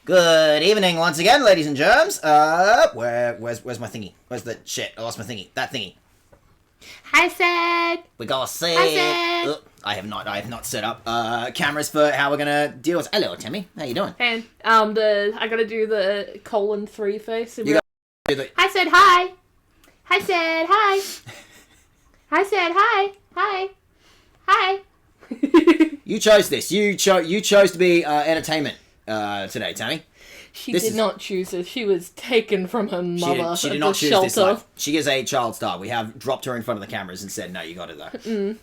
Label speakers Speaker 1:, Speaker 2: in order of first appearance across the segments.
Speaker 1: Good evening once again, ladies and germs. Where's my thingy? Where's the shit? I lost my thingy. That thingy.
Speaker 2: Hi, Sid.
Speaker 1: We gotta see.
Speaker 2: Hi, Sid.
Speaker 1: I have not set up cameras for how we're gonna deal with. Hello, Timmy. How you doing?
Speaker 2: And I gotta do the :3 face.
Speaker 1: You gotta do the.
Speaker 2: Hi, Sid. Hi. Hi, Sid. Hi. Hi, Sid. Hi. Hi. Hi.
Speaker 1: You chose this. You chose to be entertainment today, Tammy.
Speaker 2: She did not choose it. She was taken from her mother.
Speaker 1: She did not choose this life. She is a child star. We have dropped her in front of the cameras and said, "No, you got it though."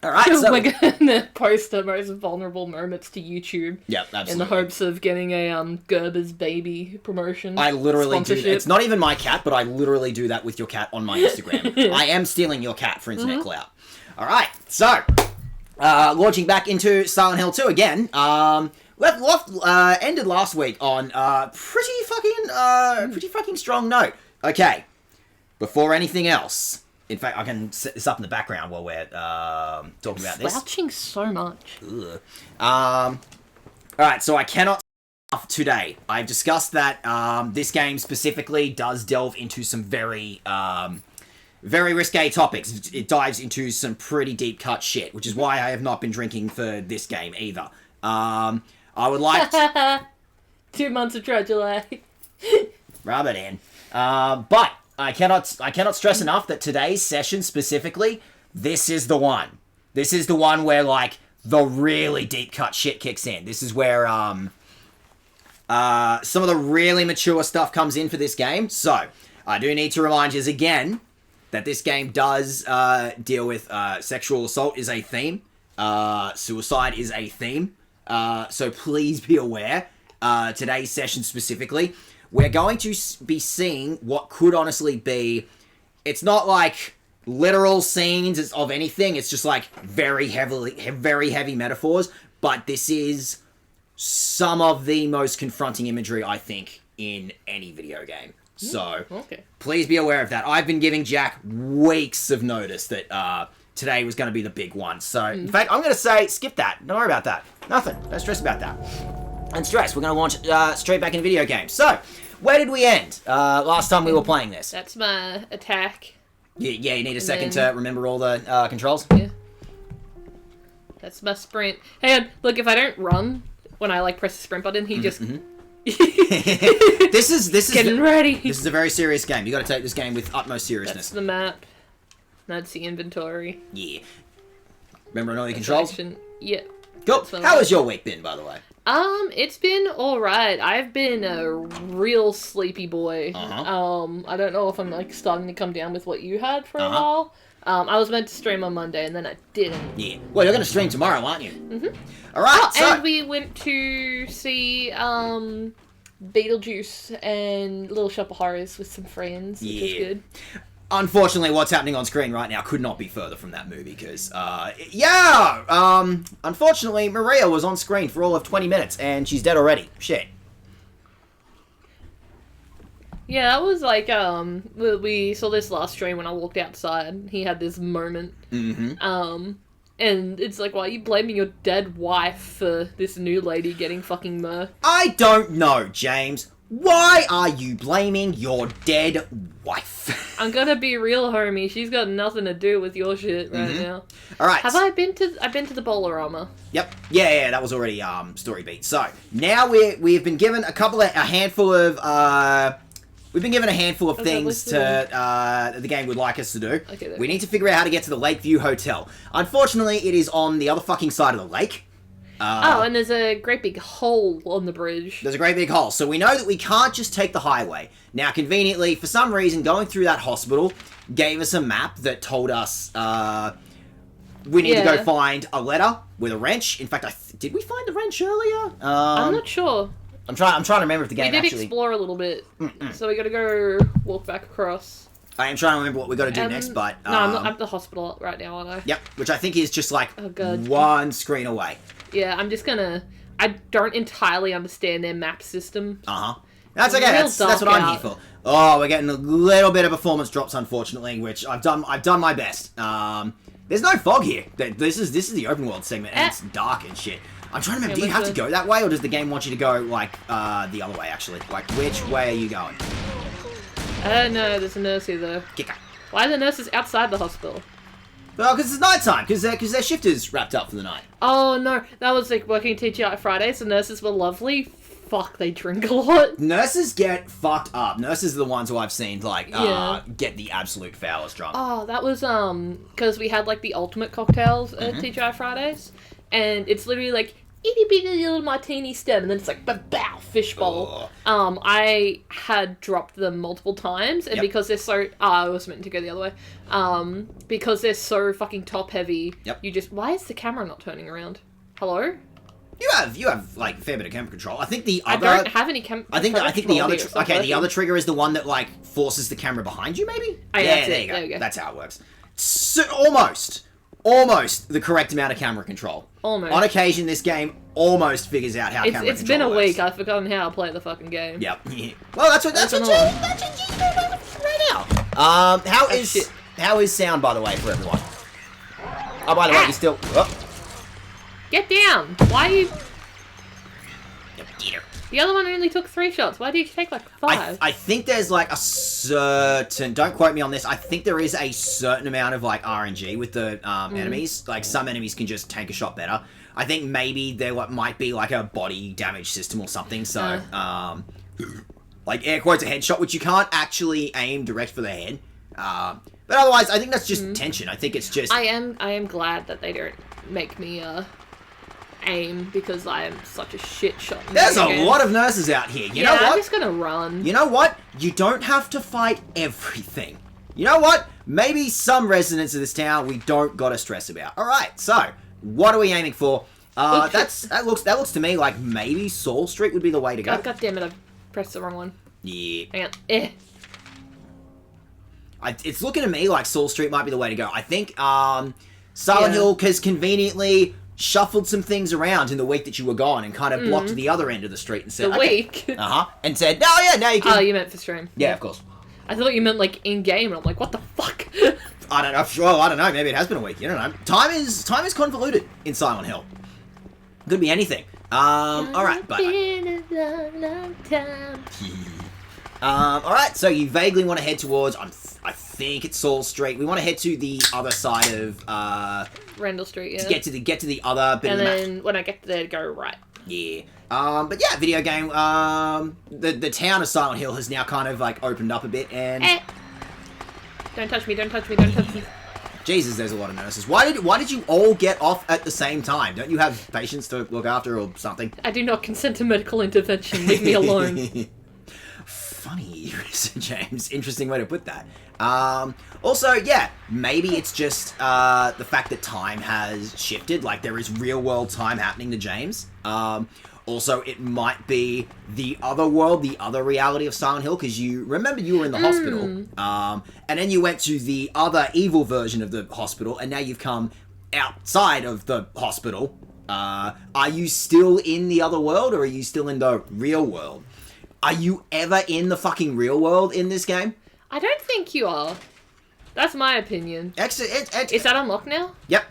Speaker 1: All right, so
Speaker 2: we're gonna post her most vulnerable moments to YouTube.
Speaker 1: Yep, absolutely.
Speaker 2: In the hopes of getting a Gerber's baby promotion.
Speaker 1: I literally do. It's not even my cat, but I literally do that with your cat on my Instagram. I am stealing your cat for internet clout. All right, so launching back into Silent Hill 2 again. Ended last week on pretty fucking strong note. Okay, before anything else. In fact, I can set this up in the background while we're talking about this.
Speaker 2: Slouching so much.
Speaker 1: Alright, so I cannot today. I've discussed that this game specifically does delve into some very risque topics. It dives into some pretty deep cut shit, which is why I have not been drinking for this game either. I would like to...
Speaker 2: 2 months of tragedy.
Speaker 1: Rub it in. But I cannot stress enough that today's session specifically, this is the one. This is the one where, like, the really deep cut shit kicks in. This is where, some of the really mature stuff comes in for this game. So, I do need to remind you again that this game does, deal with, sexual assault is a theme. Suicide is a theme. So please be aware, today's session specifically, we're going to be seeing what could honestly be, it's not like literal scenes of anything, it's just like very heavy metaphors, but this is some of the most confronting imagery, I think, in any video game. So, Please be aware of that. I've been giving Jack weeks of notice that today was going to be the big one. So, in fact, I'm going to say, skip that. Don't worry about that. Nothing. Don't stress about that. And stress, we're going to launch straight back into video games. So, where did we end last time we were playing this?
Speaker 2: That's my attack.
Speaker 1: Yeah, you need a second to remember all the controls?
Speaker 2: Yeah. That's my sprint. Hey, look, if I don't run when I, like, press the sprint button, he just...
Speaker 1: This is
Speaker 2: getting ready.
Speaker 1: This is a very serious game. You got to take this game with utmost seriousness.
Speaker 2: That's the map. That's the inventory.
Speaker 1: Yeah. Remember all your controls?
Speaker 2: Action. Yeah.
Speaker 1: Cool. How has your week been, by the way?
Speaker 2: It's been alright. I've been a real sleepy boy. I don't know if I'm, like, starting to come down with what you had for a while. I was meant to stream on Monday, and then I didn't.
Speaker 1: Yeah. Well, you're going to stream tomorrow, aren't you? Alright,
Speaker 2: and we went to see, Beetlejuice and Little Shop of Horrors with some friends, which was good.
Speaker 1: Unfortunately, what's happening on screen right now could not be further from that movie, because, unfortunately, Maria was on screen for all of 20 minutes, and she's dead already. Shit.
Speaker 2: Yeah, that was like, we saw this last stream when I walked outside. He had this moment. And it's like, why are you blaming your dead wife for this new lady getting fucking murked?
Speaker 1: I don't know, James. Why are you blaming your dead wife?
Speaker 2: I'm gonna be real, homie. She's got nothing to do with your shit right now.
Speaker 1: Alright.
Speaker 2: I've been to the Bolorama.
Speaker 1: Yep. Yeah, that was already, story beat. So, now we've been given a handful of things that the game would like us to do.
Speaker 2: Okay,
Speaker 1: we need to figure out how to get to the Lakeview Hotel. Unfortunately, it is on the other fucking side of the lake.
Speaker 2: And there's a great big hole on the bridge.
Speaker 1: There's a great big hole. So we know that we can't just take the highway. Now, conveniently, for some reason, going through that hospital gave us a map that told us we need to go find a letter with a wrench. In fact, did we find the wrench earlier?
Speaker 2: I'm not sure.
Speaker 1: I'm trying to remember if the game
Speaker 2: actually... We did explore a little bit, so we gotta go walk back across.
Speaker 1: I am trying to remember what we gotta do next, but...
Speaker 2: No, I'm at the hospital right now, aren't I?
Speaker 1: Yep, which I think is just like one screen away.
Speaker 2: Yeah, I'm just gonna... I don't entirely understand their map system.
Speaker 1: That's okay, that's what I'm here for. Oh, we're getting a little bit of performance drops, unfortunately, which I've done my best. There's no fog here. This is the open world segment, and it's dark and shit. I'm trying to remember, do you have to go that way, or does the game want you to go, like, the other way, actually? Like, which way are you going?
Speaker 2: No, there's a nurse here, though.
Speaker 1: Kicker.
Speaker 2: Why are the nurses outside the hospital?
Speaker 1: Well, because it's nighttime, because their shift is wrapped up for the night.
Speaker 2: Oh, no. That was, like, working TGI Fridays. The nurses were lovely. Fuck, they drink a lot.
Speaker 1: Nurses get fucked up. Nurses are the ones who I've seen, like, get the absolute foulest drunk.
Speaker 2: Oh, that was, because we had, like, the ultimate cocktails at TGI Fridays. And it's literally, like, itty bitty little martini stem, and then it's like, bow, fishbowl. I had dropped them multiple times, and because they're so... I was meant to go the other way. Because they're so fucking top-heavy, you just... Why is the camera not turning around? Hello?
Speaker 1: You have like a fair bit of camera control. I think the other.
Speaker 2: I don't have any camera.
Speaker 1: I think the other. The other trigger is the one that like forces the camera behind you. Maybe.
Speaker 2: Oh, yeah, there you go.
Speaker 1: That's how it works. So, almost the correct amount of camera control.
Speaker 2: Almost.
Speaker 1: On occasion, this game almost figures out how camera control works.
Speaker 2: It's been a week. I've forgotten how to play the fucking game.
Speaker 1: Yep. Yeah. Well, that's what you're doing right now. How is sound, by the way, for everyone? Oh, by the way, you still. Oh.
Speaker 2: Get down! Why are you... The other one only took 3 shots. Why did you take, like, 5?
Speaker 1: I think there's, like, a certain... Don't quote me on this. I think there is a certain amount of, like, RNG with the enemies. Like, some enemies can just take a shot better. I think maybe there might be, like, a body damage system or something. So, like, air quotes, a headshot, which you can't actually aim direct for the head. But otherwise, I think that's just tension. I think it's just...
Speaker 2: I am glad that they don't make me, aim, because I am such a shit shot.
Speaker 1: There's a lot of nurses out here. You know what?
Speaker 2: I'm just gonna run.
Speaker 1: You know what? You don't have to fight everything. You know what? Maybe some residents of this town we don't gotta stress about. Alright, so, what are we aiming for? That looks to me like maybe Saul Street would be the way to go.
Speaker 2: Oh, God damn it, I've pressed the wrong one.
Speaker 1: Yeah.
Speaker 2: Hang on.
Speaker 1: It's looking to me like Saul Street might be the way to go. I think, Silent Hill has conveniently shuffled some things around in the week that you were gone and kind of blocked the other end of the street and said,
Speaker 2: week?
Speaker 1: And said, no, yeah, now you can...
Speaker 2: Oh, you meant for stream.
Speaker 1: Yeah, of course.
Speaker 2: I thought you meant, like, in-game, and I'm like, what the fuck?
Speaker 1: I don't know. Well, I don't know. Maybe it has been a week. You don't know. Time is convoluted in Silent Hill. Could be anything. Alright, but...
Speaker 2: Been a long time.
Speaker 1: Alright, so you vaguely want to head towards... I think it's Saul Street. We want to head to the other side of...
Speaker 2: Randall Street, yeah.
Speaker 1: To get to the other bit of the map.
Speaker 2: And then when I get there, go right.
Speaker 1: Yeah. But yeah, video game, the town of Silent Hill has now kind of, like, opened up a bit, and...
Speaker 2: Don't touch me, don't touch me, don't touch me.
Speaker 1: Jesus, there's a lot of nurses. Why did you all get off at the same time? Don't you have patients to look after or something?
Speaker 2: I do not consent to medical intervention. Leave me alone.
Speaker 1: Funny, James. Interesting way to put that. Also, yeah, maybe it's just the fact that time has shifted. Like, there is real-world time happening to James. Also, it might be the other world, the other reality of Silent Hill, because you remember you were in the hospital, and then you went to the other evil version of the hospital, and now you've come outside of the hospital. Are you still in the other world, or are you still in the real world? Are you ever in the fucking real world in this game?
Speaker 2: I don't think you are. That's my opinion.
Speaker 1: Is
Speaker 2: that unlocked now?
Speaker 1: Yep.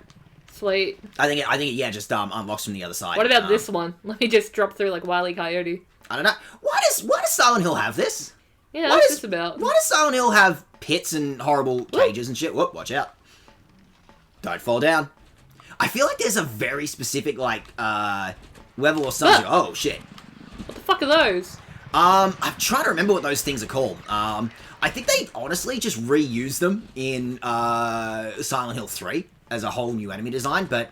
Speaker 2: Sweet.
Speaker 1: I think it just unlocks from the other side.
Speaker 2: What about this one? Let me just drop through like Wile E. Coyote.
Speaker 1: I don't know. Why does Silent Hill have this?
Speaker 2: Yeah, what's this about?
Speaker 1: Why does Silent Hill have pits and horrible cages and shit? Whoop, watch out. Don't fall down. I feel like there's a very specific, like, level or something. Oh, shit.
Speaker 2: What the fuck are those?
Speaker 1: I'm trying to remember what those things are called. I think they honestly just reused them in Silent Hill 3 as a whole new enemy design, but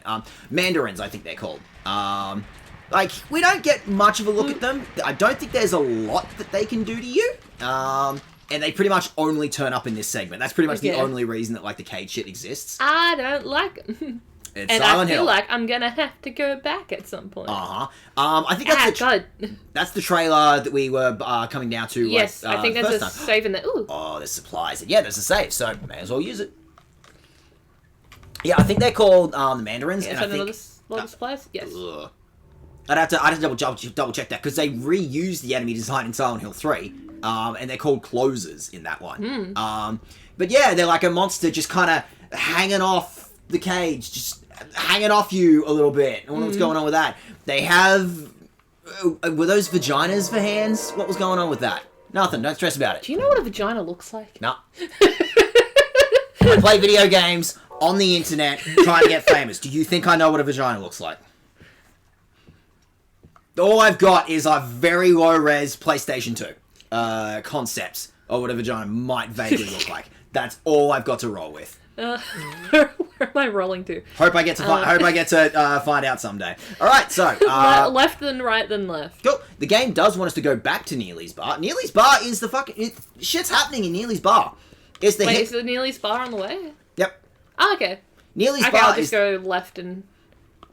Speaker 1: mandarins, I think they're called. Like, we don't get much of a look at them. I don't think there's a lot that they can do to you. And they pretty much only turn up in this segment. That's pretty much the only reason that, like, the cage shit exists.
Speaker 2: I don't like them.
Speaker 1: It's
Speaker 2: and
Speaker 1: Silent
Speaker 2: I feel
Speaker 1: Hill.
Speaker 2: like I'm gonna have to go back at some point.
Speaker 1: I think that's the trailer that we were coming down to.
Speaker 2: Yes,
Speaker 1: like,
Speaker 2: I think there's a save in there. Ooh.
Speaker 1: Oh, there's supplies. Yeah, there's a save, so may as well use it. Yeah, I think they're called the mandarins.
Speaker 2: Yeah,
Speaker 1: and I think
Speaker 2: a lot of supplies. Yes.
Speaker 1: I'd have to double check that because they reused the enemy design in Silent Hill 3, and they're called closers in that one. But yeah, they're like a monster just kind of hanging off the cage, just hanging off you a little bit. I wonder what's going on with that. They have... were those vaginas for hands? What was going on with that? Nothing. Don't stress about it.
Speaker 2: Do you know what a vagina looks like?
Speaker 1: No. I play video games on the internet trying to get famous. Do you think I know what a vagina looks like? All I've got is a very low-res PlayStation 2 concepts of what a vagina might vaguely look like. That's all I've got to roll with.
Speaker 2: Where am I rolling to?
Speaker 1: Hope I get to find out someday. All right, so
Speaker 2: left then right then left.
Speaker 1: Cool. The game does want us to go back to Neely's Bar. Neely's Bar is the fucking shit's happening in Neely's Bar. It's the
Speaker 2: Wait, is the Neely's Bar on the way?
Speaker 1: Yep.
Speaker 2: Oh, okay.
Speaker 1: Neely's
Speaker 2: Okay,
Speaker 1: Bar
Speaker 2: I'll just go left and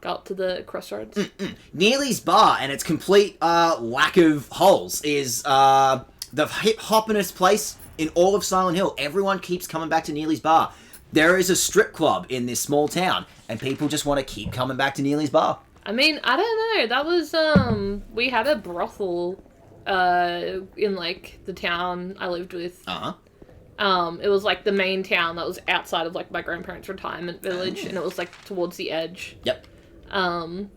Speaker 2: go up to the crossroads.
Speaker 1: Neely's Bar and its complete lack of holes is the hip-hoppinest place in all of Silent Hill. Everyone keeps coming back to Neely's Bar. There is a strip club in this small town, and people just want to keep coming back to Neely's Bar.
Speaker 2: I mean, I don't know. That was, we had a brothel, in, like, the town I lived with.
Speaker 1: Uh-huh.
Speaker 2: It was, like, the main town that was outside of, like, my grandparents' retirement village, and it was, like, towards the edge.
Speaker 1: Yep.
Speaker 2: I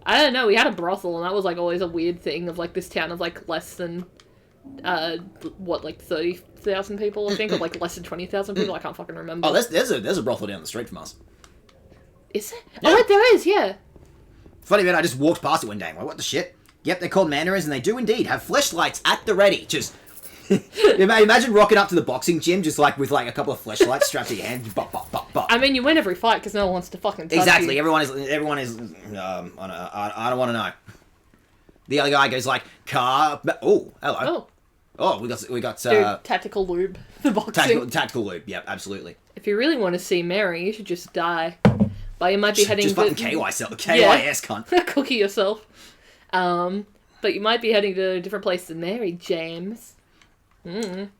Speaker 2: don't know. We had a brothel, and that was, like, always a weird thing of, like, this town of, like, less than, like 30,000 people, I think, or, like, less than 20,000 people. I can't fucking remember.
Speaker 1: Oh, there's a brothel down the street from us.
Speaker 2: Is there?
Speaker 1: Yeah.
Speaker 2: Oh, there is, yeah.
Speaker 1: Funny man, I just walked past it one day. I'm like, what the shit? Yep, they're called mandarins, and they do indeed have fleshlights at the ready. Just imagine rocking up to the boxing gym just like with like a couple of fleshlights strapped to your hand. Bop, bop, bop, bop.
Speaker 2: I mean, you win every fight because no one wants to fucking touch
Speaker 1: Exactly.
Speaker 2: you.
Speaker 1: Everyone is. I don't want to know. The other guy goes like, car. Oh, hello. Oh, we got.
Speaker 2: Dude, tactical lube for boxing.
Speaker 1: Tactical lube. Yep, absolutely.
Speaker 2: If you really want to see Mary, you should just die. But you might be heading
Speaker 1: just
Speaker 2: to...
Speaker 1: fucking KYS, cunt.
Speaker 2: Cookie yourself. But you might be heading to a different place than Mary, James.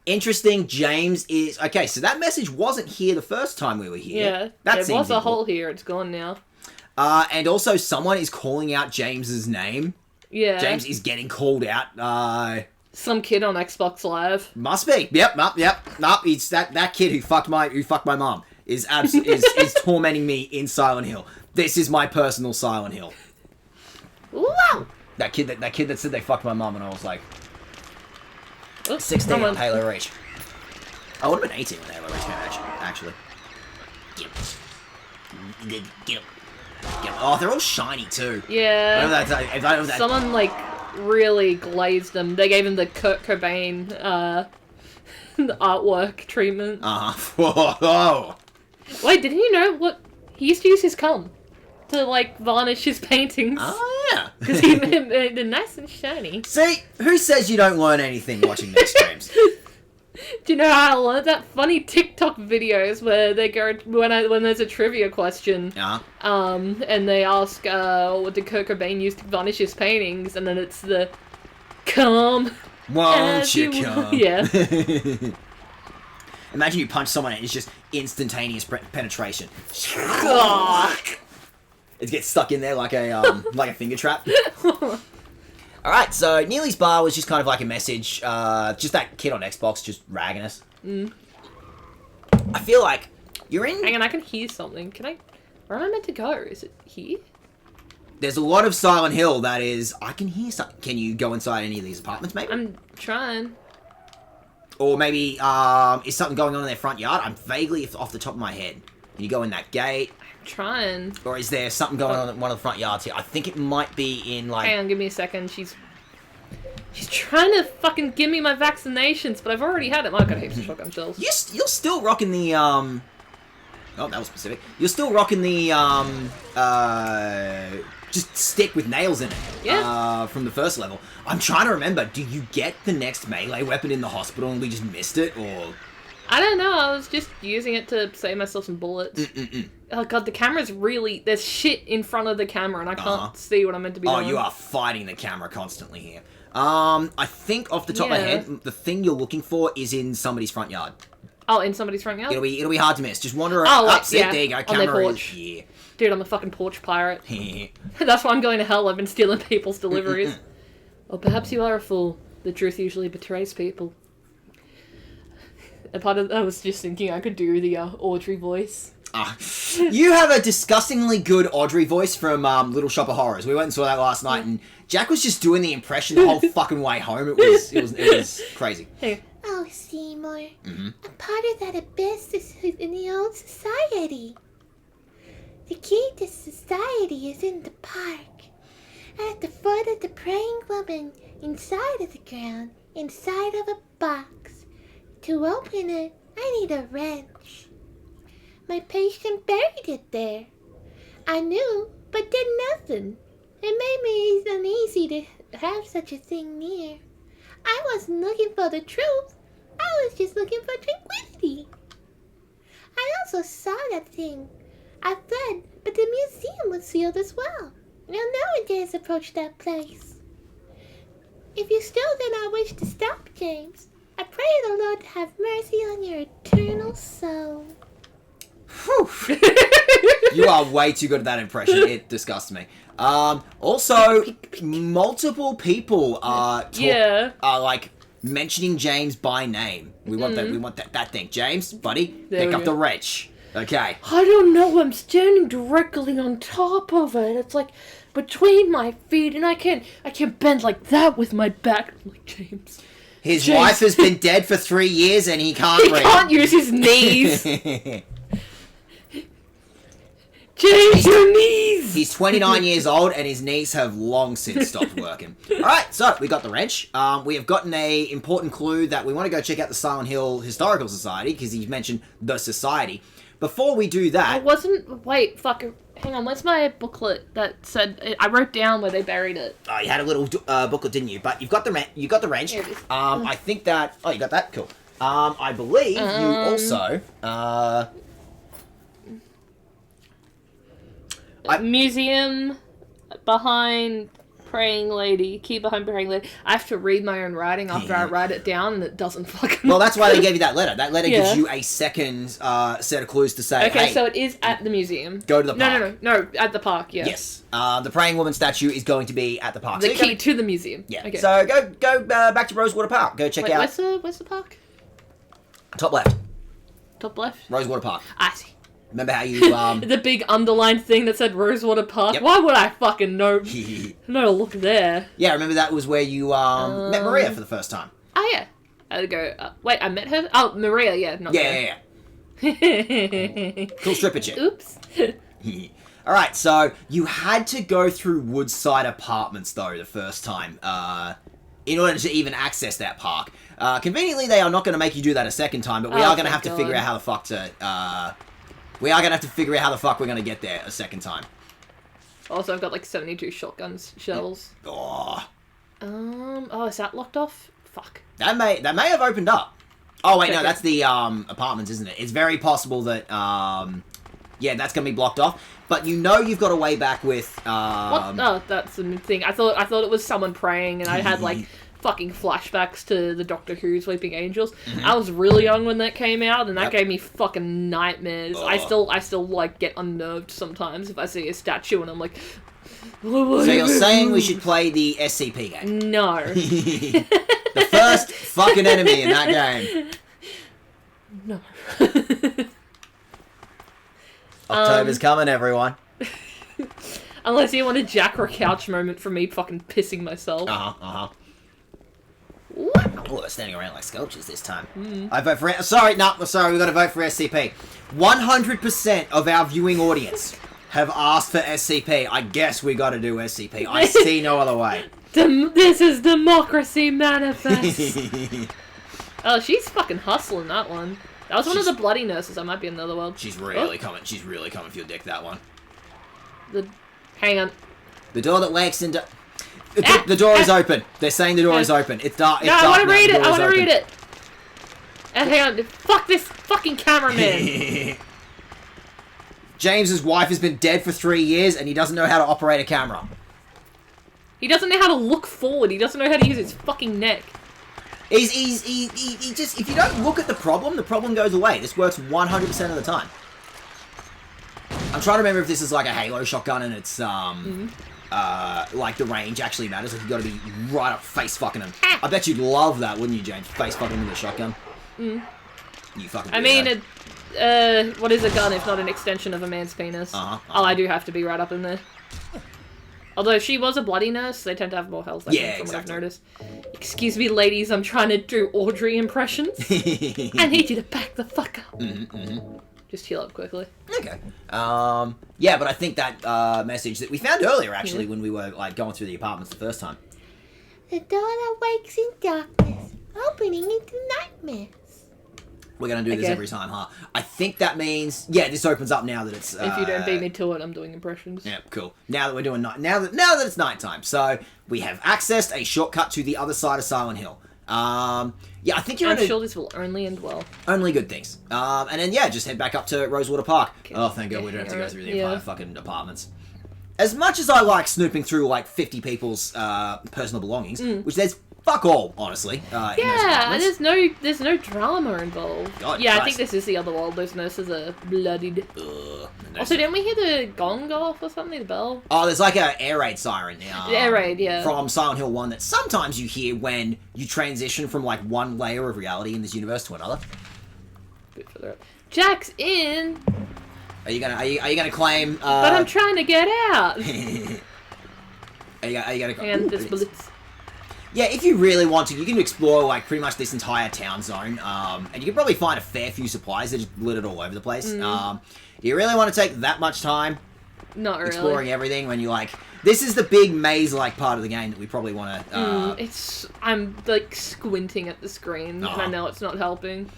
Speaker 1: Interesting. James is... Okay, so that message wasn't here the first time we were here.
Speaker 2: Yeah,
Speaker 1: that
Speaker 2: there was a hole here. It's gone now.
Speaker 1: And also, someone is calling out James's name.
Speaker 2: Yeah.
Speaker 1: James is getting called out.
Speaker 2: Some kid on Xbox Live.
Speaker 1: Must be. Yep. It's that kid who fucked my mom is tormenting me in Silent Hill. This is my personal Silent Hill.
Speaker 2: Wow.
Speaker 1: That kid that said they fucked my mom, and I was like,
Speaker 2: Oops,
Speaker 1: 16 on Halo Reach. I would have been 18 when Halo Reach came actually. Get him. Get him. Oh, they're all shiny too.
Speaker 2: Yeah.
Speaker 1: I know that.
Speaker 2: Someone like really glazed them. They gave him the Kurt Cobain the artwork treatment.
Speaker 1: Whoa.
Speaker 2: Wait, didn't you know what he used to use his cum to like varnish his paintings?
Speaker 1: Oh yeah.
Speaker 2: Because he made it nice and shiny.
Speaker 1: See, who says you don't learn anything watching these streams?
Speaker 2: Do you know how I learned that? Funny TikTok videos where they go when there's a trivia question. And they ask, what did Kurt Cobain use to varnish his paintings? And then it's the cum.
Speaker 1: Won't you come?
Speaker 2: Yeah.
Speaker 1: Imagine you punch someone and it's just instantaneous penetration. It gets stuck in there like a finger trap. Alright, so Neely's Bar was just kind of like a message, just that kid on Xbox just ragging us. I feel like you're in...
Speaker 2: Hang on, I can hear something. Where am I meant to go? Is it here?
Speaker 1: There's a lot of Silent Hill that is... I can hear something. Can you go inside any of these apartments, maybe?
Speaker 2: I'm trying.
Speaker 1: Or maybe, is something going on in their front yard? I'm vaguely off the top of my head. Can you go in that gate?
Speaker 2: I'm trying.
Speaker 1: Or is there something going on in one of the front yards here? I think it might be in, like...
Speaker 2: Hang on, give me a second. She's trying to fucking give me my vaccinations, but I've already had it. I've got heaps of shotgun shells.
Speaker 1: You're still rocking the, Oh, that was specific. You're still rocking the, just stick with nails in it.
Speaker 2: Yeah.
Speaker 1: From the first level. I'm trying to remember, do you get the next melee weapon in the hospital and we just missed it, or...
Speaker 2: I don't know, I was just using it to save myself some bullets. Oh god, the camera's really... There's shit in front of the camera and I can't see what I'm meant to be doing.
Speaker 1: Oh, you are fighting the camera constantly here. I think off the top of my head, the thing you're looking for is in somebody's front yard.
Speaker 2: Oh, in somebody's front yard?
Speaker 1: It'll be hard to miss. Just wander up, there you go,
Speaker 2: on
Speaker 1: camera
Speaker 2: their porch.
Speaker 1: is... Yeah.
Speaker 2: Dude, I'm a fucking porch pirate. That's why I'm going to hell. I've been stealing people's deliveries. Or perhaps you are a fool. The truth usually betrays people. A part of I was just thinking I could do the Audrey voice.
Speaker 1: You have a disgustingly good Audrey voice from Little Shop of Horrors. We went and saw that last night, and Jack was just doing the impression the whole fucking way home. It was crazy.
Speaker 3: Oh, Seymour. I'm part of that asbestos in the old society. The key to society is in the park. At the foot of the praying woman, inside of the ground, inside of a box. To open it, I need a wrench. My patient buried it there. I knew, but did nothing. It made me uneasy to have such a thing near. I wasn't looking for the truth. I was just looking for tranquility. I also saw that thing. I fled, but the museum was sealed as well. Now no one dares approach that place. If you still do not wish to stop, James, I pray the Lord to have mercy on your eternal soul.
Speaker 1: Whew. You are way too good at that impression. It disgusts me. Also, multiple people are like mentioning James by name. We want that. We want that thing. James, buddy, pick up the wrench. Okay.
Speaker 2: I don't know. I'm standing directly on top of it. It's like between my feet, and I can't bend like that with my back. I'm like, James.
Speaker 1: His wife has been dead for 3 years, and he can't.
Speaker 2: He can't use his knees. James, your knees!
Speaker 1: He's 29 years old, and his knees have long since stopped working. Alright, so we got the wrench. We have gotten a important clue that we want to go check out the Silent Hill Historical Society, because he mentioned the society. Before we do that...
Speaker 2: Wait, fuck. Hang on, where's my booklet that said... I wrote down where they buried it.
Speaker 1: Oh, you had a little booklet, didn't you? But you've got the wrench.
Speaker 2: Here it is.
Speaker 1: I think that... Oh, you got that? Cool. I believe you also...
Speaker 2: Museum behind Praying Lady. Key behind Praying Lady. I have to read my own writing after I write it down, and it doesn't fucking...
Speaker 1: Well, that's why they gave you that letter. That letter gives you a second set of clues to say,
Speaker 2: okay,
Speaker 1: hey,
Speaker 2: so it is at the museum.
Speaker 1: Go to the park.
Speaker 2: No, at the park, yeah.
Speaker 1: Yes. The praying woman statue is going to be at the park.
Speaker 2: The key to the museum.
Speaker 1: Yeah.
Speaker 2: Okay.
Speaker 1: So go back to Rosewater Park. Go check out...
Speaker 2: Where's the park?
Speaker 1: Top left.
Speaker 2: Top left?
Speaker 1: Rosewater Park.
Speaker 2: I see.
Speaker 1: Remember how you...
Speaker 2: The big underlined thing that said Rosewater Park?
Speaker 1: Yep.
Speaker 2: Why would I fucking know? No, look there.
Speaker 1: Yeah, remember that was where you met Maria for the first time.
Speaker 2: Oh, yeah. I'd go... wait, I met her? Oh, Maria, yeah. Not
Speaker 1: Yeah. Cool stripper chick.
Speaker 2: Oops.
Speaker 1: Alright, so you had to go through Woodside Apartments, though, the first time, in order to even access that park. Conveniently, they are not going to make you do that a second time, but we are going to have to figure out how the fuck to... We are going to have to figure out how the fuck we're going to get there a second time.
Speaker 2: Also, I've got like 72 shotguns shells.
Speaker 1: Oh.
Speaker 2: Oh, is that locked off? Fuck.
Speaker 1: That may have opened up. Oh, wait, no, that's the apartments, isn't it? It's very possible that, yeah, that's going to be blocked off. But you know you've got a way back with,
Speaker 2: What? Oh, that's the thing. I thought it was someone praying, and I had like fucking flashbacks to the Doctor Who Sleeping Angels. I was really young when that came out, and that gave me fucking nightmares. I still like get unnerved sometimes if I see a statue and I'm like...
Speaker 1: So you're saying we should play the SCP game?
Speaker 2: No.
Speaker 1: The first fucking enemy in that game.
Speaker 2: No.
Speaker 1: October's coming, everyone.
Speaker 2: Unless you want a Jack or couch moment from me fucking pissing myself.
Speaker 1: Oh, they're standing around like sculptures this time. I vote for... Sorry, we've got to vote for SCP. 100% of our viewing audience have asked for SCP. I guess we got to do SCP. I see no other way.
Speaker 2: This is Democracy Manifest. Oh, she's fucking hustling that one. That was one of the bloody nurses. I might be in another world.
Speaker 1: She's really coming. She's really coming for your dick, that one.
Speaker 2: Hang on.
Speaker 1: The door that leaks into... The door is open. They're saying the door is open. It's dark.
Speaker 2: No, I want to read it. I want to read it. Hang on. Fuck this fucking cameraman.
Speaker 1: James's wife has been dead for 3 years, and he doesn't know how to operate a camera.
Speaker 2: He doesn't know how to look forward. He doesn't know how to use his fucking neck.
Speaker 1: He just... If you don't look at the problem goes away. This works 100% of the time. I'm trying to remember if this is like a Halo shotgun and it's, like the range actually matters. Like you gotta be right up face fucking him. I bet you'd love that, wouldn't you, James? Face fucking him with a shotgun. You fucking.
Speaker 2: I mean, what is a gun if not an extension of a man's penis? Oh, I do have to be right up in there. Although she was a bloody nurse, they tend to have more health, I think, from what I've noticed. Excuse me, ladies, I'm trying to do Audrey impressions. I need you to back the fuck up. Just heal up quickly.
Speaker 1: Okay. Yeah, but I think that message that we found earlier, actually, when we were like going through the apartments the first time.
Speaker 3: The dawn awakes in darkness, opening into nightmares.
Speaker 1: We're going to do this every time, huh? I think that means... Yeah, this opens up now that it's...
Speaker 2: if you don't beat me to it, I'm doing impressions.
Speaker 1: Yeah, cool. Now that we're doing night... Now that it's nighttime. So, we have accessed a shortcut to the other side of Silent Hill. Yeah, I think you're
Speaker 2: I'm sure this will only end well.
Speaker 1: Only good things. And then, yeah, just head back up to Rosewater Park. Okay. Oh, thank God we don't have to go through the entire fucking apartments. As much as I like snooping through, like, 50 people's personal belongings, which there's fuck all, honestly.
Speaker 2: Yeah, and there's no drama involved. God, yeah, Christ. I think this is the other world. Those nurses are bloodied. Also, didn't we hear the gong go off or something? The bell?
Speaker 1: Oh, there's like an air raid siren.
Speaker 2: The air raid, yeah.
Speaker 1: From Silent Hill 1 that sometimes you hear when you transition from like one layer of reality in this universe to another.
Speaker 2: Bit further up. Jack's in.
Speaker 1: Are you gonna claim?
Speaker 2: But I'm trying to get out.
Speaker 1: are you gonna?
Speaker 2: And there's bullets.
Speaker 1: Yeah, if you really want to, you can explore, like, pretty much this entire town zone, and you can probably find a fair few supplies that just littered all over the place. Do you really want to take that much time?
Speaker 2: Not really.
Speaker 1: Exploring everything when you, like... This is the big maze-like part of the game that we probably want
Speaker 2: to... I'm, like, squinting at the screen, and I know it's not helping.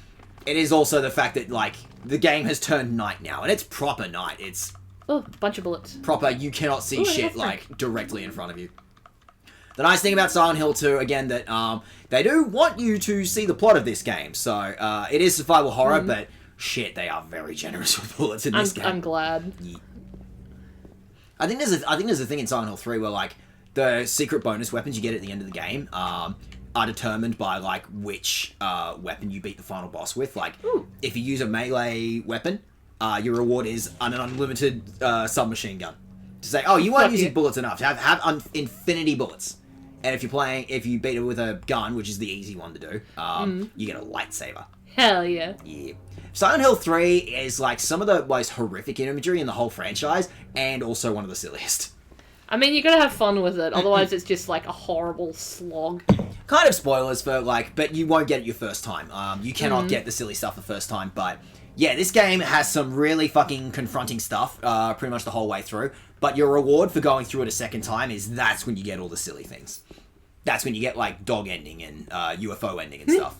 Speaker 1: It is also the fact that, like, the game has turned night now, and it's proper night. It's...
Speaker 2: Oh, bunch of bullets.
Speaker 1: Proper, you cannot see shit, like, directly in front of you. The nice thing about Silent Hill 2, again, that they do want you to see the plot of this game. So, it is survival horror, but shit, they are very generous with bullets in this game.
Speaker 2: I'm glad.
Speaker 1: Yeah. I think there's a thing in Silent Hill 3 where, like, the secret bonus weapons you get at the end of the game are determined by, like, which weapon you beat the final boss with. Like, if you use a melee weapon, your reward is an unlimited submachine gun. To say, oh, you weren't using bullets enough. Have infinity bullets. And if you beat it with a gun, which is the easy one to do, you get a lightsaber.
Speaker 2: Hell yeah.
Speaker 1: Yeah. Silent Hill 3 is like some of the most horrific imagery in the whole franchise, and also one of the silliest.
Speaker 2: I mean, you gotta have fun with it, otherwise it's just like a horrible slog.
Speaker 1: Kind of spoilers for like, but you won't get it your first time. You cannot get the silly stuff the first time, but yeah, this game has some really fucking confronting stuff pretty much the whole way through. But your reward for going through it a second time is that's when you get all the silly things. That's when you get, like, dog ending and UFO ending and stuff.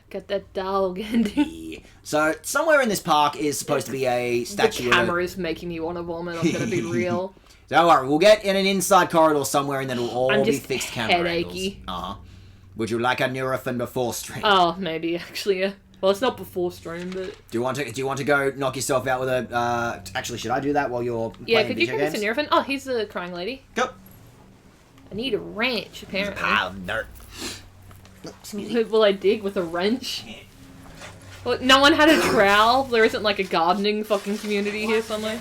Speaker 2: Got that dog ending.
Speaker 1: Yeah. So, somewhere in this park is supposed to be a statue.
Speaker 2: The camera is making me want to vomit, I'm gonna be real.
Speaker 1: Don't worry, we'll get in an inside corridor somewhere and then it'll all be fixed camera
Speaker 2: headachy.
Speaker 1: Angles. Would you like a Nurofen before stream?
Speaker 2: Oh, maybe, actually, yeah. Well, it's not before stream, but...
Speaker 1: Do you want to go knock yourself out with a... Actually, should I do that while you're playing
Speaker 2: Yeah, could you
Speaker 1: video
Speaker 2: give
Speaker 1: games?
Speaker 2: us a Nurofen? Oh, he's the crying lady.
Speaker 1: Go.
Speaker 2: I need a wrench, apparently.
Speaker 1: It's a pile of dirt.
Speaker 2: Will I dig with a wrench? Well, no one had a trowel? There isn't, like, a gardening fucking community here somewhere?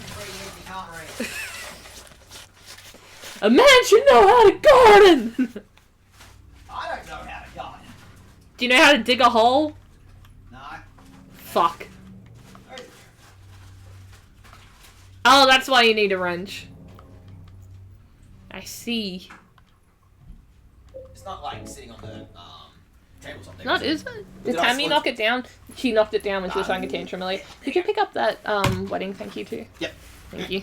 Speaker 2: A man should know how to garden!
Speaker 1: I don't know how to garden.
Speaker 2: Do you know how to dig a hole?
Speaker 1: No.
Speaker 2: Fuck. Oh, that's why you need a wrench. I see.
Speaker 1: It's not like sitting on the tabletop there.
Speaker 2: Not, is it? Did Tammy knock it down? She knocked it down when she was trying to tantrum earlier. Could you pick up that wedding thank you too?
Speaker 1: Yep.
Speaker 2: Thank you.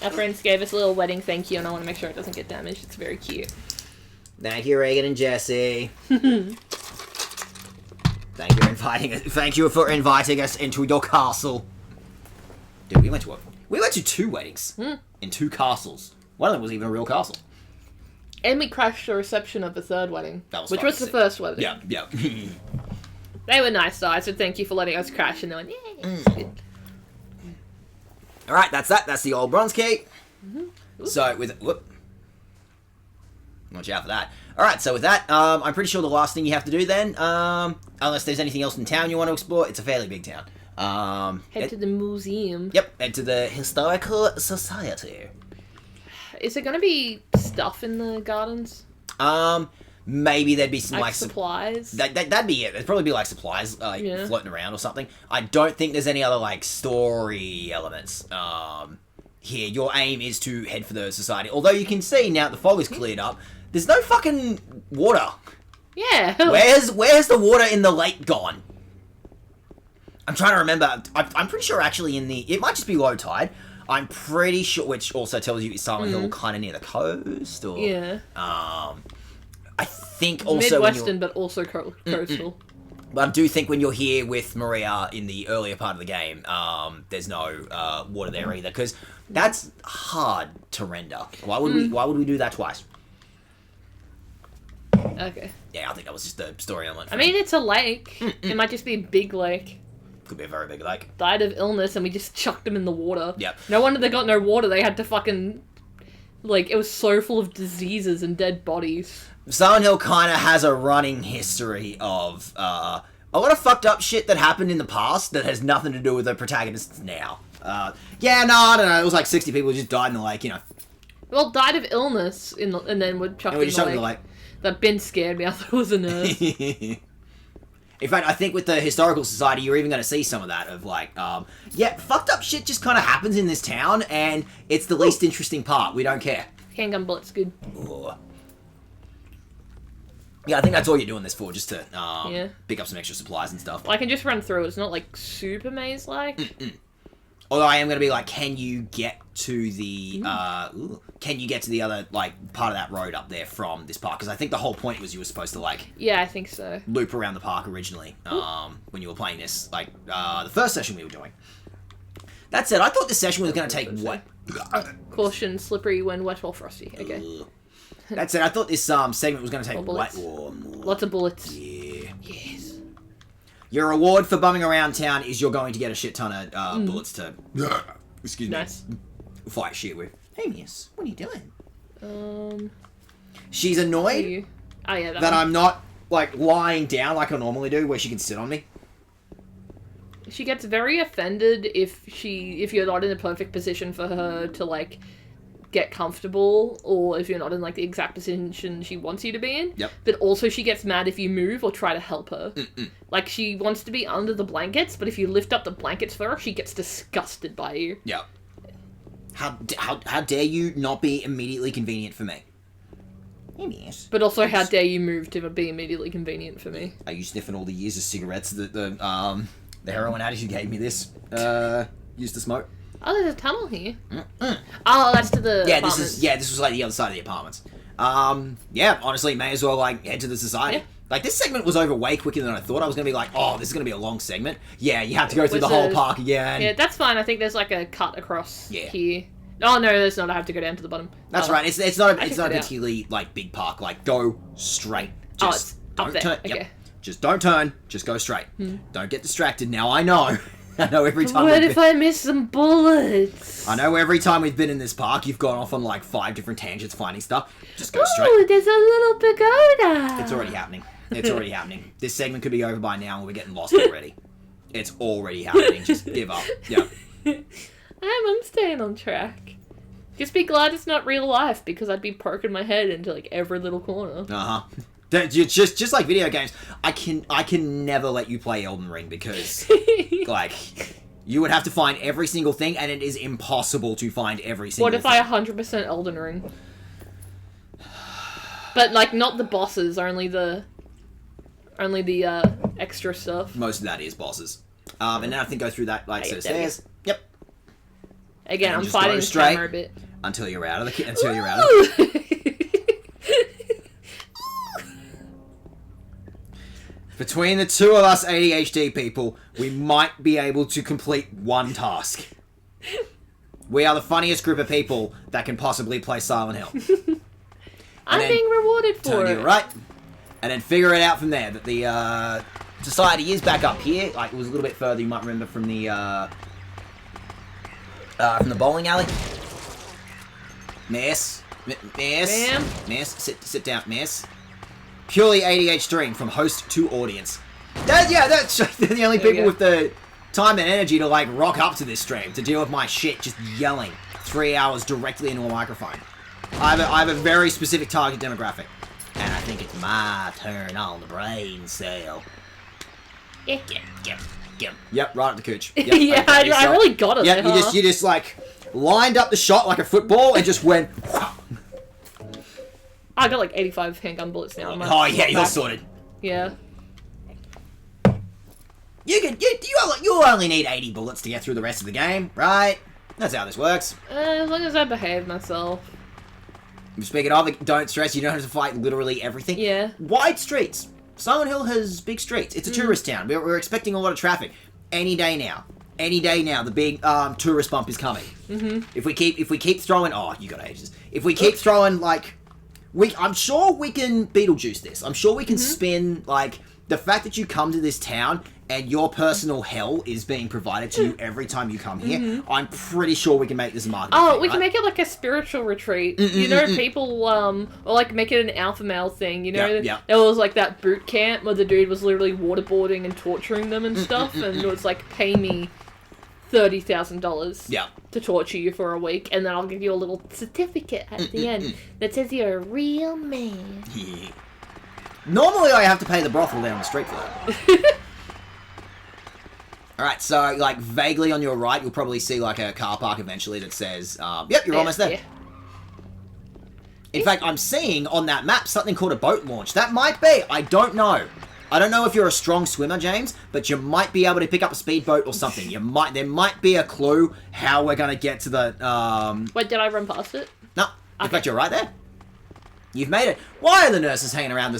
Speaker 2: Our friends gave us a little wedding thank you, and I want to make sure it doesn't get damaged. It's very cute.
Speaker 1: Thank you, Reagan and Jesse. Thank you for inviting us into your castle. Dude, we went to 2 weddings in 2 castles. One of them was even a real castle.
Speaker 2: And we crashed the reception of the 3rd wedding, which was the
Speaker 1: sick.
Speaker 2: 1st wedding.
Speaker 1: Yeah.
Speaker 2: They were nice though. I said thank you for letting us crash, and they went, yeah.
Speaker 1: All right, that's that. That's the old bronze key. So watch out for that. All right, so with that, I'm pretty sure the last thing you have to do then, unless there's anything else in town you want to explore, it's a fairly big town.
Speaker 2: Head to the museum.
Speaker 1: Yep, head to the Historical Society.
Speaker 2: Is there going to be stuff in the gardens?
Speaker 1: maybe there'd be some
Speaker 2: Like
Speaker 1: like
Speaker 2: supplies.
Speaker 1: That'd be it. There'd probably be like supplies floating around or something. I don't think there's any other like story elements. Here, your aim is to head for the society. Although you can see now that the fog is cleared up, there's no fucking water.
Speaker 2: Yeah.
Speaker 1: Where's the water in the lake gone? I'm trying to remember. I'm pretty sure actually it might just be low tide. I'm pretty sure, which also tells you it's Silent Hill kind of near the coast, or
Speaker 2: Yeah.
Speaker 1: I think also
Speaker 2: Midwestern, but also coastal.
Speaker 1: But I do think when you're here with Maria in the earlier part of the game, there's no water there either, because that's hard to render. Why would we do that twice?
Speaker 2: Okay.
Speaker 1: Yeah, I think that was just the story element.
Speaker 2: I mean, it's a lake. It might just be a big lake.
Speaker 1: Could be a very big lake.
Speaker 2: Died of illness, and we just chucked them in the water.
Speaker 1: Yep.
Speaker 2: No wonder they got no water. They had to fucking... Like, it was so full of diseases and dead bodies.
Speaker 1: Silent Hill kind of has a running history of a lot of fucked up shit that happened in the past that has nothing to do with the protagonists now. I don't know. It was like 60 people who just died in the lake, you know.
Speaker 2: Well, died of illness, and then were chucked in the lake. That bin scared me. I thought it was a nurse.
Speaker 1: In fact, I think with the Historical Society, you're even going to see some of that, of like, fucked up shit just kind of happens in this town, and it's the least interesting part. We don't care.
Speaker 2: Handgun bullets, good.
Speaker 1: Ooh. Yeah, I think that's all you're doing this for, just to pick up some extra supplies and stuff.
Speaker 2: Well, I can just run through. It's not, like, super maze-like.
Speaker 1: Although I am going to be like, can you get to the other, like, part of that road up there from this park? Because I think the whole point was you were supposed to, like...
Speaker 2: Yeah, I think so.
Speaker 1: Loop around the park originally, when you were playing this, like, the first session we were doing. That said, I thought this session was going to take what?
Speaker 2: Caution, slippery when wet or frosty. Okay.
Speaker 1: That said, I thought this segment was going to take
Speaker 2: bullets. Lots of bullets.
Speaker 1: Yeah.
Speaker 2: Yes.
Speaker 1: Your reward for bumming around town is you're going to get a shit ton of bullets to... Excuse me.
Speaker 2: Nice.
Speaker 1: Fight shit with. Hey, miss, what are you doing? She's
Speaker 2: Are
Speaker 1: annoyed
Speaker 2: you... Oh, yeah,
Speaker 1: that
Speaker 2: one.
Speaker 1: I'm not, like, lying down like I normally do, where she can sit on me.
Speaker 2: She gets very offended if you're not in the perfect position for her to, like, get comfortable, or if you're not in, like, the exact position she wants you to be in.
Speaker 1: Yep.
Speaker 2: But also she gets mad if you move or try to help her. Like, she wants to be under the blankets, but if you lift up the blankets for her, she gets disgusted by you.
Speaker 1: Yep. How dare you not be immediately convenient for me? Yes.
Speaker 2: But also, how dare you move to be immediately convenient for me?
Speaker 1: Are you sniffing all the years of cigarettes that the heroin addict who gave me this used to smoke?
Speaker 2: Oh, there's a tunnel here. Oh, that's to the apartments.
Speaker 1: This was like the other side of the apartments. Honestly, may as well like head to the society.
Speaker 2: Yeah.
Speaker 1: Like, this segment was over way quicker than I thought. I was going to be like, oh, this is going to be a long segment. Yeah, you have to go through the whole park again.
Speaker 2: Yeah, that's fine. I think there's like a cut across here. Oh, no, there's not. I have to go down to the bottom.
Speaker 1: That's right. It's not a particularly, like, big park. Like, go straight.
Speaker 2: Just
Speaker 1: don't
Speaker 2: up there.
Speaker 1: turn.
Speaker 2: Okay.
Speaker 1: Yep. Just don't turn. Just go straight. Don't get distracted. Now, I know. I know every time...
Speaker 2: What if I miss some bullets?
Speaker 1: I know every time we've been in this park, you've gone off on, like, 5 different tangents finding stuff. Just go straight.
Speaker 2: Oh, there's a little pagoda.
Speaker 1: It's already happening. It's already happening. This segment could be over by now and we're getting lost already. It's already happening. Just give up. Yep.
Speaker 2: I'm staying on track. Just be glad it's not real life, because I'd be poking my head into, like, every little corner.
Speaker 1: Just like video games, I can never let you play Elden Ring because, like, you would have to find every single thing, and it is impossible to find every single thing.
Speaker 2: What if I 100% Elden Ring? But, like, not the bosses, only the extra stuff.
Speaker 1: Most of that is bosses. And then I think go through that, like, set of stairs. Yep.
Speaker 2: Again,
Speaker 1: and
Speaker 2: I'm fighting the camera a bit.
Speaker 1: Until you're out of the... Between the two of us ADHD people, we might be able to complete one task. We are the funniest group of people that can possibly play Silent Hill.
Speaker 2: I'm being rewarded for
Speaker 1: turn
Speaker 2: it.
Speaker 1: to your right, and then figure it out from there. That the society is back up here. Like, it was a little bit further. You might remember from the bowling alley. Miss,
Speaker 2: Ma'am?
Speaker 1: miss, sit down, miss. Purely ADHD stream from host to audience. That's they're the only people with the time and energy to, like, rock up to this stream to deal with my shit just yelling 3 hours directly into a microphone. I have a very specific target demographic, and I think it's my turn on the brain cell.
Speaker 3: Yeah.
Speaker 1: Yep, right at the cooch. Yep,
Speaker 2: Yeah,
Speaker 1: okay,
Speaker 2: I really got it.
Speaker 1: Yeah,
Speaker 2: huh?
Speaker 1: you just like lined up the shot like a football and just went.
Speaker 2: I got like 85 handgun bullets now.
Speaker 1: Oh yeah, you're sorted.
Speaker 2: Yeah.
Speaker 1: You only need 80 bullets to get through the rest of the game, right? That's how this works.
Speaker 2: As long as I behave myself.
Speaker 1: Speaking of, don't stress, you don't have to fight literally everything.
Speaker 2: Yeah.
Speaker 1: Wide streets. Silent Hill has big streets. It's a tourist town. We're expecting a lot of traffic. Any day now, the big tourist bump is coming. Mm-hmm. If we keep throwing, you got ages. If we keep throwing I'm sure we can Beetlejuice this. I'm sure we can spin the fact that you come to this town and your personal hell is being provided to you every time you come here. I'm pretty sure we can make this a market.
Speaker 2: We can make it like a spiritual retreat. People or make it an alpha male thing. There was like that boot camp where the dude was literally waterboarding and torturing them and stuff, and it was like, pay me $30,000 to torture you for a week, and then I'll give you a little certificate at the end that says you're a real man.
Speaker 1: Yeah. Normally I have to pay the brothel down the street for that. Alright, so, vaguely on your right, you'll probably see, a car park eventually that says, yep, you're almost there.
Speaker 2: Yeah.
Speaker 1: In fact, I'm seeing on that map something called a boat launch. That might be. I don't know. I don't know if you're a strong swimmer, James, but you might be able to pick up a speedboat or something. There might be a clue how we're going to get to the,
Speaker 2: Wait, did I run past it?
Speaker 1: No. In fact, you're right there. You've made it. Why are the nurses hanging around the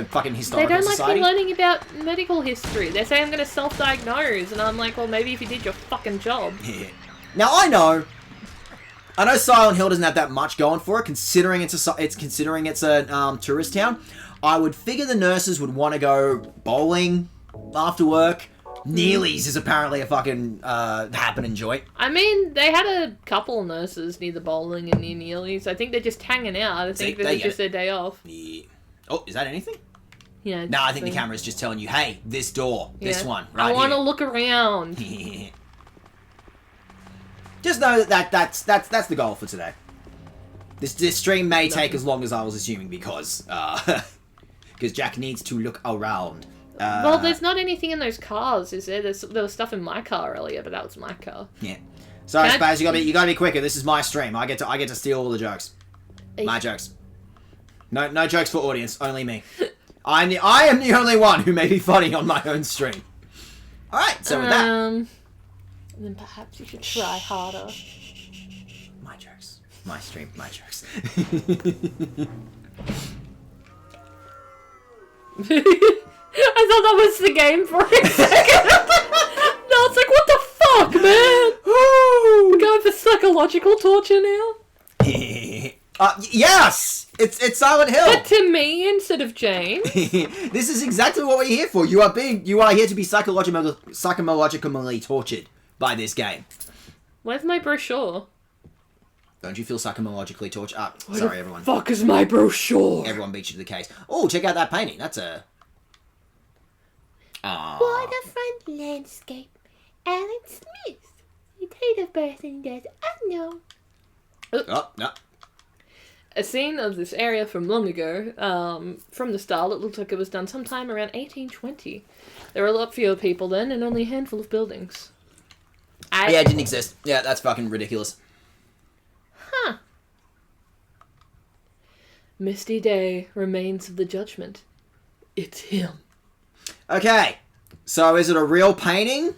Speaker 1: fucking historical
Speaker 2: They don't
Speaker 1: society?
Speaker 2: like me learning about medical history. They say I'm going to self-diagnose, and I'm like, well, maybe if you did your fucking job.
Speaker 1: Yeah. Now, I know Silent Hill doesn't have that much going for it, considering it's a tourist town. I would figure the nurses would want to go bowling after work. Neely's is apparently a fucking happening joint.
Speaker 2: I mean, they had a couple nurses near the bowling and near Neely's. I think they're just hanging out. I think this is just their day off.
Speaker 1: Yeah. Oh, is that anything?
Speaker 2: Yeah.
Speaker 1: No, I think the camera's just telling you, hey, this door, this one, right
Speaker 2: I want to
Speaker 1: here.
Speaker 2: look around.
Speaker 1: Just know that's the goal for today. This stream may take as long as I was assuming because Jack needs to look around.
Speaker 2: Well, there's not anything in those cars, is there? There was stuff in my car earlier, but that was my car.
Speaker 1: Yeah. Sorry, Spaz, you gotta be quicker. This is my stream. I get to steal all the jokes. My jokes. No jokes for audience. Only me. I am the only one who may be funny on my own stream. All right. So with that,
Speaker 2: then perhaps you should try harder.
Speaker 1: My jokes. My stream. My jokes.
Speaker 2: I thought that was the game for a second. No, it's like, what the fuck, man? We're going for psychological torture now?
Speaker 1: Yes! It's Silent Hill!
Speaker 2: But to me instead of James.
Speaker 1: This is exactly what we're here for. You are here to be psychologically tortured by this game.
Speaker 2: Where's my brochure?
Speaker 1: Don't you feel psychologically tortured? Sorry, everyone.
Speaker 2: Fuck is my brochure?
Speaker 1: Everyone beat you to the case. Oh, check out that painting. That's a...
Speaker 3: Waterfront landscape. Alan Smith. Your date of birth and death unknown.
Speaker 1: Oh, no.
Speaker 2: A scene of this area from long ago. From the style, it looks like it was done sometime around 1820. There were a lot fewer people then, and only a handful of buildings.
Speaker 1: Yeah, it didn't exist. Yeah, that's fucking ridiculous.
Speaker 2: Huh. Misty day, remains of the judgment. It's him.
Speaker 1: Okay, so is it a real painting?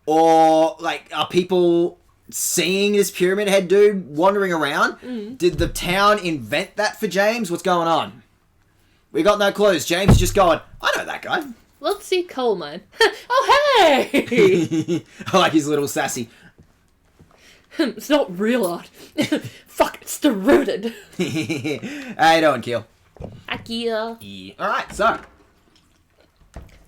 Speaker 1: Or, are people seeing this Pyramid Head dude wandering around? Did the town invent that for James? What's going on? We got no clues. James is just going, I know that guy.
Speaker 2: Let's see coal mine. Oh, hey!
Speaker 1: I like his little sassy.
Speaker 2: It's not real art. Fuck, it's derided.
Speaker 1: How you doing, Keel?
Speaker 2: Akia.
Speaker 1: Yeah. Alright, so...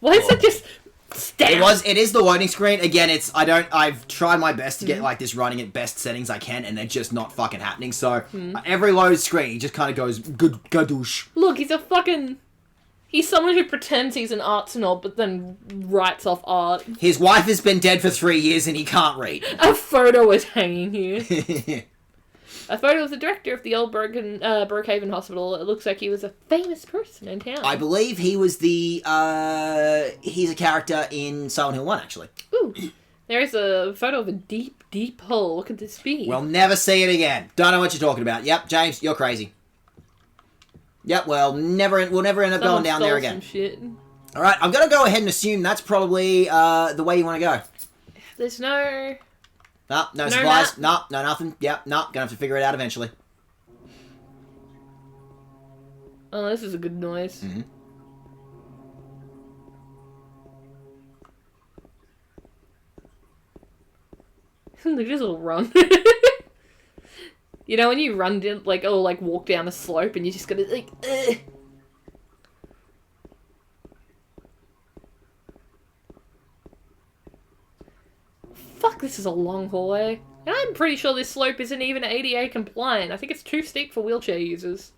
Speaker 2: Why is it just stand?
Speaker 1: It is the loading screen. Again, I've tried my best to get this running at best settings I can, and they're just not fucking happening. So every load screen, he just kind of goes gadoosh.
Speaker 2: Look, he's someone who pretends he's an art snob, but then writes off art.
Speaker 1: His wife has been dead for 3 years and he can't read.
Speaker 2: A photo is hanging here. A photo of the director of the old Brookhaven Hospital. It looks like he was a famous person in town.
Speaker 1: I believe he was he's a character in Silent Hill 1, actually.
Speaker 2: Ooh. There's a photo of a deep, deep hole. What could this be?
Speaker 1: We'll never see it again. Don't know what you're talking about. Yep, James, you're crazy. Yep, we'll never end up going down there again.
Speaker 2: Some shit.
Speaker 1: All right, I'm going to go ahead and assume that's probably the way you want to go.
Speaker 2: There's no...
Speaker 1: No supplies. No, nothing. Yep, gonna have to figure it out eventually.
Speaker 2: Oh, this is a good noise.
Speaker 1: Mm-hmm.
Speaker 2: They just all run. You know when you run, walk down a slope and you just gotta, like, ugh. Fuck, this is a long hallway. And I'm pretty sure this slope isn't even ADA compliant. I think it's too steep for wheelchair users.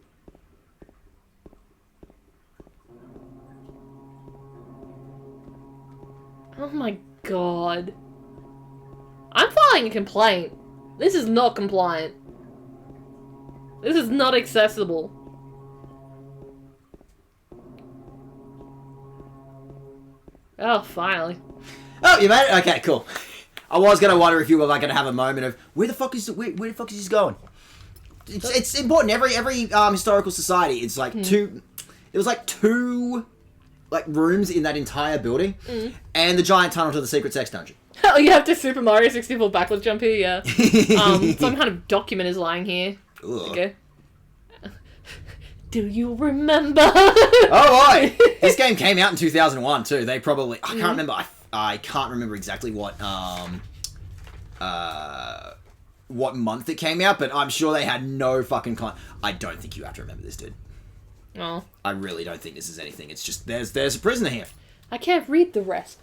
Speaker 2: Oh my god. I'm filing a complaint. This is not compliant. This is not accessible. Oh, finally.
Speaker 1: Oh, you made it? Okay, cool. I was going to wonder if you were like going to have a moment of, where the fuck is this going? It's important. Every historical society, it's like two like rooms in that entire building, and the giant tunnel to the secret sex dungeon.
Speaker 2: Oh, you have to Super Mario 64 backwards jump here, yeah. Some kind of document is lying here.
Speaker 1: Ugh.
Speaker 2: Okay. Do you remember?
Speaker 1: Oh boy! This game came out in 2001 too. They probably... I can't remember. I can't remember exactly what month it came out, but I'm sure they had no fucking... I don't think you have to remember this, dude.
Speaker 2: Oh.
Speaker 1: I really don't think this is anything. It's just, there's a prisoner here.
Speaker 2: I can't read the rest.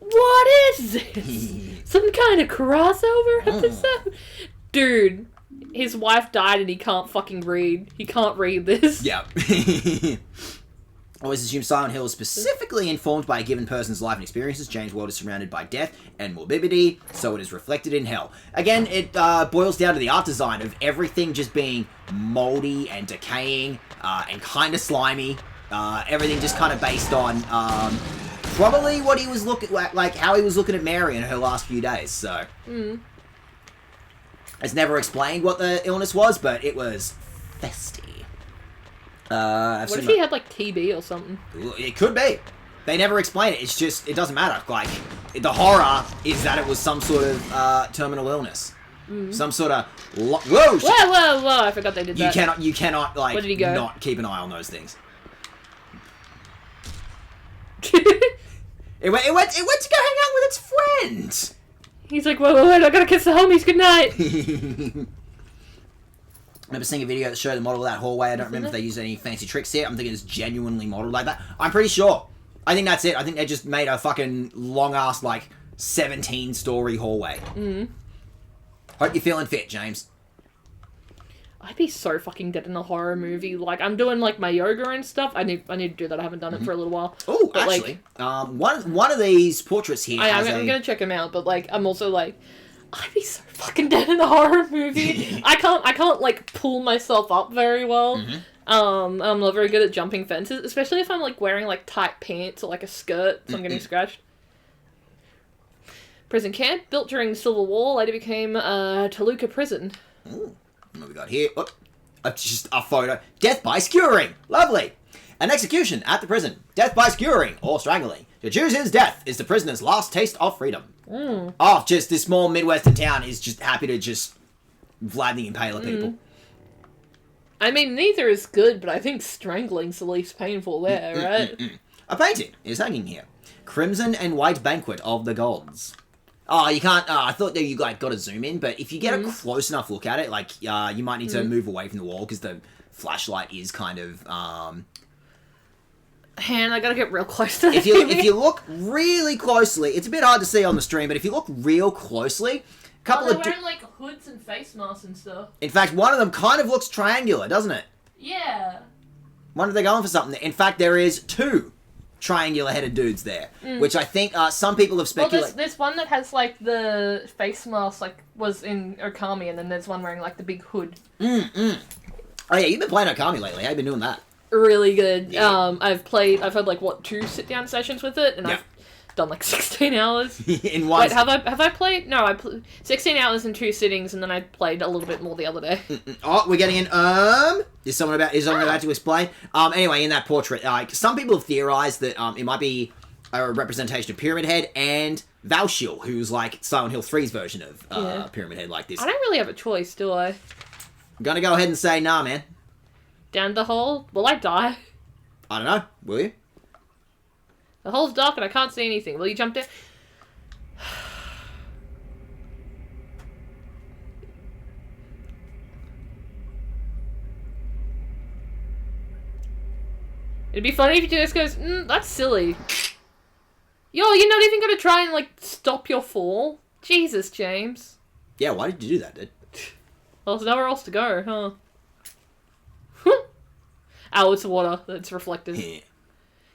Speaker 2: What is this? Some kind of crossover episode? Dude, his wife died and he can't fucking read. He can't read this.
Speaker 1: Yeah. Always assume Silent Hill is specifically informed by a given person's life and experiences. James' world is surrounded by death and morbidity, so it is reflected in hell. Again, it boils down to the art design of everything just being moldy and decaying and kind of slimy. Everything just kind of based on probably what he was looking like how he was looking at Mary in her last few days. So it's never explained what the illness was, but it was festy.
Speaker 2: What if he had, like, TB or something?
Speaker 1: It could be. They never explain it. It's just, it doesn't matter. Like, the horror is that it was some sort of terminal illness. Some sort of... Whoa!
Speaker 2: Whoa! I forgot they did that.
Speaker 1: You cannot, like,
Speaker 2: Where did he go?
Speaker 1: not keep an eye on those things. It went to go hang out with its friends!
Speaker 2: He's like, whoa, I gotta kiss the homies, good night!
Speaker 1: I remember seeing a video that showed the model of that hallway. I don't remember if they used any fancy tricks here. I'm thinking it's genuinely modeled like that. I'm pretty sure. I think that's it. I think they just made a fucking long-ass, like, 17-story hallway. Hope you're feeling fit, James.
Speaker 2: I'd be so fucking dead in a horror movie. Like, I'm doing, like, my yoga and stuff. I need to do that. I haven't done it for a little while.
Speaker 1: Oh, actually, like, one of these portraits here
Speaker 2: I'm gonna check them out, but, like, I'm also, like... I'd be so fucking dead in a horror movie. I can't like pull myself up very well. I'm not very good at jumping fences, especially if I'm like wearing like tight pants or like a skirt, so I'm getting scratched. Prison camp built during the Civil War later became Toluca Prison.
Speaker 1: Ooh, what have we got here? Oh, just a photo. Death by skewering. Lovely. An execution at the prison. Death by skewering or strangling. To choose his death is the prisoner's last taste of freedom. Oh, just this small Midwestern town is just happy to just Vlad the Impaler people.
Speaker 2: I mean, neither is good, but I think strangling's the least painful there, right?
Speaker 1: A painting is hanging here. Crimson and White Banquet of the Gods. Oh, you can't... I thought that you like got to zoom in, but if you get a close enough look at it, like, you might need to move away from the wall because the flashlight is kind of...
Speaker 2: And I gotta get real close to
Speaker 1: if you look really closely, it's a bit hard to see on the stream, but if you look real closely,
Speaker 2: they're wearing like hoods and face masks and stuff.
Speaker 1: In fact, one of them kind of looks triangular, doesn't it?
Speaker 2: Yeah.
Speaker 1: Wonder if they're going for something. In fact, there is two triangular-headed dudes there, which I think some people have
Speaker 2: Well,
Speaker 1: speculated.
Speaker 2: there's one that has, like, the face mask, like, was in Okami, and then there's one wearing, like, the big hood.
Speaker 1: Oh yeah, you've been playing Okami lately. How you been doing that?
Speaker 2: Really good.
Speaker 1: Yeah.
Speaker 2: I've had, like, 2 sit-down sessions with it, and
Speaker 1: Yeah.
Speaker 2: I've done, like, 16 hours.
Speaker 1: In one.
Speaker 2: Wait, have I played? No, 16 hours in 2 sittings, and then I played a little bit more the other day.
Speaker 1: Oh, we're getting in. Is someone about to explain? Anyway, in that portrait, some people have theorized that it might be a representation of Pyramid Head and Valshil, who's like Silent Hill 3's version of Pyramid Head, like this.
Speaker 2: I don't really have a choice, do I?
Speaker 1: I'm gonna go ahead and say, nah, man.
Speaker 2: Down the hole? Will I die?
Speaker 1: I don't know. Will you?
Speaker 2: The hole's dark and I can't see anything. Will you jump down? It'd be funny if you just goes, that's silly. Yo, you're not even gonna try and, like, stop your fall? Jesus, James.
Speaker 1: Yeah, why did you do that, dude?
Speaker 2: Well, there's nowhere else to go, huh? Oh, it's water that's reflected.
Speaker 1: Yeah.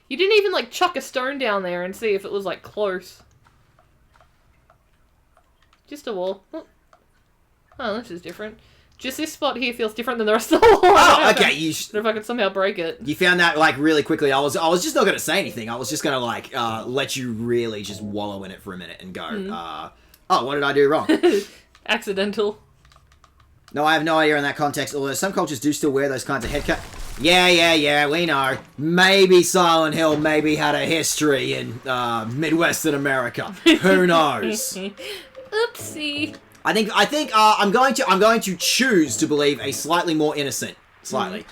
Speaker 2: You didn't even, like, chuck a stone down there and see if it was, like, close. Just a wall. Oh, this is different. Just this spot here feels different than the rest of the wall.
Speaker 1: Oh, okay.
Speaker 2: What if I could somehow break it?
Speaker 1: You found that like really quickly. I was just not gonna say anything. I was just gonna like let you really just wallow in it for a minute and go. Oh, what did I do wrong?
Speaker 2: Accidental.
Speaker 1: No, I have no idea in that context. Although some cultures do still wear those kinds of head cut. Yeah, we know. Maybe Silent Hill maybe had a history in Midwestern America. Who knows?
Speaker 2: Oopsie.
Speaker 1: I think I'm going to choose to believe a slightly more innocent, more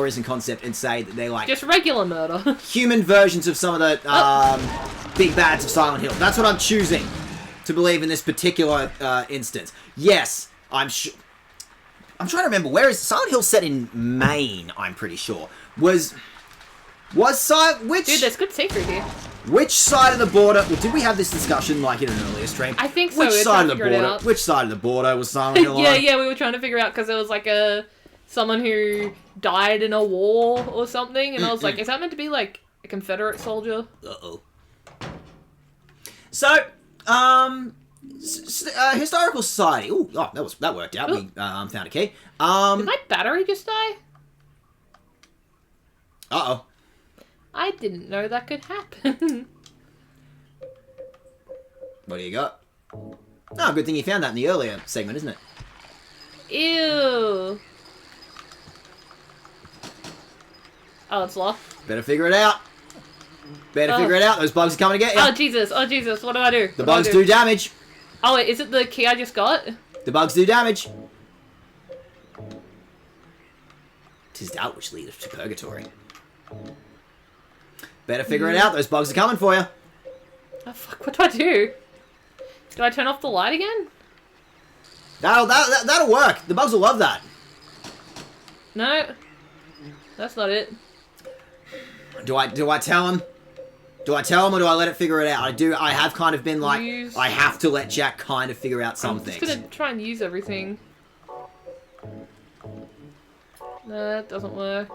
Speaker 1: innocent concept and say that they're like
Speaker 2: Just regular murder.
Speaker 1: human versions of some of the big bads of Silent Hill. That's what I'm choosing to believe in this particular instance. Yes, I'm trying to remember, where is Silent Hill set in Maine? I'm pretty sure was which
Speaker 2: Dude, there's good secret here.
Speaker 1: which side of the border? Well, did we have this discussion like in an earlier stream?
Speaker 2: I think so.
Speaker 1: Which
Speaker 2: We're
Speaker 1: side
Speaker 2: trying
Speaker 1: of
Speaker 2: to
Speaker 1: the
Speaker 2: figure it
Speaker 1: border?
Speaker 2: out.
Speaker 1: Which side of the border was Silent Hill on?
Speaker 2: Yeah, we were trying to figure out because it was like someone who died in a war or something, and I was like, is that meant to be like a Confederate soldier?
Speaker 1: Uh-oh. So, historical society. Ooh, that worked out. We found a key.
Speaker 2: Did my battery just die?
Speaker 1: Uh-oh.
Speaker 2: I didn't know that could happen.
Speaker 1: What do you got? Oh, good thing you found that in the earlier segment, isn't it?
Speaker 2: Ew. Oh, it's locked.
Speaker 1: Better figure it out. Figure it out. Those bugs are coming to get you.
Speaker 2: Oh, Jesus. What do I do?
Speaker 1: The bugs do damage.
Speaker 2: Oh, wait, is it the key I just got?
Speaker 1: The bugs do damage. 'Tis doubt which leadeth to purgatory. Better figure it out. Those bugs are coming for you.
Speaker 2: Oh, fuck, what do I do? Do I turn off the light again?
Speaker 1: That'll work. The bugs will love that.
Speaker 2: No. That's not it.
Speaker 1: Do I tell him? Do I tell him or do I let it figure it out? I have kind of been like, I have to let Jack kind of figure out some things.
Speaker 2: I'm just gonna try and use everything. No, that doesn't work.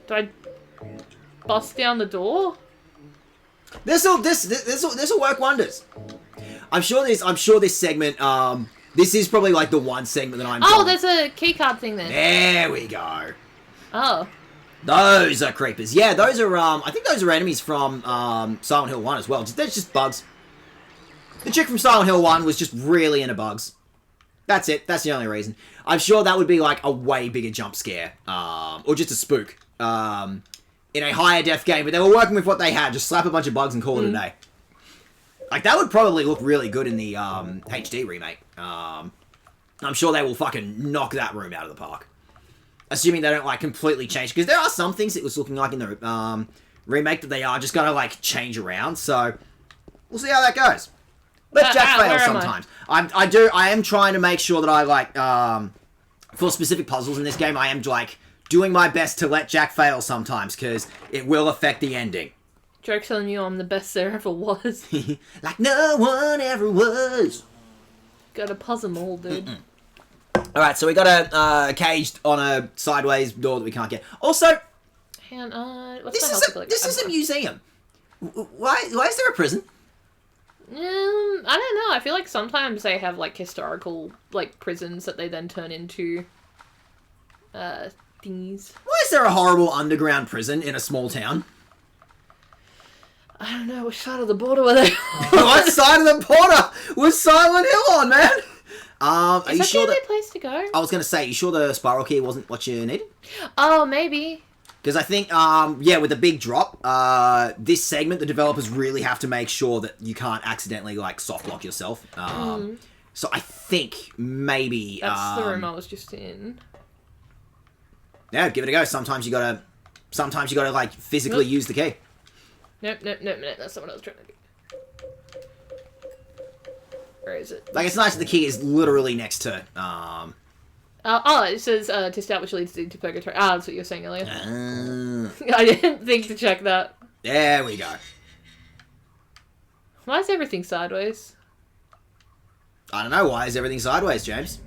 Speaker 2: Do I bust down the door?
Speaker 1: This'll work wonders. I'm sure this segment, this is probably like the one segment that I'm
Speaker 2: Oh, there's a keycard thing there.
Speaker 1: There we go.
Speaker 2: Oh.
Speaker 1: Those are creepers. Yeah, those are, I think those are enemies from, Silent Hill 1 as well. They're just bugs. The chick from Silent Hill 1 was just really into bugs. That's it. That's the only reason. I'm sure that would be like a way bigger jump scare, or just a spook, in a higher def game, but they were working with what they had. Just slap a bunch of bugs and call it a day. Like, that would probably look really good in the, HD remake. I'm sure they will fucking knock that room out of the park. Assuming they don't, like, completely change. Because there are some things it was looking like in the remake that they are just going to, like, change around. So, we'll see how that goes. Let Jack fail sometimes. I am trying to make sure that I, like, for specific puzzles in this game, I am, like, doing my best to let Jack fail sometimes. Because it will affect the ending.
Speaker 2: Joke's on you, I'm the best there ever was.
Speaker 1: Like no one ever was.
Speaker 2: Gotta puzzle them all, dude.
Speaker 1: Alright, so we got a caged on a sideways door that we can't get. Also,
Speaker 2: Man, what's my health ability?
Speaker 1: This is a museum. Why is there a prison?
Speaker 2: I don't know. I feel like sometimes they have like historical like prisons that they then turn into thingies.
Speaker 1: Why is there a horrible underground prison in a small town?
Speaker 2: I don't know which side of the border were they on?
Speaker 1: What side of the border was Silent Hill on, man? Are
Speaker 2: Is
Speaker 1: you
Speaker 2: that
Speaker 1: sure
Speaker 2: the only place to go?
Speaker 1: I was going to say, you sure the spiral key wasn't what you needed?
Speaker 2: Oh, maybe.
Speaker 1: Because I think, with the big drop, this segment, the developers really have to make sure that you can't accidentally, like, soft lock yourself. So I think maybe...
Speaker 2: That's the room I was just in.
Speaker 1: Yeah, give it a go. Sometimes you gotta, like, physically use the key.
Speaker 2: Nope. That's not what I was trying to do. Where is it?
Speaker 1: Like, it's nice that the key is literally next to,
Speaker 2: it says, test out which leads into purgatory. Ah, that's what you were saying earlier. I didn't think to check that.
Speaker 1: There we go.
Speaker 2: Why is everything sideways?
Speaker 1: I don't know. Why is everything sideways, James?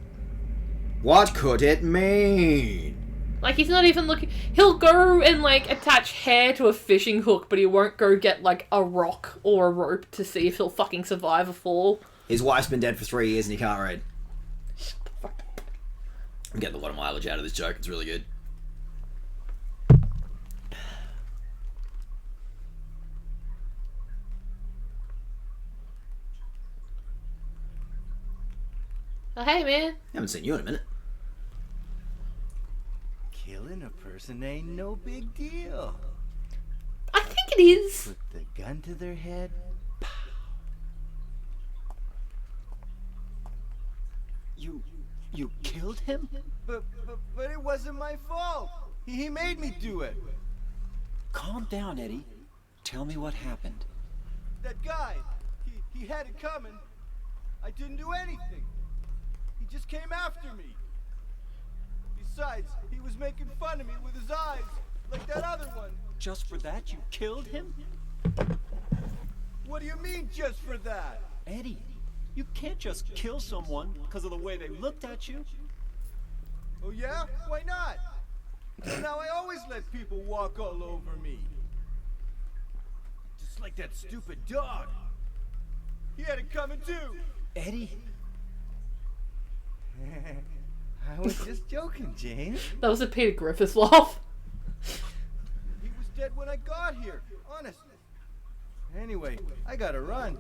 Speaker 1: What could it mean?
Speaker 2: Like, he's not even looking... He'll go and, like, attach hair to a fishing hook, but he won't go get, like, a rock or a rope to see if he'll fucking survive a fall.
Speaker 1: His wife's been dead for 3 years and he can't read. I'm getting a lot of mileage out of this joke. It's really good.
Speaker 2: Oh, hey, man.
Speaker 1: Haven't seen you in a minute.
Speaker 4: Killing a person ain't no big deal.
Speaker 2: I think it is.
Speaker 4: Put the gun to their head. Pow. You killed him? But it wasn't my fault. He made me do it.
Speaker 5: Calm down, Eddie. Tell me what happened.
Speaker 4: That guy, he had it coming. I didn't do anything. He just came after me. Besides, he was making fun of me with his eyes, like that other one.
Speaker 5: Just for that, you killed him?
Speaker 4: What do you mean, just for that?
Speaker 5: Eddie, you can't just kill someone because of the way they looked at you.
Speaker 4: Oh yeah? Why not? Now I always let people walk all over me. Just like that stupid dog. He had it coming too.
Speaker 5: Eddie?
Speaker 4: I was just joking, James.
Speaker 2: That was a Peter Griffiths laugh.
Speaker 4: He was dead when I got here, honest. Anyway, I gotta run.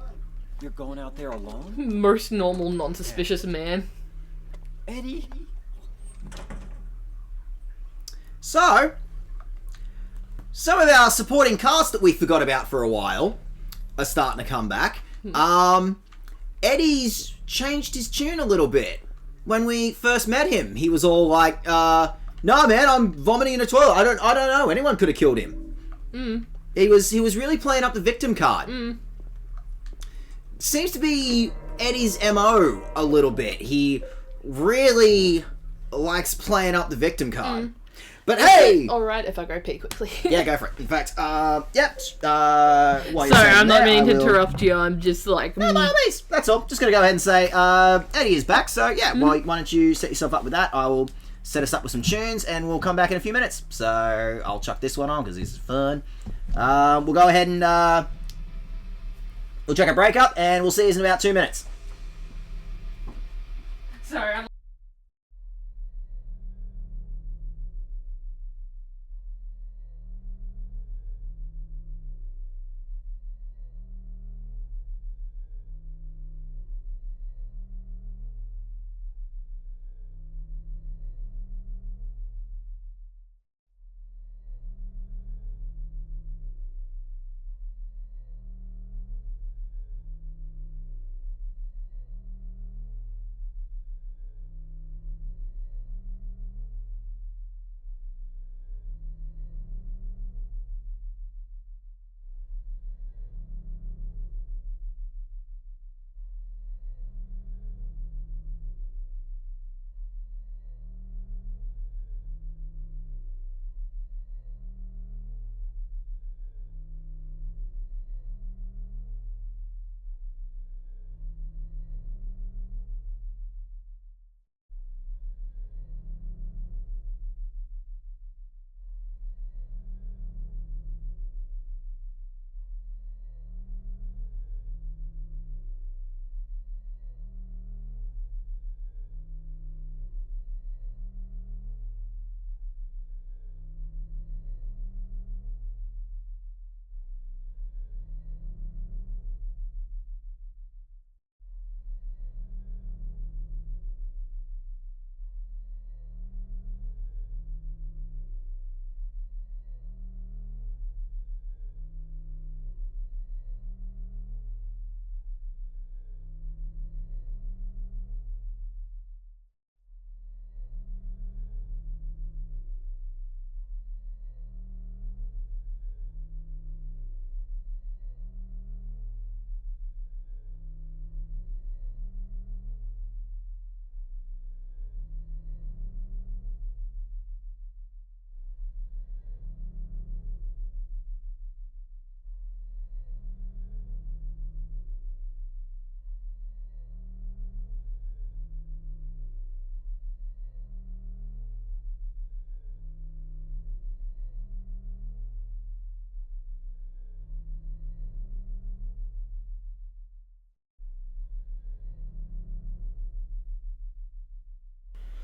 Speaker 5: You're going out there alone?
Speaker 2: Most normal, non-suspicious man.
Speaker 5: Eddie?
Speaker 1: So, some of our supporting cast that we forgot about for a while are starting to come back. Eddie's changed his tune a little bit. When we first met him, he was all like, "No, man, I'm vomiting in a toilet. I don't know. Anyone could have killed him." He was really playing up the victim card. Seems to be Eddie's MO a little bit. He really likes playing up the victim card. But hey!
Speaker 2: Alright, if I go pee quickly.
Speaker 1: Yeah, go for it. In fact, while you're
Speaker 2: Sorry,
Speaker 1: saying
Speaker 2: I'm not
Speaker 1: that,
Speaker 2: meaning
Speaker 1: I
Speaker 2: to
Speaker 1: will-
Speaker 2: interrupt you. I'm just like...
Speaker 1: No, by all means. That's all. Just gonna go ahead and say, Eddie is back, so yeah, why don't you set yourself up with that? I will set us up with some tunes, and we'll come back in a few minutes. So, I'll chuck this one on, because this is fun. We'll go ahead and, we'll check a break up, and we'll see you in about 2 minutes.
Speaker 2: Sorry, I'm...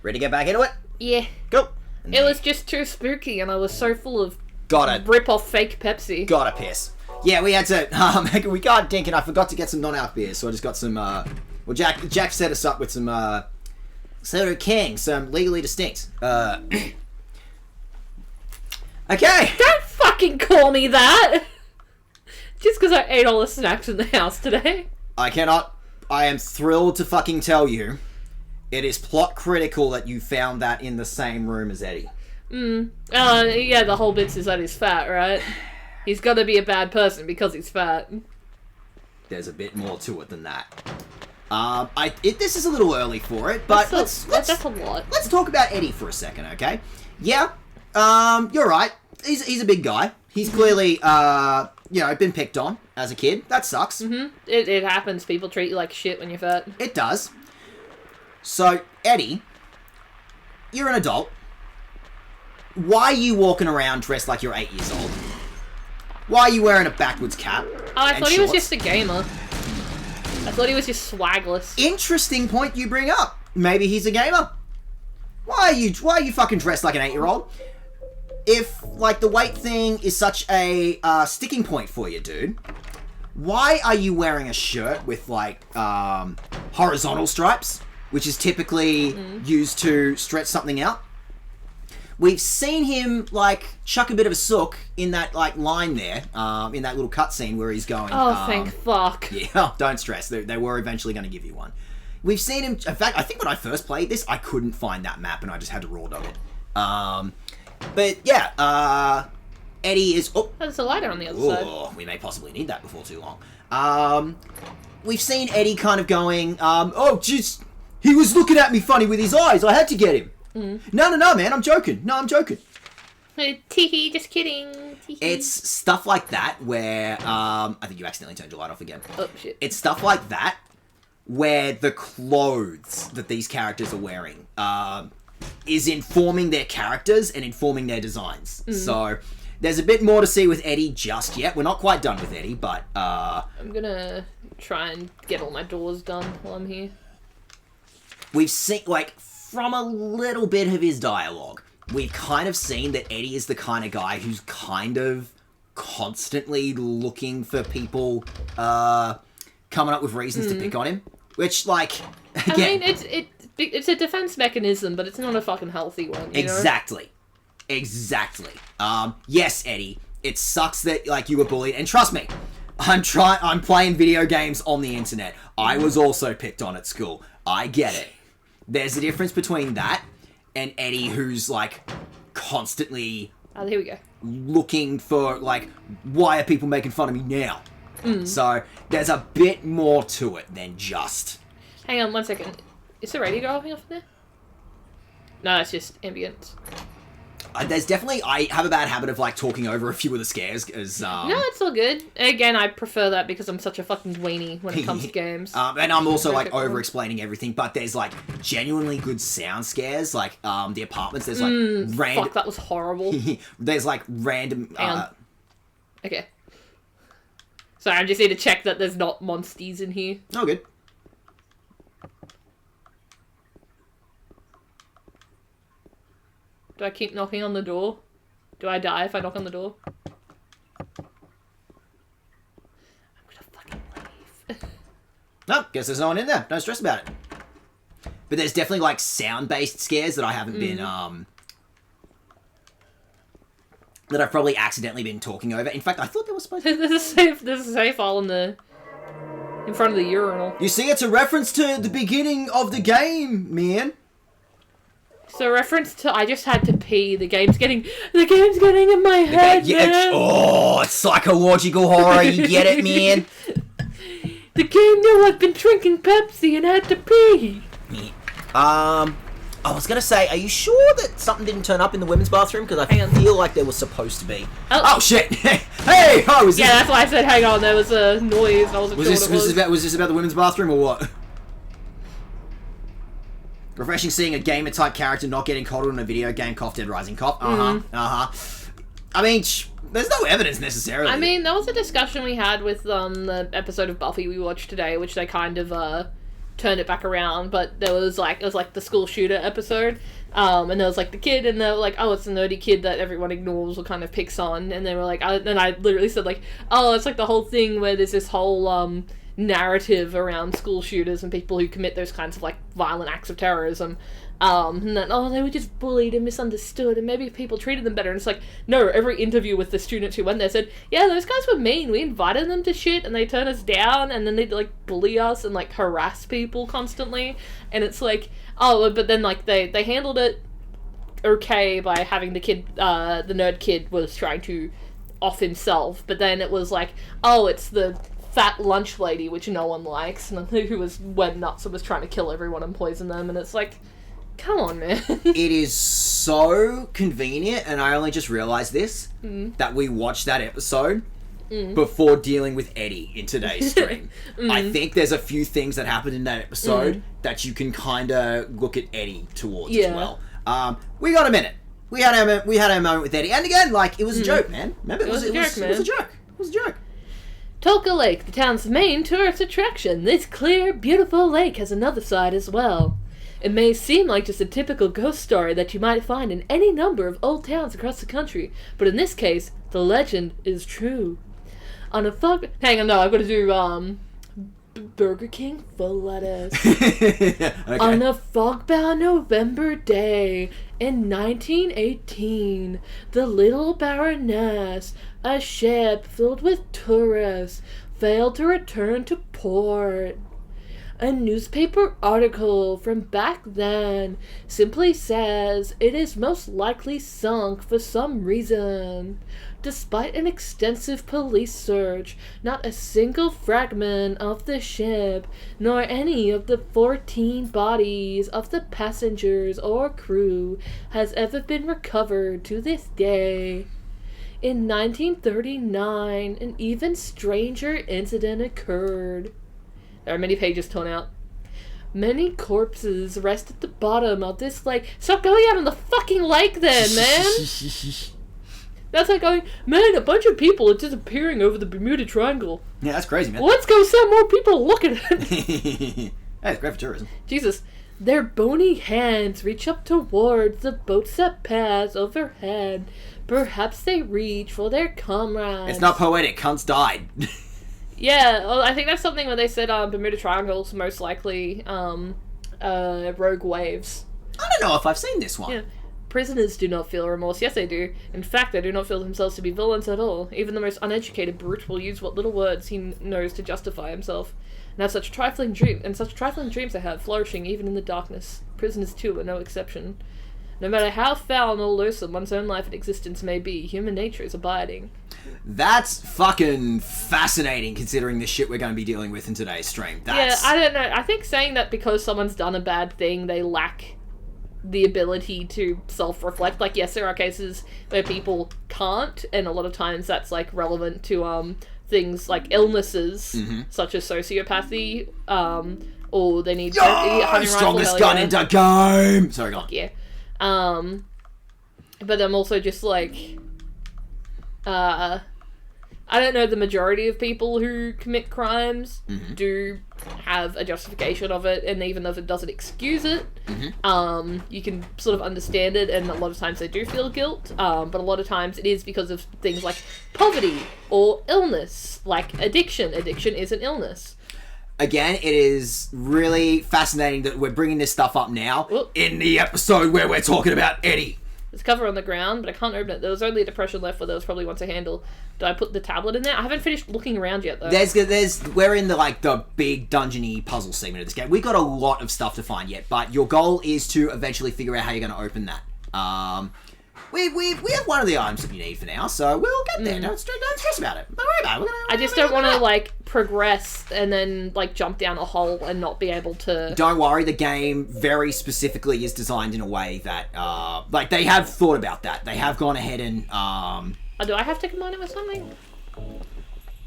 Speaker 1: Ready to get back into it?
Speaker 2: Yeah.
Speaker 1: Go.
Speaker 2: It was just too spooky, and I was so full of
Speaker 1: Gotta
Speaker 2: rip-off fake Pepsi.
Speaker 1: Gotta piss. Yeah, we had to. We got Dink, and I forgot to get some non-alc beers, so I just got some. Well, Jack set us up with some. Soda King, some legally distinct. Okay.
Speaker 2: Don't fucking call me that! Just because I ate all the snacks in the house today.
Speaker 1: I am thrilled to fucking tell you, it is plot critical that you found that in the same room as Eddie.
Speaker 2: Yeah, the whole bit is that he's fat, right? He's gotta be a bad person because he's fat.
Speaker 1: There's a bit more to it than that. This is a little early for it, but
Speaker 2: that's a lot.
Speaker 1: Let's talk about Eddie for a second, okay? Yeah, you're right. He's a big guy. He's clearly, been picked on as a kid. That sucks.
Speaker 2: Mm-hmm. It happens. People treat you like shit when you're fat.
Speaker 1: It does. So, Eddie, you're an adult. Why are you walking around dressed like you're 8 years old? Why are you wearing a backwards cap?
Speaker 2: Oh, I thought he was just a gamer. I thought he was just swagless.
Speaker 1: Interesting point you bring up. Maybe he's a gamer. Why are you fucking dressed like an 8-year-old? If, like, the weight thing is such a sticking point for you, dude, why are you wearing a shirt with, like, horizontal stripes, which is typically used to stretch something out? We've seen him, like, chuck a bit of a sook in that, like, line there, in that little cutscene where he's going...
Speaker 2: Oh, thank fuck.
Speaker 1: Yeah, don't stress. They were eventually going to give you one. We've seen him... In fact, I think when I first played this, I couldn't find that map, and I just had to raw dog it. But, yeah, Eddie is... Oh,
Speaker 2: there's a lighter on the other side.
Speaker 1: We may possibly need that before too long. We've seen Eddie kind of going, oh, just... He was looking at me funny with his eyes. I had to get him. No, man, I'm joking. No, I'm joking.
Speaker 2: Teehee, just kidding. Tee-hee.
Speaker 1: It's stuff like that where, I think you accidentally turned your light off again.
Speaker 2: Oh, shit.
Speaker 1: It's stuff like that where the clothes that these characters are wearing, is informing their characters and informing their designs. So, there's a bit more to see with Eddie just yet. We're not quite done with Eddie, but,
Speaker 2: I'm gonna try and get all my doors done while I'm here.
Speaker 1: We've seen, like, from a little bit of his dialogue, we've kind of seen that Eddie is the kind of guy who's kind of constantly looking for people coming up with reasons to pick on him. Which, like, again...
Speaker 2: I mean, it's a defense mechanism, but it's not a fucking healthy one, you
Speaker 1: Exactly.
Speaker 2: know?
Speaker 1: Exactly. Yes, Eddie, it sucks that, like, you were bullied, and trust me, I'm playing video games on the internet. I was also picked on at school. I get it. There's a difference between that and Eddie who's, like, constantly...
Speaker 2: Oh, here we go.
Speaker 1: Looking for, like, why are people making fun of me now? So, there's a bit more to it than just...
Speaker 2: Hang on 1 second. Is the radio going off in there? No, it's just ambience.
Speaker 1: There's definitely... I have a bad habit of, like, talking over a few of the scares, as...
Speaker 2: No, it's all good. Again, I prefer that because I'm such a fucking weenie when it comes to games.
Speaker 1: And I'm also, like, over-explaining everything, but there's, like, genuinely good sound scares, like, the apartments, there's, like, random...
Speaker 2: Fuck, that was horrible.
Speaker 1: There's, like, random...
Speaker 2: Hang on. Okay. Sorry, I just need to check that there's not monsters in here.
Speaker 1: Oh, good.
Speaker 2: Do I keep knocking on the door? Do I die if I knock on the door? I'm gonna fucking leave.
Speaker 1: No, guess there's no one in there. Don't stress about it. But there's definitely, like, sound-based scares that I haven't been, that I've probably accidentally been talking over. In fact, I thought there was supposed to...
Speaker 2: There's a save file in front of the urinal.
Speaker 1: You see, it's a reference to the beginning of the game, man.
Speaker 2: So reference to I just had to pee. The game's getting in my head.
Speaker 1: It's psychological horror. You get it, man.
Speaker 2: The game knew I've been drinking Pepsi and had to pee.
Speaker 1: I was gonna say, are you sure that something didn't turn up in the women's bathroom? Because I feel like there was supposed to be. Oh shit! Hey! Oh, was this...
Speaker 2: Yeah, that's why I said hang on. There was a noise. I wasn't sure what it was.
Speaker 1: Was this about the women's bathroom or what? Refreshing seeing a gamer-type character not getting coddled in a video game. Cough, dead rising cough. I mean, there's no evidence necessarily.
Speaker 2: I mean, that was a discussion we had with the episode of Buffy we watched today, which they kind of turned it back around, but there was like, it was like the school shooter episode, and there was like the kid, and they were like, oh, it's the nerdy kid that everyone ignores or kind of picks on, and they were like, and I literally said like, oh, it's like the whole thing where there's this whole narrative around school shooters and people who commit those kinds of like violent acts of terrorism, and then, oh, they were just bullied and misunderstood, and maybe people treated them better. And it's like, no, every interview with the students who went there said, yeah, those guys were mean. We invited them to shit, and they turned us down, and then they'd, like, bully us and, like, harass people constantly. And it's like, oh, but then, like, they handled it okay by having the kid, the nerd kid was trying to off himself, but then it was like, oh, it's the fat lunch lady, which no one likes, and who went nuts and was trying to kill everyone and poison them, and it's like, come on, man.
Speaker 1: It is so convenient, and I only just realised this, that we watched that episode before dealing with Eddie in today's stream. I think there's a few things that happened in that episode that you can kind of look at Eddie towards as well. We got a minute. We had our moment with Eddie, and again, like, it was a joke, man. Remember, it was a joke. It was a joke.
Speaker 2: Tolka Lake, the town's main tourist attraction. This clear, beautiful lake has another side as well. It may seem like just a typical ghost story that you might find in any number of old towns across the country, but in this case, the legend is true. On a fog... Hang on, no, I've got to do, Burger King full lettuce.
Speaker 1: Okay.
Speaker 2: On a fog-bound November day in 1918, the little Baroness, a ship filled with tourists, failed to return to port. A newspaper article from back then simply says it is most likely sunk for some reason. Despite an extensive police search, not a single fragment of the ship, nor any of the 14 bodies of the passengers or crew has ever been recovered to this day. In 1939, an even stranger incident occurred. There are many pages torn out. Many corpses rest at the bottom of this lake. Stop going out on the fucking lake then, man! That's like going, man, a bunch of people are disappearing over the Bermuda Triangle.
Speaker 1: Yeah, that's crazy, man.
Speaker 2: Let's go send more people looking at it.
Speaker 1: That's great for tourism.
Speaker 2: Jesus. Their bony hands reach up towards the boats that pass overhead. Perhaps they reach for their comrades.
Speaker 1: It's not poetic. Cunts died.
Speaker 2: Yeah, well, I think that's something where they said Bermuda Triangle's most likely rogue waves.
Speaker 1: I don't know if I've seen this one.
Speaker 2: Yeah. Prisoners do not feel remorse. Yes, they do. In fact, they do not feel themselves to be villains at all. Even the most uneducated brute will use what little words he knows to justify himself. And have such trifling dreams they have, flourishing even in the darkness. Prisoners, too, are no exception. No matter how foul nor loathsome one's own life and existence may be, human nature is abiding.
Speaker 1: That's fucking fascinating, considering the shit we're going to be dealing with in today's stream.
Speaker 2: Yeah, I don't know. I think saying that because someone's done a bad thing, they lack the ability to self-reflect. Like, yes, there are cases where people can't, and a lot of times that's, like, relevant to, things like illnesses, such as sociopathy, or they need...
Speaker 1: strongest gun in the game! Sorry, go on.
Speaker 2: Yeah. But I'm also just, like... I don't know, the majority of people who commit crimes do have a justification of it, and even if it doesn't excuse it, you can sort of understand it, and a lot of times they do feel guilt, but a lot of times it is because of things like poverty or illness, like addiction. Addiction is an illness.
Speaker 1: Again, it is really fascinating that we're bringing this stuff up now in the episode where we're talking about Eddie.
Speaker 2: There's a cover on the ground, but I can't open it. There was only a depression left where there was probably one to handle. Do I put the tablet in there? I haven't finished looking around yet, though.
Speaker 1: We're in the big dungeon-y puzzle segment of this game. We've got a lot of stuff to find yet, but your goal is to eventually figure out how you're going to open that. We have one of the items that you need for now, so we'll get there. Don't stress about it. Don't worry about it.
Speaker 2: I just don't want to, like, progress and then, like, jump down a hole and not be able to...
Speaker 1: Don't worry, the game very specifically is designed in a way that, like, they have thought about that. They have gone ahead and,
Speaker 2: do I have to combine it with something?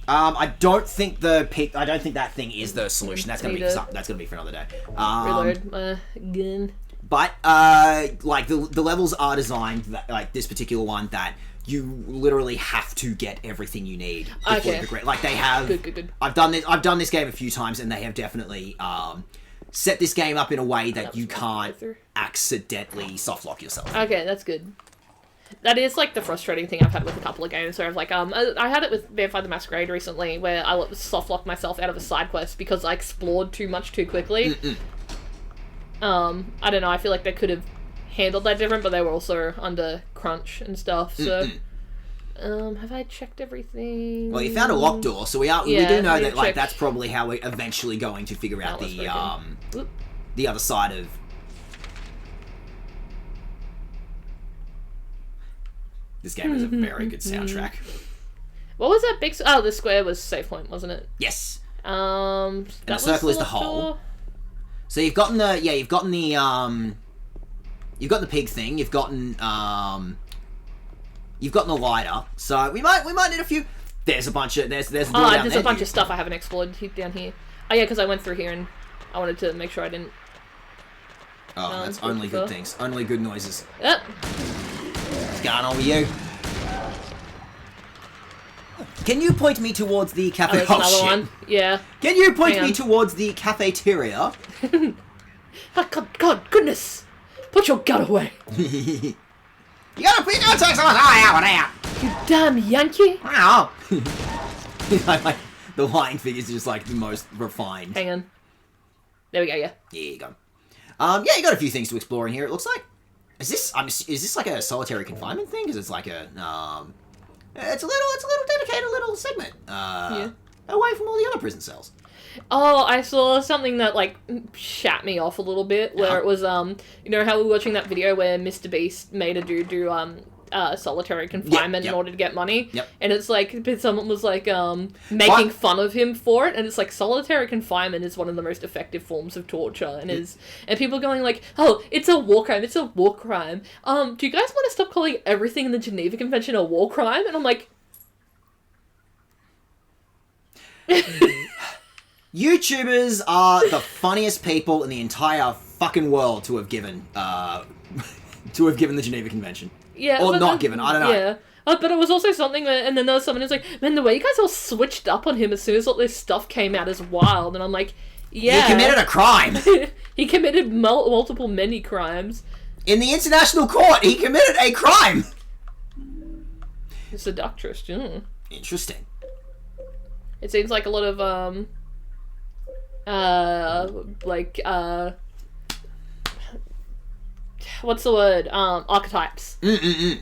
Speaker 1: I don't think that thing is the solution. That's gonna be for another day.
Speaker 2: Reload my gun.
Speaker 1: But, like, the levels are designed, that, like, this particular one, that you literally have to get everything you need. Like, they have...
Speaker 2: Good.
Speaker 1: I've done this game a few times, and they have definitely, set this game up in a way that
Speaker 2: That's
Speaker 1: you
Speaker 2: what I'm
Speaker 1: can't
Speaker 2: going through.
Speaker 1: accidentally softlock yourself.
Speaker 2: Okay, that's good. That is, like, the frustrating thing I've had with a couple of games where I've, like, I had it with Vampire the Masquerade recently, where I softlocked myself out of a side quest because I explored too much too quickly. I don't know, I feel like they could have handled that different, but they were also under crunch and stuff, so... have I checked everything?
Speaker 1: Well, you found a locked door, so we do
Speaker 2: Yeah,
Speaker 1: know
Speaker 2: we
Speaker 1: that, like,
Speaker 2: checked.
Speaker 1: that's probably how we're eventually going to figure out
Speaker 2: That was broken.
Speaker 1: the other side of... This game has a very good soundtrack.
Speaker 2: What was that big... Oh, the square was save point, wasn't it?
Speaker 1: Yes.
Speaker 2: And
Speaker 1: the circle is the hole. So you've gotten the... Yeah, you've gotten the pig thing. You've gotten the lighter. So we might need a few... There's a bunch of... There's a door down
Speaker 2: there's
Speaker 1: there.
Speaker 2: a bunch of stuff I haven't explored down here. Oh, yeah, because I went through here and I wanted to make sure I didn't...
Speaker 1: Oh, that's only good things. Only good noises.
Speaker 2: Yep.
Speaker 1: What's going on with you? Can you point me towards the cafe?
Speaker 2: There's another one. Yeah.
Speaker 1: Can you point
Speaker 2: Hang
Speaker 1: me
Speaker 2: on.
Speaker 1: towards the cafeteria?
Speaker 2: Oh, God, goodness. Put your gun away.
Speaker 1: You gotta take someone's eye out.
Speaker 2: You damn Yankee.
Speaker 1: Wow. Like, the lying figure's just like the most refined.
Speaker 2: Hang on. There we go, yeah.
Speaker 1: There you go. Yeah, you got a few things to explore in here. It looks like. Is this like a solitary confinement thing? Because it's like a it's a little dedicated little segment. Away from all the other prison cells.
Speaker 2: Oh, I saw something that, like, shat me off a little bit, where it was, you know how we were watching that video where Mr. Beast made a dude do, solitary confinement in order to get money?
Speaker 1: Yep.
Speaker 2: And it's like, someone was, like, making fun of him for it, and it's like, solitary confinement is one of the most effective forms of torture, and and people going like, oh, it's a war crime, it's a war crime. Do you guys want to stop calling everything in the Geneva Convention a war crime? And I'm like...
Speaker 1: YouTubers are the funniest people in the entire fucking world to have given the Geneva Convention.
Speaker 2: Yeah,
Speaker 1: or not given. I don't know.
Speaker 2: Yeah. But it was also something where, and then there was someone who's like, man, the way you guys all switched up on him as soon as all this stuff came out is wild. And I'm like, yeah.
Speaker 1: He committed a crime.
Speaker 2: He committed multiple many crimes.
Speaker 1: In the international court, he committed a crime.
Speaker 2: The seductress, too.
Speaker 1: Interesting.
Speaker 2: It seems like a lot of, what's the word? Archetypes.
Speaker 1: Yeah,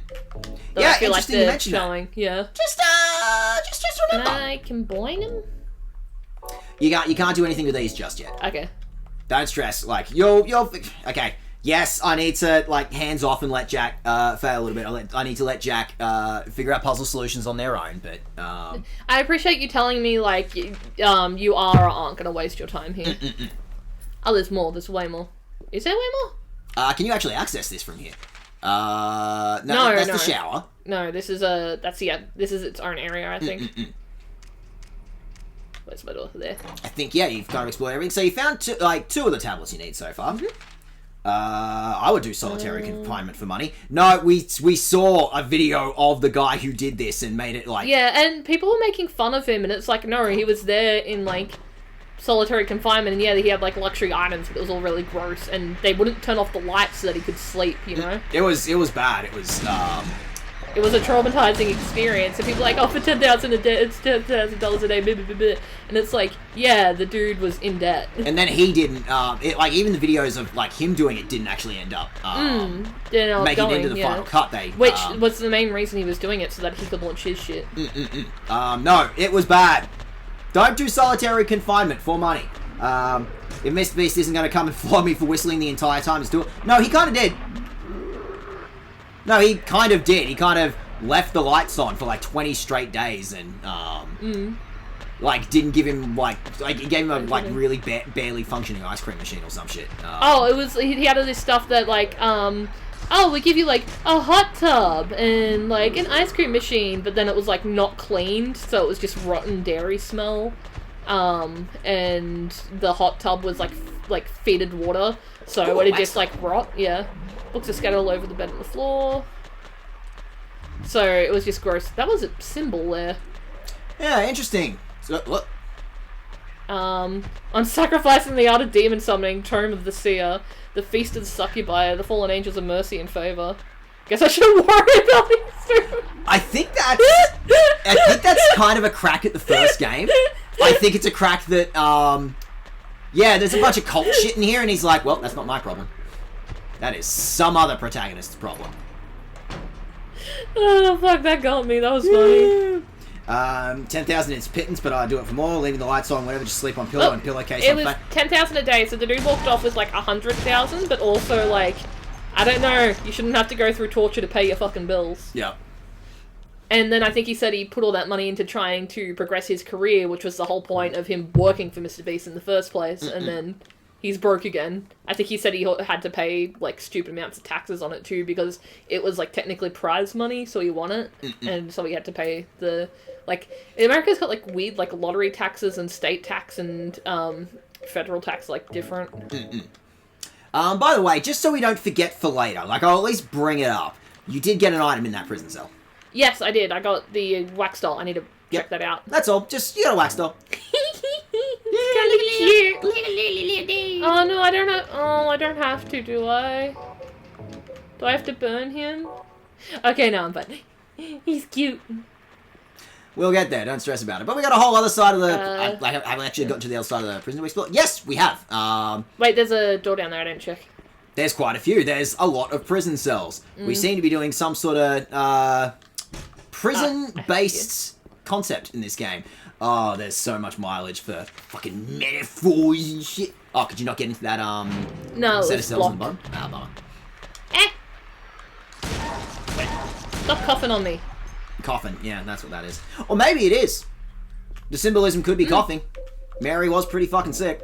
Speaker 2: I feel like
Speaker 1: interesting you
Speaker 2: they're
Speaker 1: mention that.
Speaker 2: showing. Yeah.
Speaker 1: Just remember.
Speaker 2: I combine them?
Speaker 1: You can't do anything with these just yet.
Speaker 2: Okay.
Speaker 1: Don't stress. Like you'll okay. Yes, I need to like hands off and let Jack fail a little bit. I need to let Jack figure out puzzle solutions on their own. But
Speaker 2: I appreciate you telling me like you are or aren't gonna waste your time here. Oh, there's more. There's way more. Is there way more?
Speaker 1: Can you actually access this from here? No, that's the shower.
Speaker 2: No, this is this is its own area, I think. Where's my door? There.
Speaker 1: I think you've kind of explored everything. So you found two of the tablets you need so far. I would do solitary confinement for money. No, we saw a video of the guy who did this and made it like...
Speaker 2: Yeah, and people were making fun of him, and it's like, no, he was there in, like, solitary confinement, and yeah, he had, like, luxury items, but it was all really gross, and they wouldn't turn off the lights so that he could sleep, you know?
Speaker 1: It was bad. It was
Speaker 2: a traumatizing experience, and people are like, oh, for $10,000 a day, it's $10,000 a day, blah, blah, blah, blah. And it's like, yeah, the dude was in debt.
Speaker 1: And then he didn't, even the videos of, like, him doing it didn't actually end up, making it into the final cut.
Speaker 2: Which was the main reason he was doing it, so that he could launch his shit.
Speaker 1: No, it was bad. Don't do solitary confinement for money. If Mr. Beast isn't going to come and flog me for whistling the entire time, just do it. No, he kind of did. No, he kind of did. He kind of left the lights on for like 20 straight days and, like, didn't give him, he gave him a, like, really barely functioning ice cream machine or some shit.
Speaker 2: It was, he had all this stuff that, like, we give you, like, a hot tub and, like, an ice cream machine, but then it was, like, not cleaned, so it was just rotten dairy smell. And the hot tub was, like fetid water, so it would just, like, rot, yeah. Books are scattered all over the bed and the floor. So, it was just gross. That was a symbol there.
Speaker 1: Yeah, interesting. So, look.
Speaker 2: On sacrificing the art of demon summoning, Tome of the Seer, the Feast of the Succubi, the Fallen Angels of Mercy and Favor. Guess I should worry about these two.
Speaker 1: I think that's kind of a crack at the first game. I think it's a crack that, yeah, there's a bunch of cult shit in here, and he's like, well, that's not my problem. That is some other protagonist's problem.
Speaker 2: Oh, fuck, that got me. That was funny.
Speaker 1: 10,000 is pittance, but I do it for more. Leaving the lights on, whatever, just sleep on pillow and pillowcase.
Speaker 2: It was 10,000 a day, so the dude walked off with like 100,000, but also like, I don't know, you shouldn't have to go through torture to pay your fucking bills.
Speaker 1: Yeah.
Speaker 2: And then I think he said he put all that money into trying to progress his career, which was the whole point of him working for Mr. Beast in the first place, and then he's broke again. I think he said he had to pay, like, stupid amounts of taxes on it, too, because it was, like, technically prize money, so he won it, and so he had to pay the, like, America's got, like, weird, like, lottery taxes and state tax and, federal tax, like, different.
Speaker 1: By the way, just so we don't forget for later, like, I'll at least bring it up. You did get an item in that prison cell.
Speaker 2: Yes, I did. I got the wax doll. I need to check that out.
Speaker 1: That's all. Just, you got a wax doll.
Speaker 2: It's kind of cute. Oh, no, I don't have... Oh, I don't have to, do I? Do I have to burn him? Okay, no, but he's cute.
Speaker 1: We'll get there. Don't stress about it. But we got a whole other side of the... I haven't actually gotten to the other side of the prison to explore. Yes, we have.
Speaker 2: Wait, there's a door down there. I didn't check.
Speaker 1: There's quite a few. There's a lot of prison cells. We seem to be doing some sort of prison-based concept in this game. Oh, there's so much mileage for fucking metaphors and shit. Oh, could you not get into that
Speaker 2: no,
Speaker 1: set of cells on the bottom? Ah, bummer.
Speaker 2: Stop coughing on me.
Speaker 1: Coffin, yeah, that's what that is. Or maybe it is. The symbolism could be coughing. Mary was pretty fucking sick.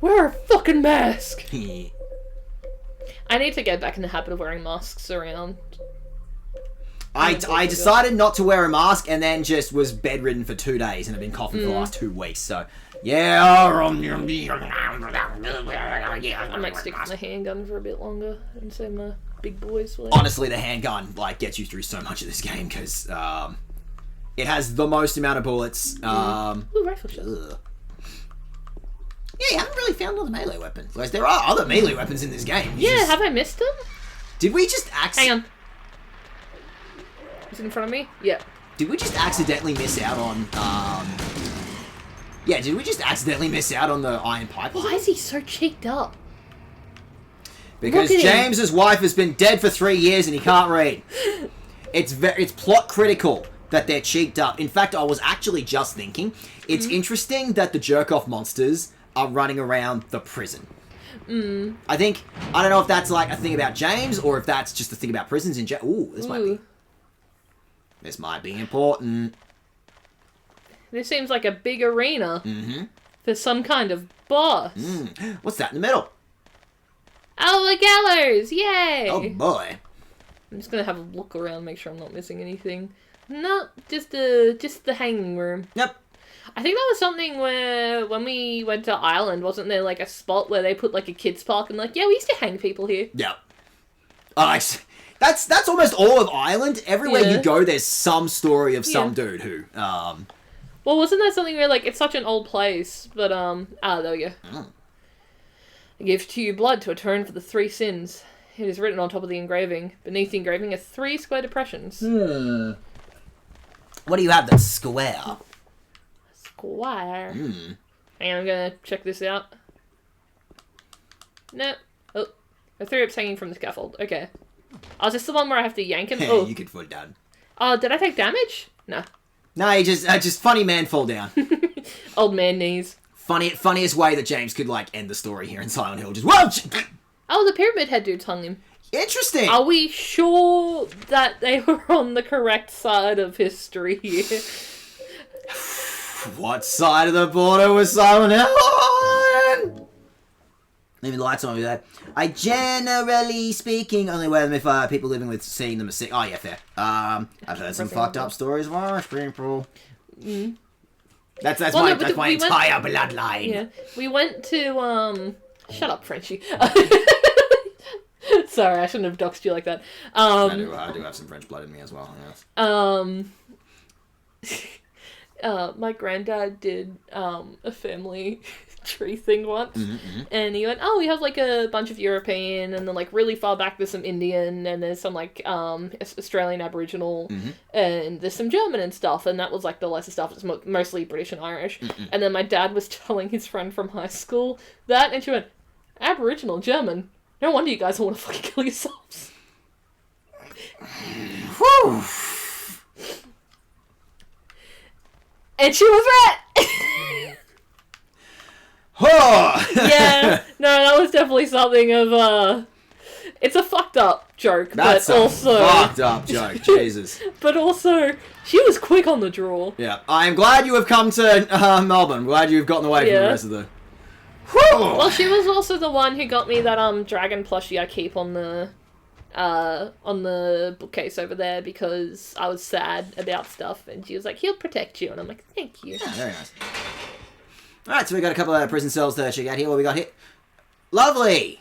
Speaker 2: Wear a fucking mask. I need to get back in the habit of wearing masks around.
Speaker 1: I decided not to wear a mask and then just was bedridden for 2 days and have been coughing for the last 2 weeks, so... Yeah,
Speaker 2: I might stick with my handgun for a bit longer and say my big boys will...
Speaker 1: Honestly, the handgun, like, gets you through so much of this game, because, it has the most amount of bullets,
Speaker 2: Ooh, rifle shot.
Speaker 1: Yeah, you haven't really found all the melee weapons. Like, there are other melee weapons in this game.
Speaker 2: Have I missed them?
Speaker 1: Did we just
Speaker 2: Hang on. Is it in front of me? Yeah.
Speaker 1: Did we just accidentally miss out on, Yeah, did we just accidentally miss out on the iron pipe?
Speaker 2: Why is he so cheeked up?
Speaker 1: Because James's wife has been dead for 3 years and he can't read. It's plot critical that they're cheeked up. In fact, I was actually just thinking, it's interesting that the jerk-off monsters are running around the prison. I don't know if that's like a thing about James or if that's just a thing about prisons in general. Ooh, this might be important.
Speaker 2: This seems like a big arena for some kind of boss.
Speaker 1: What's that in the middle?
Speaker 2: Oh, the gallows! Yay!
Speaker 1: Oh boy.
Speaker 2: I'm just gonna have a look around, make sure I'm not missing anything. No, just the hanging room.
Speaker 1: Yep.
Speaker 2: I think that was something where when we went to Ireland, wasn't there like a spot where they put like a kids park and like, yeah, we used to hang people here.
Speaker 1: Yep. That's almost all of Ireland. Everywhere you go, there's some story of some dude who,
Speaker 2: Well, wasn't that something where, like, it's such an old place, but, there we go. I give to you blood to atone for the 3 sins. It is written on top of the engraving. Beneath the engraving are 3 square depressions.
Speaker 1: What do you have that's square?
Speaker 2: Square. Hang on, I'm gonna check this out. No. Oh. I threw it hanging from the scaffold. Okay. Oh, is this the one where I have to yank him? Oh.
Speaker 1: You could fall down.
Speaker 2: Oh, did I take damage? No.
Speaker 1: No, you just funny man fall down.
Speaker 2: Old man knees.
Speaker 1: Funniest way that James could, like, end the story here in Silent Hill. Just, whoa!
Speaker 2: Oh, the Pyramid Head dude hung him.
Speaker 1: Interesting!
Speaker 2: Are we sure that they were on the correct side of history here?
Speaker 1: What side of the border was Silent Hill on? Leaving the lights on with that. I generally speaking only wear them if people living with seeing them are sick. Oh yeah, fair. I've heard some fucked up stories of Irish people. That's my entire bloodline.
Speaker 2: Yeah, we went to Shut up, Frenchie. Sorry, I shouldn't have doxed you like that. I
Speaker 1: do have some French blood in me as well. Yes.
Speaker 2: my granddad did a family tree thing once, and he went, "Oh, we have like a bunch of European, and then like really far back there's some Indian, and there's some like Australian Aboriginal, and there's some German and stuff." And that was like the lesser stuff. It's mostly British and Irish. And then my dad was telling his friend from high school that, and she went, "Aboriginal, German. No wonder you guys all want to fucking kill yourselves."
Speaker 1: Whew.
Speaker 2: And she was right. Yeah, no, that was definitely something of it's a fucked up joke,
Speaker 1: That's
Speaker 2: but
Speaker 1: a
Speaker 2: also
Speaker 1: fucked up joke, Jesus.
Speaker 2: But also, she was quick on the draw.
Speaker 1: Yeah, I'm glad you have come to Melbourne. I'm glad you've gotten away from the rest of the...
Speaker 2: Well, she was also the one who got me that dragon plushie I keep on the bookcase over there because I was sad about stuff, and she was like, "He'll protect you," and I'm like, "Thank you."
Speaker 1: Yeah, very nice. Alright, so we got a couple of prison cells to check out here. What we got here? Lovely!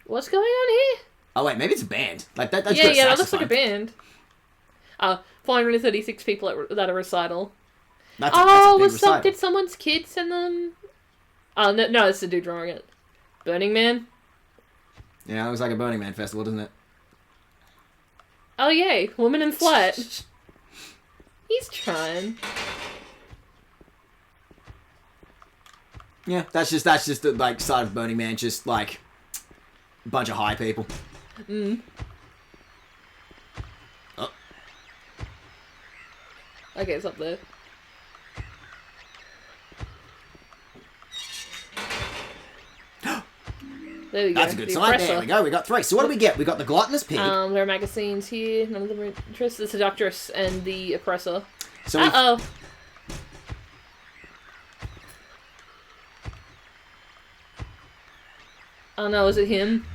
Speaker 2: What's going on here?
Speaker 1: Oh wait, maybe it's a band. Like that's got a
Speaker 2: Yeah, that looks
Speaker 1: saxophone.
Speaker 2: like a band. 436 people at a recital.
Speaker 1: That's a big recital.
Speaker 2: Did someone's kid send them? Oh, no, it's the dude drawing it. Burning Man?
Speaker 1: Yeah, it looks like a Burning Man festival, doesn't it?
Speaker 2: Oh, yay. Woman in flat. He's trying.
Speaker 1: Yeah, that's just the like side of Burning Man, just like a bunch of high people. Oh.
Speaker 2: Okay, it's up there. There we go.
Speaker 1: That's a good
Speaker 2: The
Speaker 1: sign. There
Speaker 2: oppressor.
Speaker 1: we go. We got 3. So what do we get? We got the gluttonous pig.
Speaker 2: There are magazines here. None of them are interest. The seductress and the oppressor.
Speaker 1: So we
Speaker 2: Uh-oh. Oh no, is it him?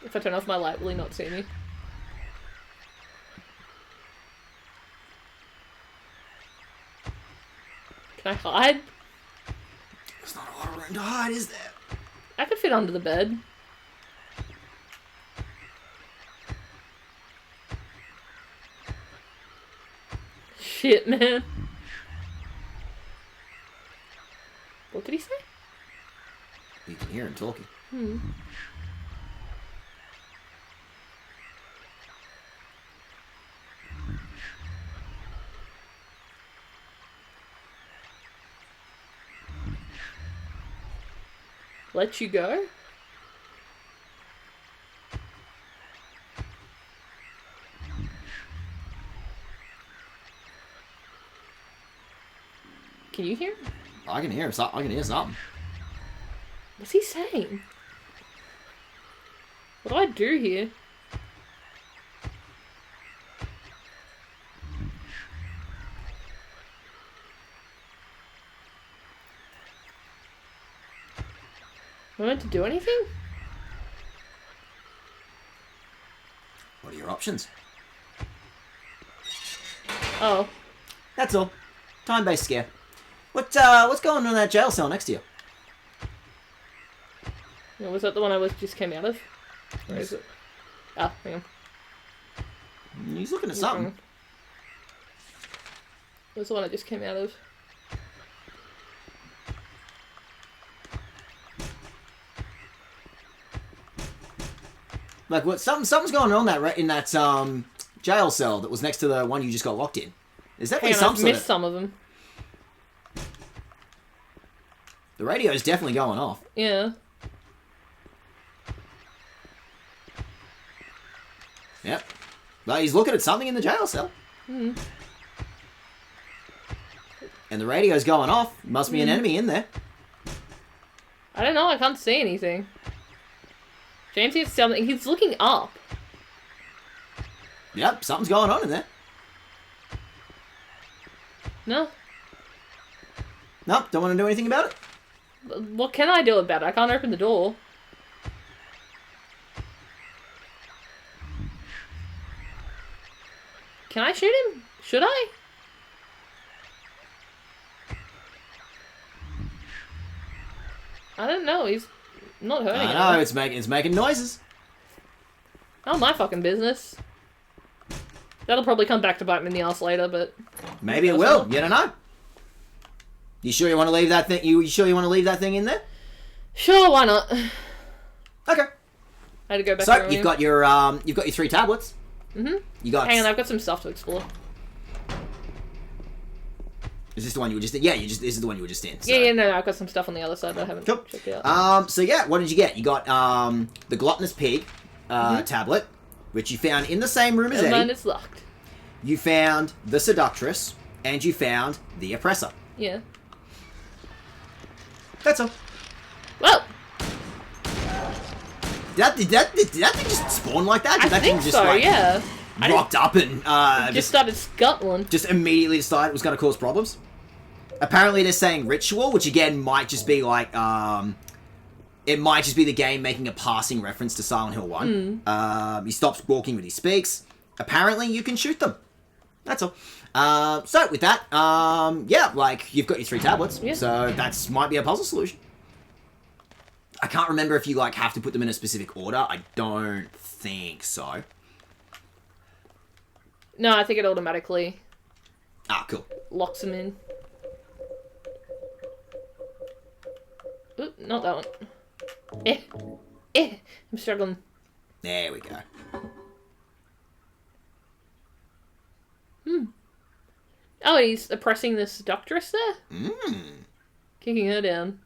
Speaker 2: If I turn off my light, will he not see me? Can I hide?
Speaker 1: There's not a lot of room to hide, is there?
Speaker 2: I could fit under the bed. Shit, man. What did he say?
Speaker 1: You can hear him talking.
Speaker 2: Let you go? Can you hear?
Speaker 1: I can hear him. I can hear something.
Speaker 2: What's he saying? What do I do here? Am I meant to do anything?
Speaker 1: What are your options?
Speaker 2: Oh.
Speaker 1: That's all. Time-based scare. What's going on in that jail cell next to you?
Speaker 2: Was that the one I just came out of? Where is it? Ah, hang on.
Speaker 1: He's looking at something.
Speaker 2: Where's the one I just came out of?
Speaker 1: Like what? Something's going on in that jail cell that was next to the one you just got locked in. Is that
Speaker 2: Hang on,
Speaker 1: some
Speaker 2: I've
Speaker 1: sort
Speaker 2: missed
Speaker 1: of...
Speaker 2: some of them.
Speaker 1: The radio's definitely going off.
Speaker 2: Yeah.
Speaker 1: Yep. Well, he's looking at something in the jail cell. And the radio's going off. Must be an enemy in there.
Speaker 2: I don't know, I can't see anything. James hears something. He's looking up.
Speaker 1: Yep, something's going on in there.
Speaker 2: No.
Speaker 1: Nope, don't want to do anything about it.
Speaker 2: What can I do about it? I can't open the door. Can I shoot him? Should I? I don't know. He's not hurting
Speaker 1: I
Speaker 2: anyone.
Speaker 1: know, it's making noises.
Speaker 2: Not my fucking business. That'll probably come back to bite me in the ass later, but...
Speaker 1: Maybe it will. You don't know. You sure you want to leave that thing? You sure you want to leave that thing in there?
Speaker 2: Sure, why not?
Speaker 1: Okay.
Speaker 2: I had to go back.
Speaker 1: So you've got your 3 tablets.
Speaker 2: Mm-hmm.
Speaker 1: You got.
Speaker 2: Hang on, I've got some stuff to explore.
Speaker 1: Is this the one you were just in? Yeah, this is the one you were just in. So.
Speaker 2: Yeah, no, I've got some stuff on the other side that I haven't checked out.
Speaker 1: So yeah, what did you get? You got the gluttonous pig tablet, which you found in the same room as Eddie.
Speaker 2: Mine is locked.
Speaker 1: You found the seductress, and you found the oppressor.
Speaker 2: Yeah.
Speaker 1: That's all.
Speaker 2: Well.
Speaker 1: Did that thing just spawn like that? Did that
Speaker 2: think
Speaker 1: thing just
Speaker 2: so,
Speaker 1: like
Speaker 2: yeah.
Speaker 1: rocked up and
Speaker 2: just started scuttling.
Speaker 1: Just immediately decided it was going to cause problems? Apparently they're saying ritual, which again might just be like it might just be the game making a passing reference to Silent Hill 1. He stops walking when he speaks. Apparently you can shoot them. That's all. So with that, yeah, like you've got your 3 tablets, so that's might be a puzzle solution. I can't remember if you like have to put them in a specific order. I don't think so.
Speaker 2: No, I think it automatically
Speaker 1: Cool.
Speaker 2: locks them in. Oop, not that one. I'm struggling.
Speaker 1: There we go.
Speaker 2: Oh, he's oppressing this doctoress there? Kicking her down.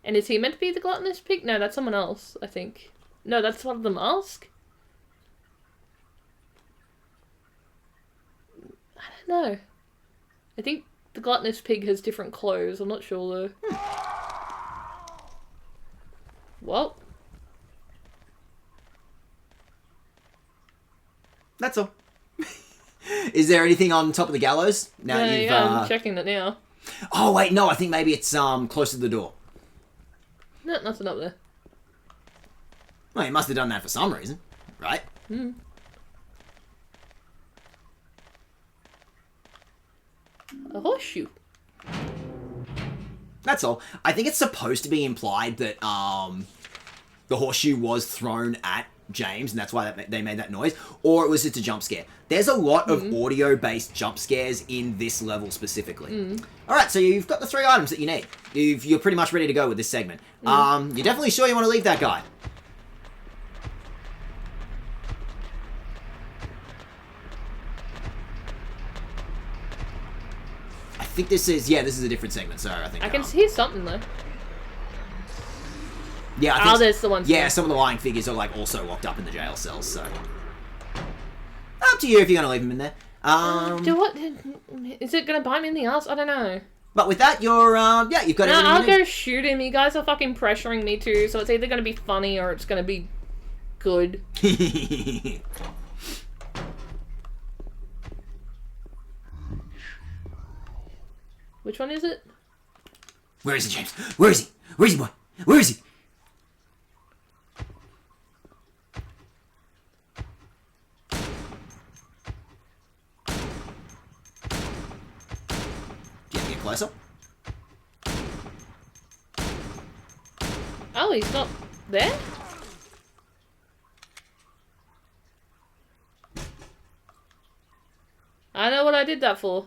Speaker 2: And is he meant to be the gluttonous pig? No, that's someone else, I think. No, that's one of the mask? I don't know. I think the gluttonous pig has different clothes. I'm not sure, though. Well.
Speaker 1: That's all. Is there anything on top of the gallows? Now
Speaker 2: No,
Speaker 1: you've,
Speaker 2: yeah, I'm checking it now.
Speaker 1: Oh, wait, no, I think maybe it's close to the door.
Speaker 2: No, nothing up there.
Speaker 1: Well, he must have done that for some reason, right?
Speaker 2: A horseshoe.
Speaker 1: That's all. I think it's supposed to be implied that the horseshoe was thrown at James, and that's why they made that noise, or it was just a jump scare. There's a lot of audio-based jump scares in this level specifically. Alright, so you've got the 3 items that you need. You're pretty much ready to go with this segment. You're definitely sure you want to leave that guy. I think this is a different segment, so I think...
Speaker 2: I can hear something, though.
Speaker 1: Yeah, I think
Speaker 2: there's the ones.
Speaker 1: Yeah, some of the lying figures are like also locked up in the jail cells, so up to you if you're gonna leave them in there.
Speaker 2: Do what? Is it gonna bite me in the ass? I don't know.
Speaker 1: But with that, you're yeah, you've got everything.
Speaker 2: I'll go shoot him. You guys are fucking pressuring me too, so it's either gonna be funny or it's gonna be good. Which one is it?
Speaker 1: Where is he, James? Where is he? Where is he, boy? Where is he? Closer.
Speaker 2: Oh, he's not there? I know what I did that for.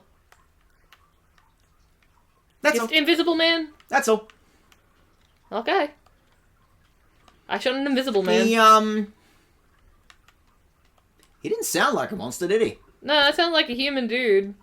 Speaker 1: That's all.
Speaker 2: Invisible Man?
Speaker 1: That's all.
Speaker 2: Okay. I shot an invisible man.
Speaker 1: He didn't sound like a monster, did he?
Speaker 2: No, that sounds like a human dude.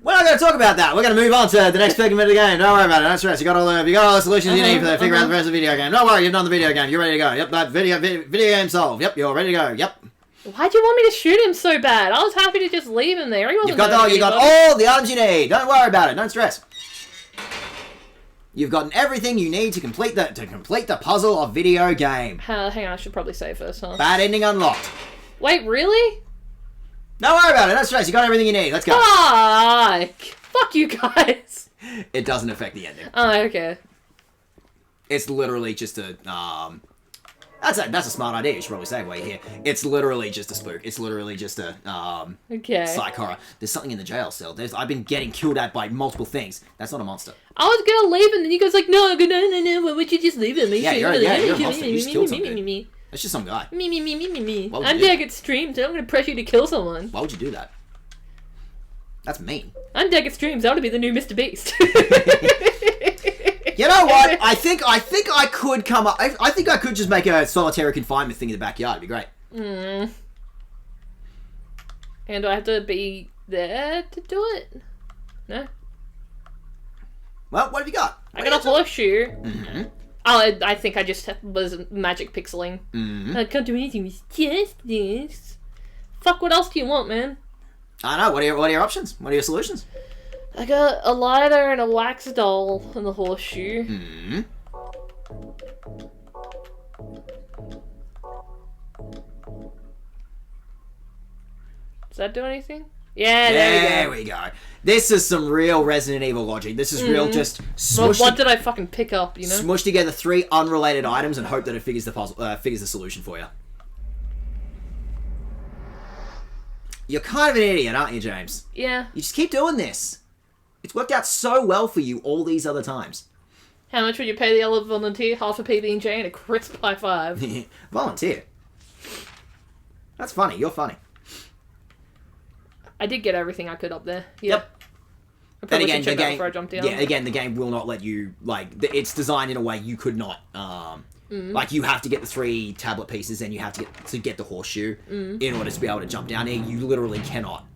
Speaker 1: We're not going to talk about that. We're going to move on to the next segment of the game. Don't worry about it. Don't stress. You got all the solutions you need for figure out the rest of the video game. Don't worry. You've done the video game. You're ready to go. Yep. That video game solved. Yep. You're ready to go. Yep.
Speaker 2: Why'd you want me to shoot him so bad? I was happy to just leave him there. He wasn't
Speaker 1: You got all the items you need. Don't worry about it. Don't stress. You've gotten everything you need to complete the puzzle of video game.
Speaker 2: Hang on, I should probably say first, huh?
Speaker 1: Bad ending unlocked.
Speaker 2: Wait, really?
Speaker 1: Don't worry about it. Don't stress. You got everything you need. Let's go.
Speaker 2: Fuck you guys.
Speaker 1: It doesn't affect the ending.
Speaker 2: Oh, okay.
Speaker 1: It's literally just a that's a smart idea. You should probably say while you're here. It's literally just a spook. It's literally just a
Speaker 2: okay.
Speaker 1: psych horror. There's something in the jail cell. I've been getting killed at by multiple things. That's not a monster.
Speaker 2: I was gonna leave him, and you guys like, no. Why would you just leave him?
Speaker 1: You're a monster. You just killed something. That's just some guy.
Speaker 2: Me.
Speaker 1: Why would
Speaker 2: I'm
Speaker 1: you do
Speaker 2: Daget Streams, and I'm gonna press you to kill someone.
Speaker 1: Why would you do that? That's mean.
Speaker 2: I'm Daget Streams, I want to be the new Mr. Beast.
Speaker 1: You know what? I think I could come up. I think I could just make a solitary confinement thing in the backyard. It'd be great.
Speaker 2: And do I have to be there to do it? No.
Speaker 1: Well, what have you got?
Speaker 2: I got a horseshoe. Oh, I think I just was magic pixeling. I can't do anything with just this. Fuck, what else do you want, man?
Speaker 1: I know. What are your options? What are your solutions?
Speaker 2: I got a lighter and a wax doll and the horseshoe. Does that do anything? Yeah, there
Speaker 1: we go. This is some real Resident Evil logic. This is real just smush.
Speaker 2: Well, what did I fucking pick up, you know?
Speaker 1: Smush together 3 unrelated items and hope that it figures the puzzle, figures the solution for you. You're kind of an idiot, aren't you, James?
Speaker 2: Yeah.
Speaker 1: You just keep doing this. It's worked out so well for you all these other times.
Speaker 2: How much would you pay the other volunteer? Half a PB&J and a crisp high five.
Speaker 1: Volunteer. That's funny. You're funny.
Speaker 2: I did get everything I could up there.
Speaker 1: Yep.
Speaker 2: I probably should check that before I jumped down.
Speaker 1: Yeah, again, the game will not let you, like, it's designed in a way you could not, like, you have to get the 3 tablet pieces and you have to get the horseshoe in order to be able to jump down here. You literally cannot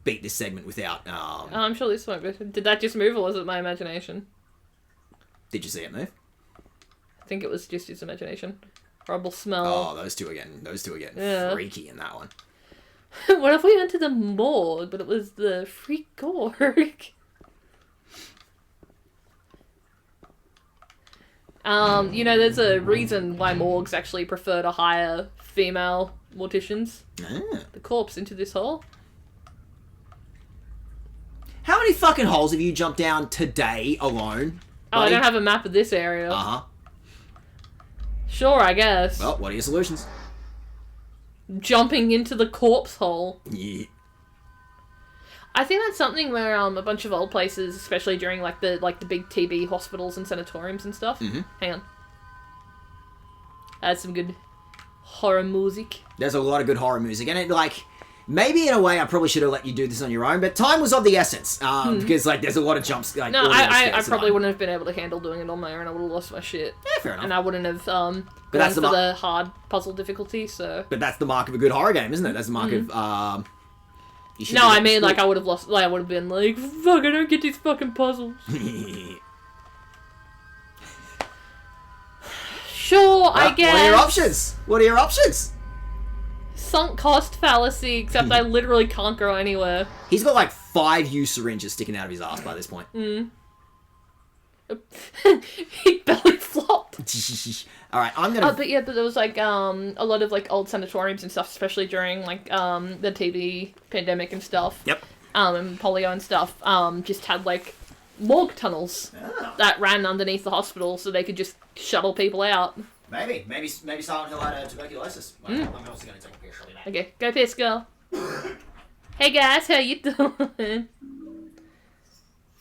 Speaker 1: beat this segment without,
Speaker 2: Oh, I'm sure this won't be. Did that just move or was it my imagination?
Speaker 1: Did you see it move?
Speaker 2: I think it was just his imagination. Horrible smell.
Speaker 1: Oh, those two are getting freaky in that one.
Speaker 2: What if we went to the morgue, but it was the freak org? You know, there's a reason why morgues actually prefer to hire female morticians. The corpse into this hole.
Speaker 1: How many fucking holes have you jumped down today alone?
Speaker 2: Oh, I don't have a map of this area. Sure, I guess.
Speaker 1: Well, what are your solutions?
Speaker 2: Jumping into the corpse hole.
Speaker 1: Yeah.
Speaker 2: I think that's something where a bunch of old places, especially during like the big TB hospitals and sanatoriums and stuff. Hang on. That's some good horror music.
Speaker 1: There's a lot of good horror music, and it, like, maybe in a way I probably should have let you do this on your own, but time was of the essence, because, like, there's a lot of jumps. Like,
Speaker 2: no, I probably wouldn't have been able to handle doing it on my own. I would have lost my shit.
Speaker 1: Yeah, fair enough.
Speaker 2: And I wouldn't have gone
Speaker 1: that's
Speaker 2: for the hard puzzle difficulty, so...
Speaker 1: But that's the mark of a good horror game, isn't it? That's the mark of, you should
Speaker 2: No, I mean, like, I would have lost... Like, I would have been like, fuck, I don't get these fucking puzzles. Sure, well, I guess.
Speaker 1: What are your options? What are your options?
Speaker 2: Sunk cost fallacy, except I literally can't go anywhere.
Speaker 1: He's got like 5 used syringes sticking out of his ass by this point.
Speaker 2: He belly flopped.
Speaker 1: Alright, I'm gonna...
Speaker 2: but there was like, a lot of like old sanatoriums and stuff, especially during like, the TB pandemic and stuff.
Speaker 1: Yep.
Speaker 2: And polio and stuff, just had like morgue tunnels that ran underneath the hospital so they could just shuttle people out.
Speaker 1: Maybe Silent Hill had tuberculosis. I'm also gonna take a picture of that.
Speaker 2: Okay, go piss, girl. Hey guys, how you doing?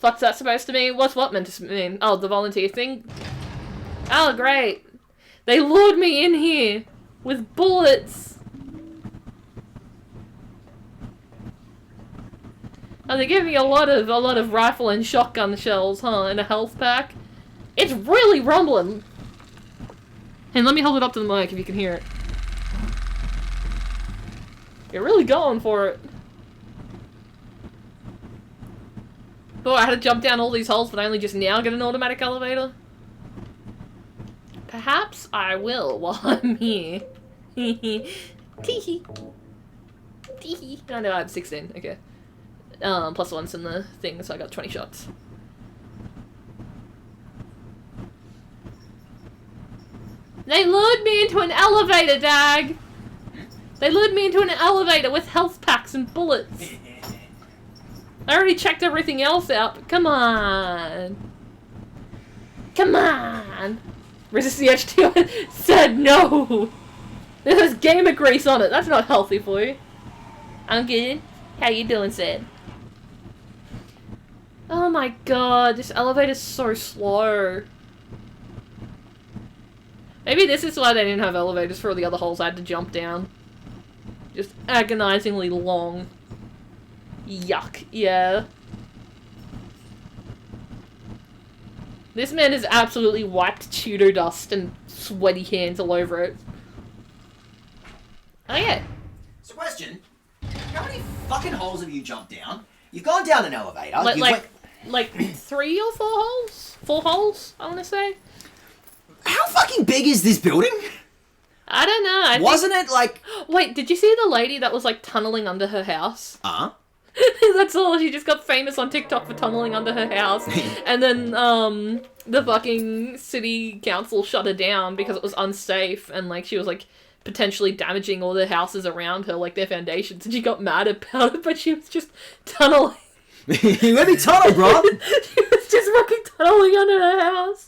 Speaker 2: What's that supposed to mean? What's what meant to mean? Oh, the volunteer thing? Oh, great. They lured me in here with bullets. Oh, they gave me a lot of rifle and shotgun shells, huh, in a health pack. It's really rumbling. And let me hold it up to the mic if you can hear it. You're really going for it. Boy, I had to jump down all these holes, but I only just now get an automatic elevator. Perhaps I will while I'm here. Teehee. Teehee. Oh no, I have 16. Okay. Plus one's in the thing, so I got 20 shots. They lured me into an elevator, Dag! They lured me into an elevator with health packs and bullets. I already checked everything else out, but come on. Come on. Resist the HTO said no. There's gamer grease on it. That's not healthy for you. I'm good. How you doing, Sid? Oh my god, this elevator's so slow. Maybe this is why they didn't have elevators for the other holes I had to jump down. Just agonizingly long. Yuck. Yeah. This man has absolutely wiped Cheeto dust and sweaty hands all over it. Oh yeah.
Speaker 1: So question, how many fucking holes have you jumped down? You've gone down an elevator.
Speaker 2: Like 3 or 4 holes? 4 holes, I want to say.
Speaker 1: How fucking big is this building?
Speaker 2: I don't know.
Speaker 1: Wasn't it like...
Speaker 2: Wait, did you see the lady that was like tunneling under her house?
Speaker 1: Uh-huh.
Speaker 2: That's all. She just got famous on TikTok for tunneling under her house. And then, the fucking city council shut her down because it was unsafe and, like, she was, like, potentially damaging all the houses around her, like, their foundations. And she got mad about it, but she was just tunneling.
Speaker 1: Let me tunnel, bro!
Speaker 2: She was just fucking tunneling under her house.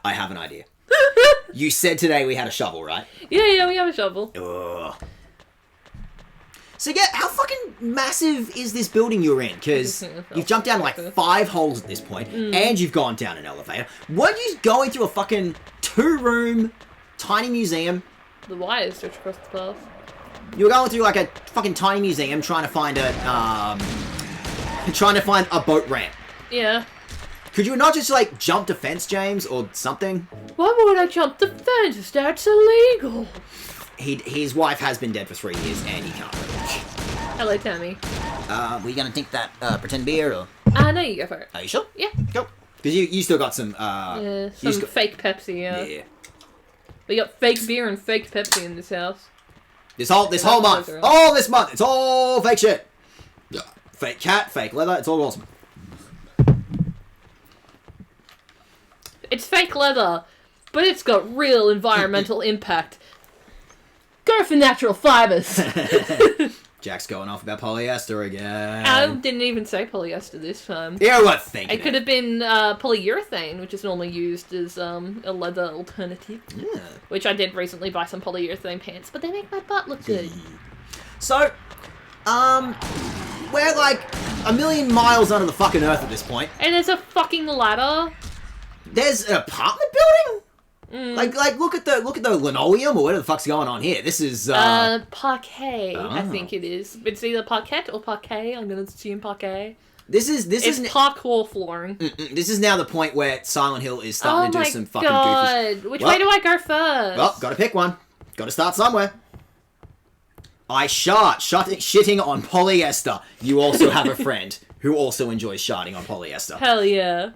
Speaker 1: I have an idea. You said today we had a shovel, right?
Speaker 2: Yeah, we have a shovel.
Speaker 1: Ugh. So yeah, how fucking massive is this building you're in? Because you've jumped down like 5 holes at this point, and you've gone down an elevator. Weren't you going through a fucking 2-room tiny museum?
Speaker 2: The wires stretch across the path.
Speaker 1: You were going through like a fucking tiny museum trying to find a boat ramp.
Speaker 2: Yeah.
Speaker 1: Could you not just like jump the fence, James, or something?
Speaker 2: Why would I jump the fence? That's illegal.
Speaker 1: His wife has been dead for 3 years, and he can't reach.
Speaker 2: Hello, Tammy.
Speaker 1: Were you gonna take that pretend beer, or?
Speaker 2: No, you go for it.
Speaker 1: Are you sure?
Speaker 2: Yeah.
Speaker 1: Go. Because you still got some,
Speaker 2: Yeah, some fake Pepsi,
Speaker 1: Yeah.
Speaker 2: We got fake beer and fake Pepsi in this house.
Speaker 1: This whole month. All this month. It's all fake shit. Fake cat, fake leather, it's all awesome.
Speaker 2: It's fake leather, but it's got real environmental impact. Go for natural fibers.
Speaker 1: Jack's going off about polyester again.
Speaker 2: I didn't even say polyester this time.
Speaker 1: Yeah, what thinking?
Speaker 2: It could have been polyurethane, which is normally used as a leather alternative.
Speaker 1: Yeah.
Speaker 2: Which I did recently buy some polyurethane pants, but they make my butt look good.
Speaker 1: So, we're like a million miles under the fucking earth at this point.
Speaker 2: And there's a fucking ladder.
Speaker 1: There's an apartment building? Like look at the linoleum or whatever the fuck's going on here. This is
Speaker 2: parquet, I think it is. It's either parquet or parquet. I'm gonna assume parquet.
Speaker 1: This is
Speaker 2: parkour flooring.
Speaker 1: This is now the point where Silent Hill is starting to do some fucking goofy.
Speaker 2: Which way do I go first?
Speaker 1: Well, gotta pick one. Gotta start somewhere. I shitting on polyester. You also have a friend who also enjoys sharting on polyester.
Speaker 2: Hell yeah.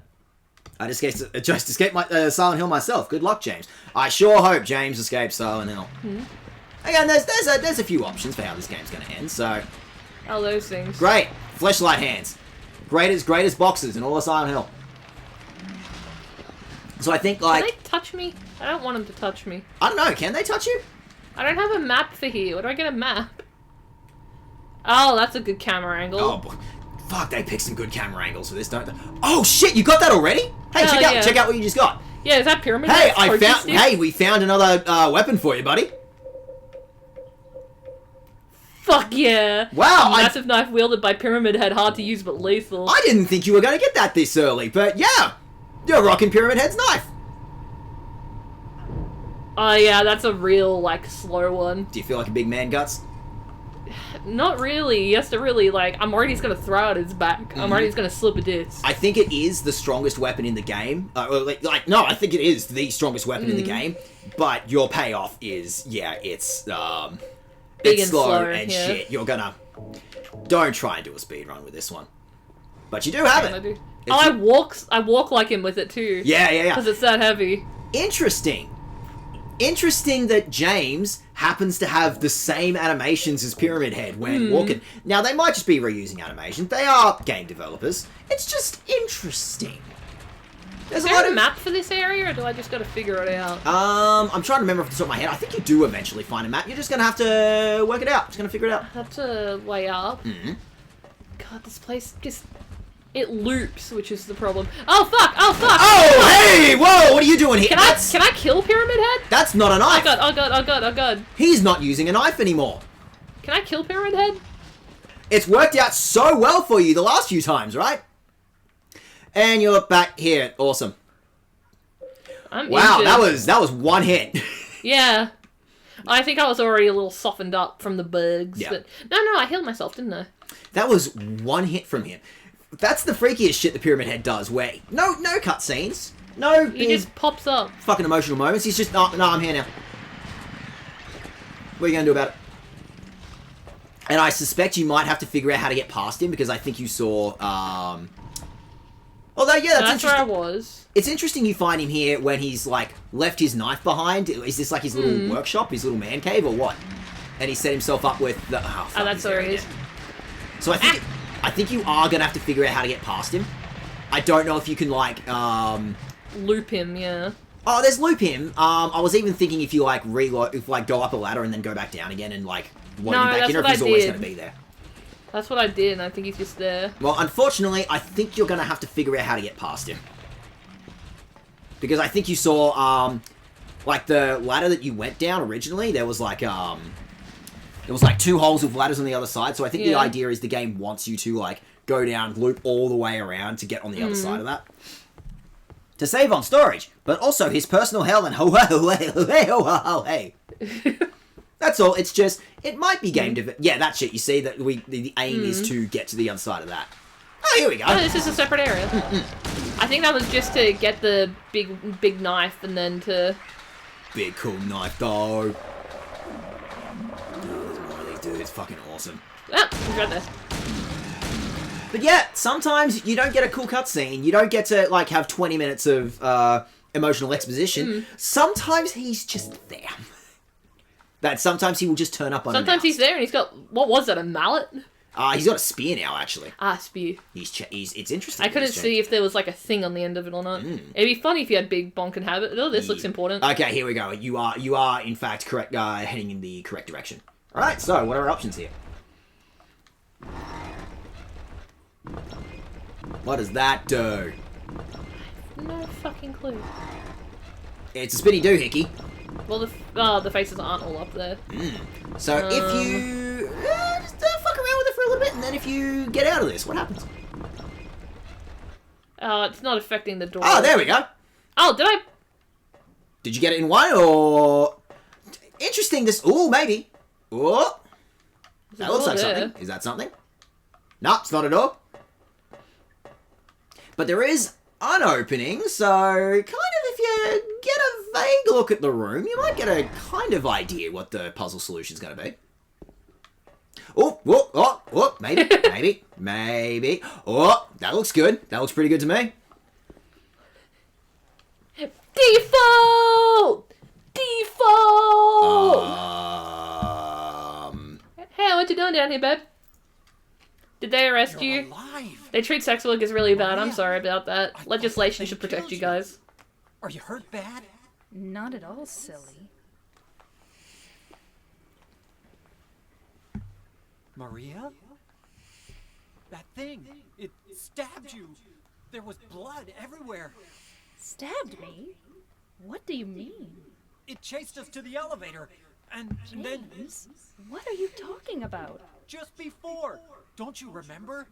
Speaker 1: I just escaped my Silent Hill myself. Good luck, James. I sure hope James escapes Silent Hill. Again, there's a few options for how this game's going to end. So,
Speaker 2: all those things.
Speaker 1: Great, fleshlight hands, greatest boxes in all of Silent Hill. So I think like.
Speaker 2: Can they touch me? I don't want them to touch me.
Speaker 1: I don't know. Can they touch you?
Speaker 2: I don't have a map for here. Where do I get a map? Oh, that's a good camera angle.
Speaker 1: Oh boy. Fuck, they picked some good camera angles for this, don't they? Oh shit, you got that already? Hey, check out what you just got.
Speaker 2: Yeah, is that pyramid?
Speaker 1: Hey, we found another weapon for you, buddy.
Speaker 2: Fuck yeah.
Speaker 1: Wow.
Speaker 2: A massive knife wielded by Pyramid Head, hard to use but lethal.
Speaker 1: I didn't think you were going to get that this early, but yeah. You're rocking Pyramid Head's knife.
Speaker 2: Oh yeah, that's a real, like, slow one.
Speaker 1: Do you feel like a big man, Guts?
Speaker 2: Not really. He has to really, like, I'm worried he's going to throw out his back. I'm worried he's going to slip a disc.
Speaker 1: I think it is the strongest weapon in the game. No, I think it is the strongest weapon in the game. But your payoff is, it's
Speaker 2: big
Speaker 1: it's slow
Speaker 2: slower,
Speaker 1: and shit. You're gonna... Don't try and do a speedrun with this one. But you do have it.
Speaker 2: I walk like him with it too.
Speaker 1: Yeah.
Speaker 2: Because it's that heavy.
Speaker 1: Interesting that James happens to have the same animations as Pyramid Head when walking. Now, they might just be reusing animations. They are game developers. It's just interesting.
Speaker 2: Is there a map for this area, or do I just gotta figure it out?
Speaker 1: I'm trying to remember off the top of my head. I think you do eventually find a map. You're just gonna have to work it out. Just gonna figure it out.
Speaker 2: I have to way up. God, this place just... It loops, which is the problem. Oh, fuck! Oh, fuck!
Speaker 1: Oh, hey! Whoa, what are you doing here?
Speaker 2: Can I kill Pyramid Head?
Speaker 1: That's not a knife!
Speaker 2: Oh god.
Speaker 1: He's not using a knife anymore.
Speaker 2: Can I kill Pyramid Head?
Speaker 1: It's worked out so well for you the last few times, right? And you're back here. Awesome.
Speaker 2: I'm
Speaker 1: Wow,
Speaker 2: injured.
Speaker 1: that was one hit.
Speaker 2: Yeah. I think I was already a little softened up from the bugs.
Speaker 1: Yeah.
Speaker 2: But no, I healed myself, didn't I?
Speaker 1: That was one hit from him. That's the freakiest shit the Pyramid Head does, where no cutscenes, no
Speaker 2: He
Speaker 1: big
Speaker 2: just pops up.
Speaker 1: fucking emotional moments. He's just, no, I'm here now. What are you going to do about it? And I suspect you might have to figure out how to get past him, because I think you saw, although, yeah,
Speaker 2: That's where I was.
Speaker 1: It's interesting you find him here when he's, like, left his knife behind. Is this, like, his little workshop, his little man cave, or what? And he set himself up with the... Oh, fuck,
Speaker 2: That's
Speaker 1: he's
Speaker 2: where
Speaker 1: there
Speaker 2: he is.
Speaker 1: again. So I think you are going to have to figure out how to get past him. I don't know if you can, like,
Speaker 2: Loop him, yeah.
Speaker 1: Oh, there's loop him. I was even thinking if you, like, reload... If, like, go up a ladder and then go back down again and, like, load him back in, or if he's always going to be there.
Speaker 2: That's what I did, and I think he's just there.
Speaker 1: Well, unfortunately, I think you're going to have to figure out how to get past him. Because I think you saw, like, the ladder that you went down originally, there was, like, there was, like, 2 holes with ladders on the other side, so I think the idea is the game wants you to, like, go down, loop all the way around to get on the other side of that. To save on storage, but also his personal hell and ho-hey. That's all. It's just, it might be game yeah, that shit. You see that the aim is to get to the other side of that. Oh, here we go.
Speaker 2: Oh, this is a separate area. I think that was just to get the big knife and then to...
Speaker 1: Big cool knife, though. There's more of these dudes. It's fucking awesome.
Speaker 2: Ah, he's right there.
Speaker 1: But yeah, sometimes you don't get a cool cutscene. You don't get to, like, have 20 minutes of emotional exposition. Sometimes he's just there. That sometimes he will just turn up on.
Speaker 2: Sometimes he's there and he's got, what was that, a mallet?
Speaker 1: He's got a spear now, actually.
Speaker 2: Spear.
Speaker 1: It's interesting.
Speaker 2: I couldn't see if there was like a thing on the end of it or not. It'd be funny if you had big bonking habit. Oh, this looks important.
Speaker 1: Okay, here we go. You are in fact correct. Heading in the correct direction. All right. So, what are our options here? What does that do?
Speaker 2: No fucking clue.
Speaker 1: It's a spinny doohickey.
Speaker 2: Well, the faces aren't all up there.
Speaker 1: So if you just fuck around with it for a little bit, and then if you get out of this, what happens?
Speaker 2: It's not affecting the door.
Speaker 1: Oh, there we go.
Speaker 2: Oh, did I?
Speaker 1: Did you get it in one, or... Interesting, this... Ooh, maybe. Oh. That looks like something. Is that something? No, it's not a door. But there is an opening, so kind of if you get a vague look at the room, you might get a kind of idea what the puzzle solution's going to be. Oh, maybe, maybe. Oh, that looks good. That looks pretty good to me.
Speaker 2: Default! Hey, what you doing down here, babe? Did they arrest you?
Speaker 5: Alive.
Speaker 2: They treat sex workers really bad. I'm
Speaker 5: Maria,
Speaker 2: sorry about that.
Speaker 5: I
Speaker 2: Legislation
Speaker 5: thought
Speaker 2: should
Speaker 5: they
Speaker 2: protect
Speaker 5: killed
Speaker 2: you
Speaker 5: you.
Speaker 2: guys.
Speaker 5: Are you hurt bad?
Speaker 6: Not at all, silly.
Speaker 5: Maria? That thing, it stabbed you. There was blood everywhere.
Speaker 6: Stabbed me? What do you mean?
Speaker 5: It chased us to the elevator, and then
Speaker 6: James, what are you talking about?
Speaker 5: just before. Don't you remember?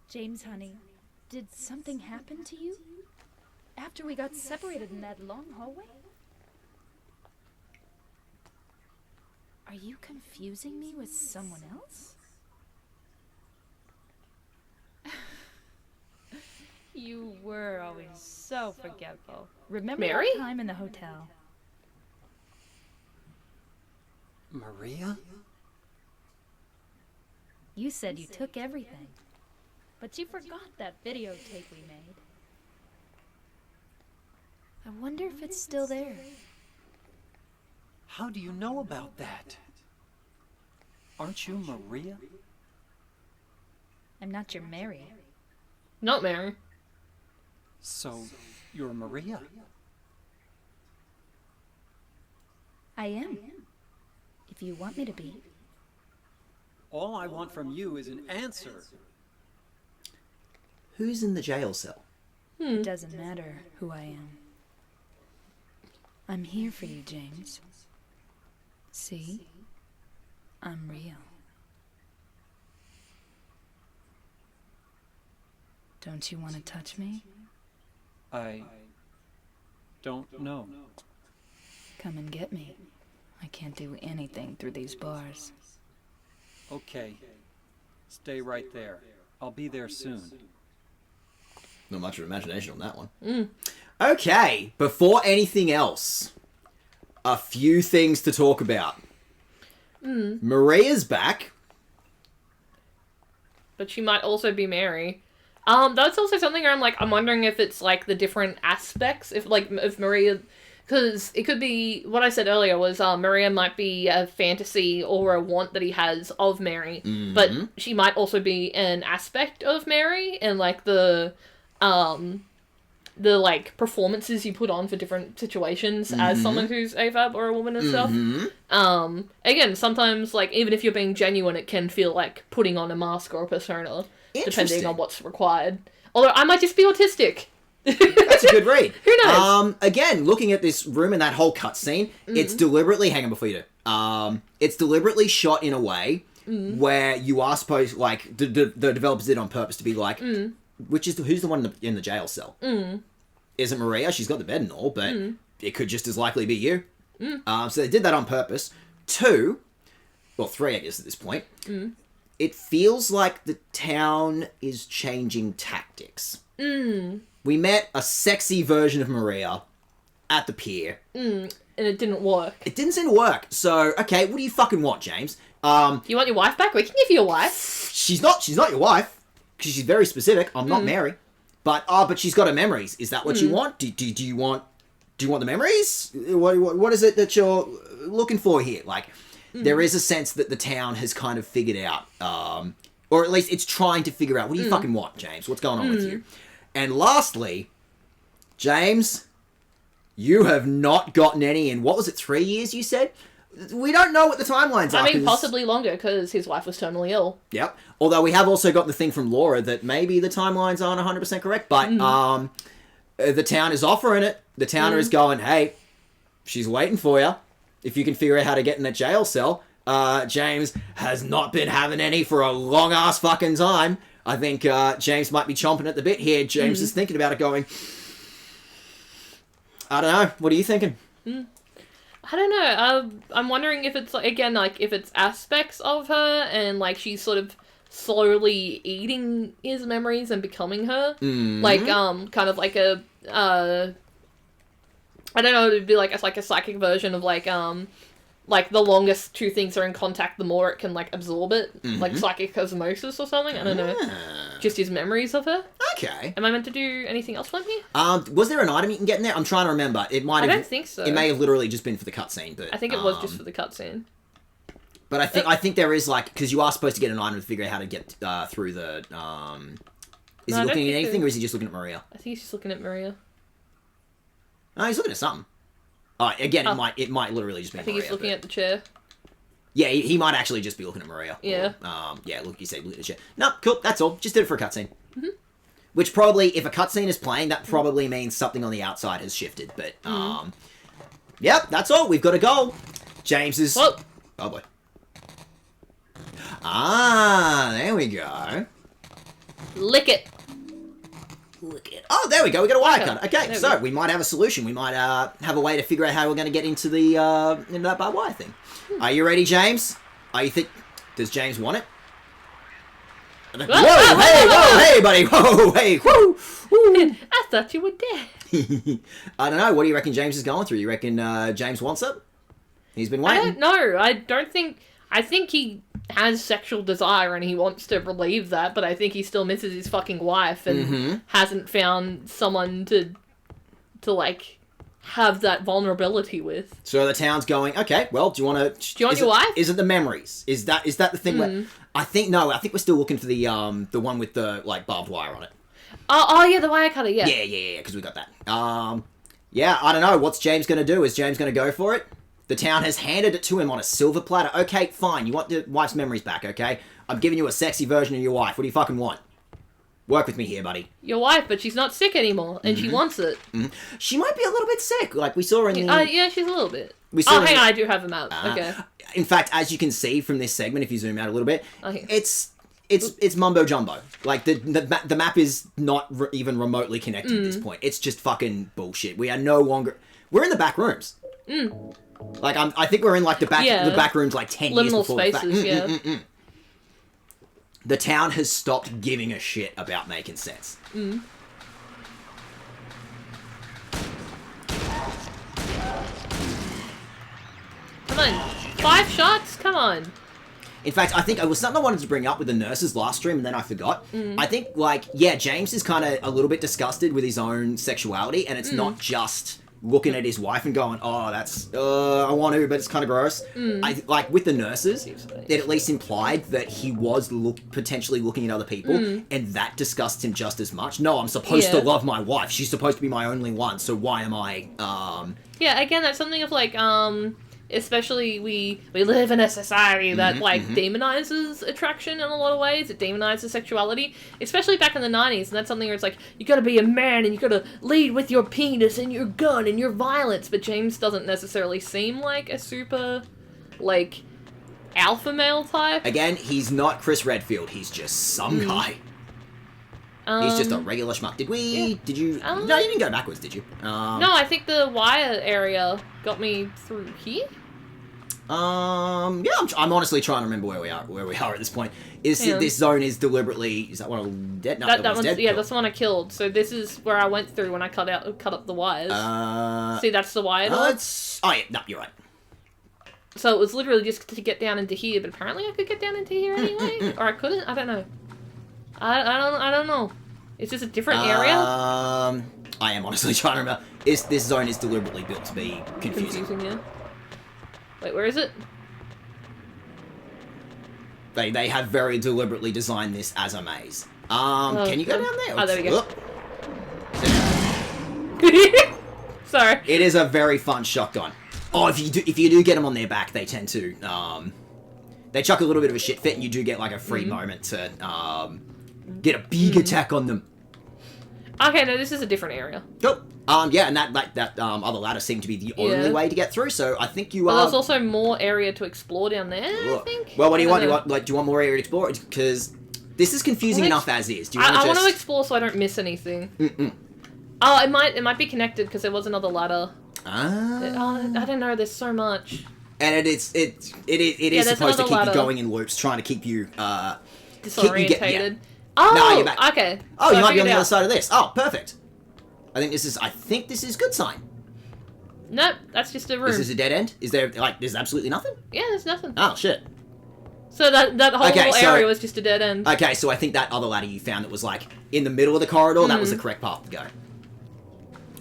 Speaker 6: James, honey, did something happen to you? After we got separated in that long hallway? Are you confusing me with someone else? You were always so forgetful. Remember
Speaker 2: Mary?
Speaker 6: that time in the hotel?
Speaker 5: Maria?
Speaker 6: You said you took everything, but you forgot that videotape we made. I wonder if it's still there.
Speaker 5: How do you know about that? Aren't you Maria?
Speaker 6: I'm not your Mary.
Speaker 2: Not Mary.
Speaker 5: So, you're Maria?
Speaker 6: I am. If you want me to be.
Speaker 5: All I want from you is an answer.
Speaker 1: Who's in the jail cell?
Speaker 6: It doesn't matter who I am. I'm here for you, James. See? I'm real. Don't you want to touch me?
Speaker 5: I don't know.
Speaker 6: Come and get me. I can't do anything through these bars.
Speaker 5: Okay. Stay right there. I'll be there soon.
Speaker 1: Not much of imagination on that one. Okay, before anything else, a few things to talk about. Maria's back.
Speaker 2: But she might also be Mary. That's also something where I'm wondering if it's, like, the different aspects, if Maria... Because it could be, what I said earlier was Maria might be a fantasy or a want that he has of Mary, but she might also be an aspect of Mary, and, like, the like, performances you put on for different situations as someone who's AFAB or a woman and stuff. Again, sometimes, like, even if you're being genuine, it can feel like putting on a mask or a persona, depending on what's required. Although, I might just be autistic.
Speaker 1: That's a good read.
Speaker 2: Who knows?
Speaker 1: Again, looking at this room and that whole cutscene, it's deliberately... Hang on before you do. It's deliberately shot in a way where you are supposed... Like, the developers did on purpose to be like... Who's the one in the jail cell? Isn't Maria? She's got the bed and all, but it could just as likely be you. So they did that on purpose. 2... Well, 3, I guess, at this point. It feels like the town is changing tactics. We met a sexy version of Maria at the pier.
Speaker 2: And it didn't work.
Speaker 1: It didn't seem to work. So, okay, what do you fucking want, James?
Speaker 2: You want your wife back? We can give you your wife.
Speaker 1: She's not your wife. Because she's very specific. I'm not Mary. But she's got her memories. Is that what you want? Do you want the memories? What is it that you're looking for here? Like, there is a sense that the town has kind of figured out, or at least it's trying to figure out, what do you fucking want, James? What's going on with you? And lastly, James, you have not gotten any in, what was it, 3 years you said? We don't know what the timelines are.
Speaker 2: I mean, possibly longer, because his wife was terminally ill.
Speaker 1: Yep. Although we have also got the thing from Laura that maybe the timelines aren't 100% correct, but the town is offering it. The towner is going, hey, she's waiting for you. If you can figure out how to get in that jail cell. James has not been having any for a long-ass fucking time. I think James might be chomping at the bit here. James is thinking about it going, I don't know. What are you thinking?
Speaker 2: I don't know. I'm wondering if it's, again, like, if it's aspects of her and, like, she's sort of slowly eating his memories and becoming her. Like, kind of like a, I don't know, it'd be like a psychic version of, like the longest two things are in contact, the more it can, like, absorb it. Like psychic osmosis or something. I don't know. Just his memories of her.
Speaker 1: Okay.
Speaker 2: Am I meant to do anything else from here?
Speaker 1: Was there an item you can get in there? I'm trying to remember. It might have...
Speaker 2: I don't think so.
Speaker 1: It may have literally just been for the cutscene, but...
Speaker 2: I think it was just for the cutscene.
Speaker 1: But I think there is, like... Because you are supposed to get an item to figure out how to get through the... Is he looking at anything, or is he just looking at Maria?
Speaker 2: I think he's just looking at Maria.
Speaker 1: No, he's looking at something. Again, it might literally just be Maria.
Speaker 2: I think he's looking at the chair.
Speaker 1: Yeah, he might actually just be looking at Maria.
Speaker 2: Yeah.
Speaker 1: Or, yeah, look, you said look at the chair. No, cool, that's all. Just did it for a cutscene. Which probably, if a cutscene is playing, that probably means something on the outside has shifted. But, yep, that's all. We've got a goal. James is...
Speaker 2: Whoa.
Speaker 1: Oh, boy. Ah, there we go.
Speaker 2: Lick it.
Speaker 1: Oh, there we go. We got a wire cut. Okay, so we might have a solution. We might have a way to figure out how we're going to get into the into that barbed wire thing. Are you ready, James? Does James want it? Whoa, hey, buddy. Whoa, hey, whoo.
Speaker 2: I thought you were dead.
Speaker 1: I don't know. What do you reckon James is going through? You reckon James wants it? He's been waiting.
Speaker 2: I don't know. I think he has sexual desire and he wants to relieve that, but I think he still misses his fucking wife and hasn't found someone to like have that vulnerability with.
Speaker 1: So the town's going, okay, well, do you want to...
Speaker 2: Do you want your wife?
Speaker 1: Is it the memories? Is that the thing where... I think we're still looking for the one with the, like, barbed wire on it.
Speaker 2: Oh yeah, the wire cutter, yeah.
Speaker 1: Yeah, because we got that. Yeah, I don't know. What's James going to do? Is James going to go for it? The town has handed it to him on a silver platter. Okay, fine. You want the wife's memories back, okay? I'm giving you a sexy version of your wife. What do you fucking want? Work with me here, buddy.
Speaker 2: Your wife, but she's not sick anymore, and she wants it.
Speaker 1: She might be a little bit sick. Like, we saw her in the...
Speaker 2: yeah, she's a little bit.
Speaker 1: Hang
Speaker 2: on, I do have them out. Okay.
Speaker 1: In fact, as you can see from this segment, if you zoom out a little bit,
Speaker 2: Okay.
Speaker 1: it's It's mumbo jumbo. Like the map is not even remotely connected at this point. It's just fucking bullshit. We are no longer. We're in the back rooms. Like I think we're in like the back rooms like 10 years
Speaker 2: Liminal
Speaker 1: before
Speaker 2: spaces,
Speaker 1: the fact. The town has stopped giving a shit about making sense.
Speaker 2: Come on. 5 shots? Come on.
Speaker 1: In fact, I think it was something I wanted to bring up with the nurses last stream, and then I forgot. I think, like, yeah, James is kind of a little bit disgusted with his own sexuality, and it's not just looking at his wife and going, oh, that's, I want to, but it's kind of gross. Like, with the nurses, it at least implied that he was potentially looking at other people, and that disgusts him just as much. No, I'm supposed to love my wife. She's supposed to be my only one, so why am I,
Speaker 2: Yeah, again, that's something of, like, especially we live in a society that demonizes attraction in a lot of ways. It demonizes sexuality, especially back in the 90s, and that's something where it's like, you gotta be a man and you gotta lead with your penis and your gun and your violence. But James doesn't necessarily seem like a super like alpha male type.
Speaker 1: Again, he's not Chris Redfield, he's just some guy. He's just a regular schmuck. Did you... no, you didn't go backwards, did you?
Speaker 2: No, I think the wire area got me through here.
Speaker 1: Yeah, I'm honestly trying to remember where we are at this point. This zone is deliberately... Is that one dead? No, that one's dead.
Speaker 2: Yeah,
Speaker 1: cool.
Speaker 2: that's the one I killed. So this is where I went through when I cut up the wires. See, that's the wire door.
Speaker 1: Oh, yeah, no, you're right.
Speaker 2: So it was literally just to get down into here, but apparently I could get down into here anyway. Or I couldn't? I don't know. I don't know. Is this a different area?
Speaker 1: I am honestly trying to remember. This zone is deliberately built to be confusing.
Speaker 2: Yeah. Wait, where is it?
Speaker 1: They have very deliberately designed this as a maze. Can you go down there?
Speaker 2: Oh, there we go. Sorry.
Speaker 1: It is a very fun shotgun. Oh, if you do get them on their back, they tend to they chuck a little bit of a shit fit, and you do get like a free moment to get a big attack on them.
Speaker 2: Okay, no, this is a different area.
Speaker 1: Cool. Yeah, and that other ladder seemed to be the only way to get through. So I think you are.
Speaker 2: There's also more area to explore down there. I think.
Speaker 1: Well, what do you want? Do you want more area to explore? Because this is confusing enough as is. Do you
Speaker 2: I want to explore so I don't miss anything. Oh, it might be connected because there was another ladder. I don't know. There's so much.
Speaker 1: And it is supposed to keep you going in loops, trying to keep you
Speaker 2: disorientated.
Speaker 1: Oh, no, you're back.
Speaker 2: Okay.
Speaker 1: Oh, so you might be on the other side of this. Oh, perfect. I think this is good sign.
Speaker 2: Nope, that's just a room.
Speaker 1: This is a dead end? Is there's absolutely nothing?
Speaker 2: Yeah, there's nothing.
Speaker 1: Oh, shit.
Speaker 2: So that whole little area was just a dead end.
Speaker 1: Okay, so I think that other ladder you found that was like in the middle of the corridor, that was the correct path to go.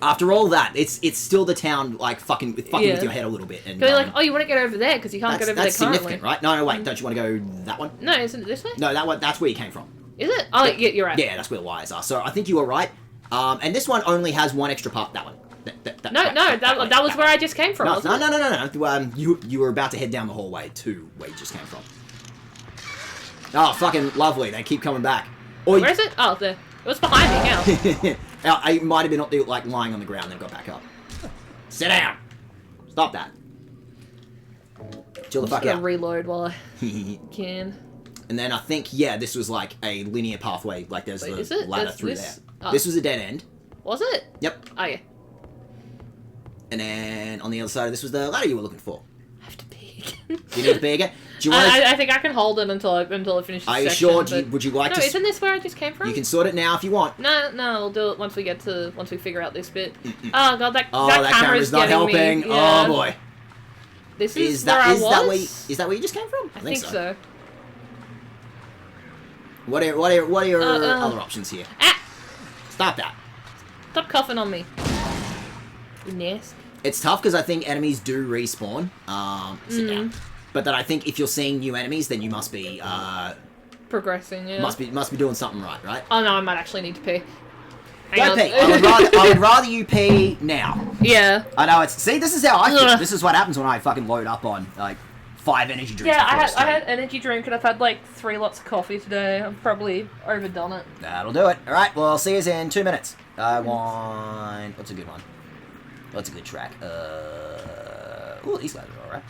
Speaker 1: After all that, it's still the town like fucking with your head a little bit. And
Speaker 2: like, oh, you want to get over there because you can't get over there currently.
Speaker 1: That's significant, right? No, wait, don't you want to go that one?
Speaker 2: No, isn't it this way?
Speaker 1: No, that one. That's where you came from.
Speaker 2: Is it? Oh, yeah, you're right.
Speaker 1: Yeah, that's where the wires are. So I think you were right. And this one only has one extra part. That one.
Speaker 2: That was where I just came from.
Speaker 1: No. You were about to head down the hallway to where you just came from. Oh, fucking lovely. They keep coming back.
Speaker 2: Where is it? Oh, there. It was behind me now.
Speaker 1: I might have been like lying on the ground, then got back up. Sit down. Stop that. Chill the fuck out.
Speaker 2: Reload while I can.
Speaker 1: And then I think, this was like a linear pathway. Like there's a ladder through there. Oh. This was a dead end.
Speaker 2: Was it?
Speaker 1: Yep.
Speaker 2: Oh, yeah.
Speaker 1: And then on the other side, this was the ladder you were looking for.
Speaker 2: I have to pee again.
Speaker 1: Do you need to pee again? Do you want
Speaker 2: I think I can hold it until I finish the
Speaker 1: Are you
Speaker 2: section,
Speaker 1: sure? Would you like to...
Speaker 2: No, isn't this where I just came from?
Speaker 1: You can sort it now if you want.
Speaker 2: No, we'll do it once we figure out this bit. Oh, God, that
Speaker 1: camera's not helping.
Speaker 2: Me. Yeah.
Speaker 1: Oh, boy.
Speaker 2: This is where I was?
Speaker 1: Is that where you just came from?
Speaker 2: I think so.
Speaker 1: What are your other options here?
Speaker 2: Ah!
Speaker 1: Stop that.
Speaker 2: Stop coughing on me. You nasty.
Speaker 1: It's tough because I think enemies do respawn. Sit down. But that I think if you're seeing new enemies, then you must be
Speaker 2: progressing. Yeah.
Speaker 1: Must be doing something right?
Speaker 2: Oh no, I might actually need to pee.
Speaker 1: Go pee. I would rather you pee now.
Speaker 2: Yeah.
Speaker 1: I know see, this is how I feel. This is what happens when I fucking load up on like 5 energy drinks.
Speaker 2: Yeah, I had energy drink and I've had like 3 lots of coffee today. I've probably overdone it.
Speaker 1: That'll do it. All right. Well, I'll see you in 2 minutes. I want. What's a good one? What's a good track? Ooh, these guys are alright.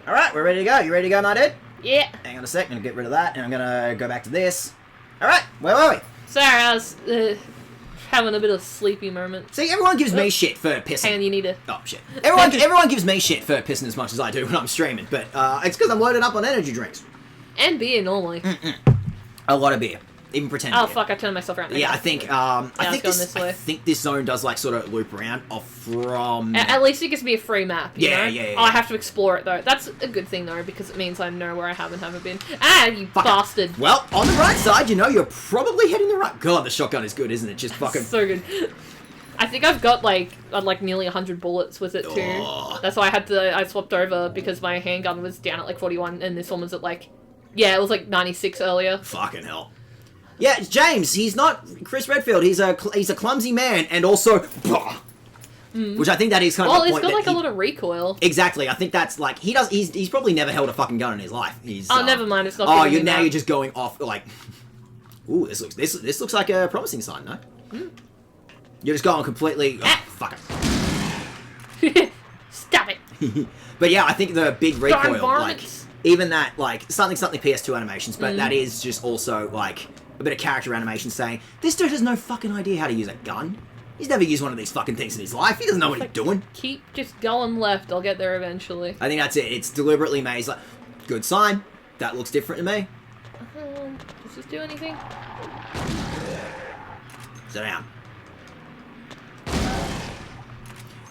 Speaker 1: Alright, we're ready to go. You ready to go, Nighthead?
Speaker 2: Yeah.
Speaker 1: Hang on a sec, I'm gonna get rid of that, and I'm gonna go back to this. Alright, where were we?
Speaker 2: Sorry, I was having a bit of sleepy moment.
Speaker 1: See, everyone gives me shit for pissing.
Speaker 2: Hang on, you need to...
Speaker 1: Oh, shit. Everyone gives me shit for pissing as much as I do when I'm streaming, but it's because I'm loaded up on energy drinks.
Speaker 2: And beer, normally.
Speaker 1: A lot of beer. Even pretend
Speaker 2: Oh,
Speaker 1: beer.
Speaker 2: fuck, I turned myself around.
Speaker 1: Yeah, I think I think
Speaker 2: going this way.
Speaker 1: I think this zone does like sort of loop around off from.
Speaker 2: At least it gives me a free map. You know?
Speaker 1: Yeah.
Speaker 2: Oh, I have to explore it though. That's a good thing though, because it means I know where I haven't been. Ah, you bastard!
Speaker 1: Well, on the right side, you know, you're probably heading the right. God, the shotgun is good, isn't it? Just fucking.
Speaker 2: So good. I think I've got like nearly 100 bullets with it too.
Speaker 1: Oh.
Speaker 2: That's why I swapped over because my handgun was down at like 41 and this one was at like, yeah, it was like 96 earlier.
Speaker 1: Fucking hell. Yeah, it's James. He's not Chris Redfield. He's a clumsy man, and also, which I think that is kind of.
Speaker 2: Well,
Speaker 1: the
Speaker 2: it's
Speaker 1: point
Speaker 2: got
Speaker 1: that
Speaker 2: like a lot of recoil.
Speaker 1: Exactly. I think that's like he's probably never held a fucking gun in his life. He's.
Speaker 2: Oh, never mind. It's not.
Speaker 1: Oh,
Speaker 2: you're
Speaker 1: you're just going off like. Ooh, this looks like a promising sign, no? You're just going completely. Oh, fuck
Speaker 2: it. Stop it.
Speaker 1: But yeah, I think the big recoil, like
Speaker 2: varmints.
Speaker 1: even that, like something PS2 animations, but that is just also like a bit of character animation saying this dude has no fucking idea how to use a gun. He's never used one of these fucking things in his life. He doesn't know what he's doing.
Speaker 2: Keep just going left. I'll get there eventually.
Speaker 1: I think that's it. It's deliberately made. It's like, good sign. That looks different to me.
Speaker 2: Does this do anything?
Speaker 1: Sit down.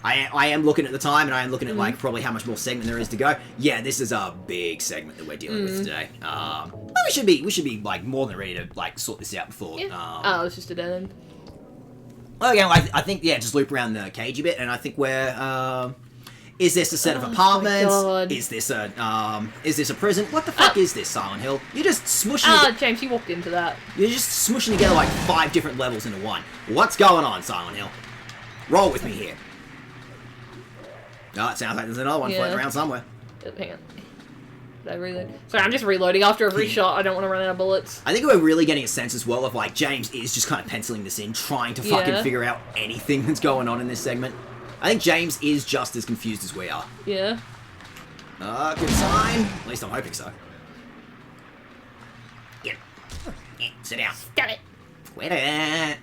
Speaker 1: I am looking at the time, and I am looking at like probably how much more segment there is to go. Yeah, this is a big segment that we're dealing with today. Well, we should be like more than ready to like sort this out before.
Speaker 2: Yeah. It's just a dead end.
Speaker 1: Well, again, I think just loop around the cage a bit, and I think we're. Is this a set of apartments?
Speaker 2: God.
Speaker 1: Is this a prison? What the fuck is this, Silent Hill? You're just smushing.
Speaker 2: James, you walked into that.
Speaker 1: You're just smushing together like 5 different levels into one. What's going on, Silent Hill? Roll with me here. Oh, it sounds like there's another one floating around somewhere.
Speaker 2: Hang on. Did I reload? Sorry, I'm just reloading after every shot. I don't want to run out of bullets.
Speaker 1: I think we're really getting a sense as well of like James is just kind of penciling this in, trying to fucking figure out anything that's going on in this segment. I think James is just as confused as we are.
Speaker 2: Yeah.
Speaker 1: Good sign. At least I'm hoping so. Yeah. Sit down.
Speaker 2: Got it.
Speaker 1: Quit it.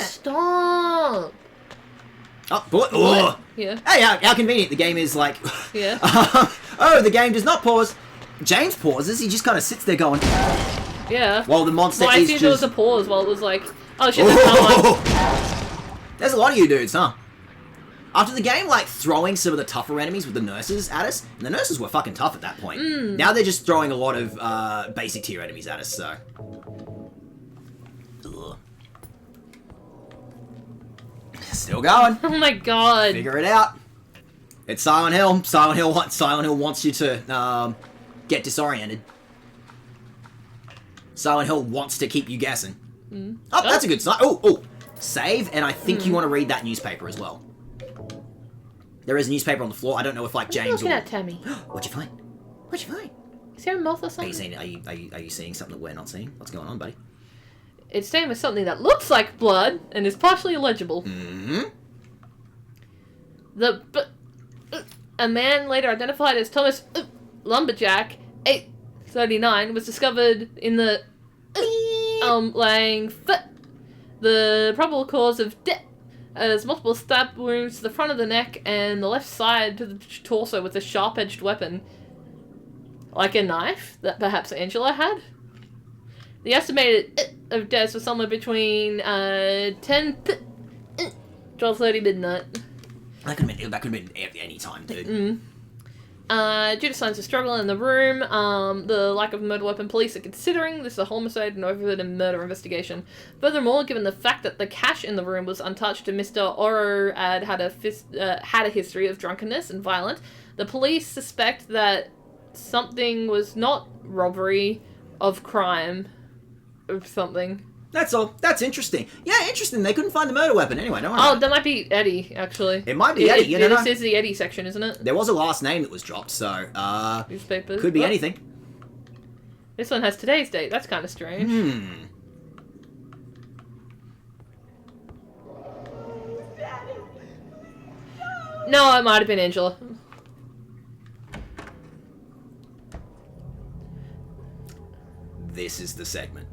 Speaker 2: Stop.
Speaker 1: Oh, boy. Oh.
Speaker 2: Yeah.
Speaker 1: Hey, how convenient. The game is like...
Speaker 2: Yeah.
Speaker 1: Oh, the game does not pause. James pauses. He just kind of sits there going...
Speaker 2: Yeah.
Speaker 1: While the monster
Speaker 2: I
Speaker 1: is
Speaker 2: see
Speaker 1: just...
Speaker 2: there was a pause while it was like, oh shit, there's someone.
Speaker 1: There's a lot of you dudes, huh? After the game, like, throwing some of the tougher enemies with the nurses at us, and the nurses were fucking tough at that point. Now they're just throwing a lot of basic tier enemies at us, so... Ugh. Still going.
Speaker 2: Oh my god.
Speaker 1: Figure it out. It's Silent Hill. Silent Hill wants you to get disoriented. Silent Hill wants to keep you guessing. Oh, that's a good sign. Oh, save, and I think you want to read that newspaper as well. There is a newspaper on the floor. I don't know if like James
Speaker 2: looking
Speaker 1: or...
Speaker 2: at Tammy.
Speaker 1: What'd you find? What'd you find?
Speaker 2: Is there a moth or
Speaker 1: Are
Speaker 2: something?
Speaker 1: you seeing? Are you seeing something that we're not seeing? What's going on, buddy?
Speaker 2: It's stained with something that looks like blood and is partially illegible. A man later identified as Thomas Lumberjack, 839, was discovered in the laying foot. The probable cause of death is multiple stab wounds to the front of the neck and the left side to the torso with a sharp-edged weapon. Like a knife that perhaps Angela had? The estimated of deaths was somewhere between 12:30 midnight.
Speaker 1: That could have been any time, dude.
Speaker 2: Due to signs of struggle in the room, the lack of a murder weapon, police are considering this is a homicide and overt and murder investigation. Furthermore, given the fact that the cash in the room was untouched and Mr. Oro had a history of drunkenness and violence, the police suspect that something was not robbery of crime or something.
Speaker 1: That's all. That's interesting. Yeah, interesting. They couldn't find the murder weapon anyway. Don't worry.
Speaker 2: Oh, that might be Eddie, actually.
Speaker 1: It might be Eddie. You know,
Speaker 2: this is the Eddie section, isn't it?
Speaker 1: there was a last name that was dropped, so
Speaker 2: Newspapers.
Speaker 1: could be
Speaker 2: Oh,
Speaker 1: anything.
Speaker 2: This one has today's date. That's kind of strange.
Speaker 3: Daddy.
Speaker 2: No, it might have been Angela.
Speaker 1: this is the segment.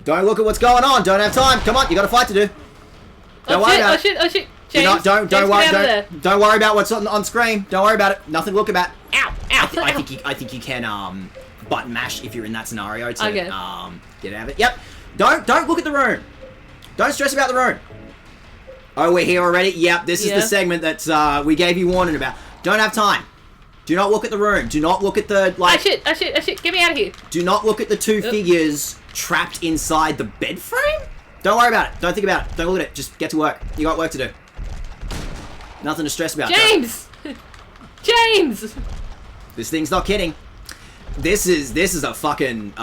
Speaker 1: Don't look at what's going on. Don't have time. Come on, you got a fight to do. Don't worry about it.
Speaker 2: Oh shit! James,
Speaker 1: Don't
Speaker 2: James,
Speaker 1: worry.
Speaker 2: get out of there.
Speaker 1: Don't worry about what's on screen. Don't worry about it. Nothing to look about.
Speaker 2: Ow!
Speaker 1: I think you can button mash if you're in that scenario to
Speaker 2: Okay.
Speaker 1: get out of it. Yep. Don't look at the room. Don't stress about the room. Oh, we're here already? Yep, this is the segment that we gave you warning about. Don't have time. Do not look at the room. Do not look at the, like...
Speaker 2: Oh shit, get me out of here.
Speaker 1: Do not look at the two figures trapped inside the bed frame. Don't worry about it. Don't think about it. Don't look at it. Just get to work. You got work to do. Nothing to stress about.
Speaker 2: James! James!
Speaker 1: This thing's not kidding. This is a fucking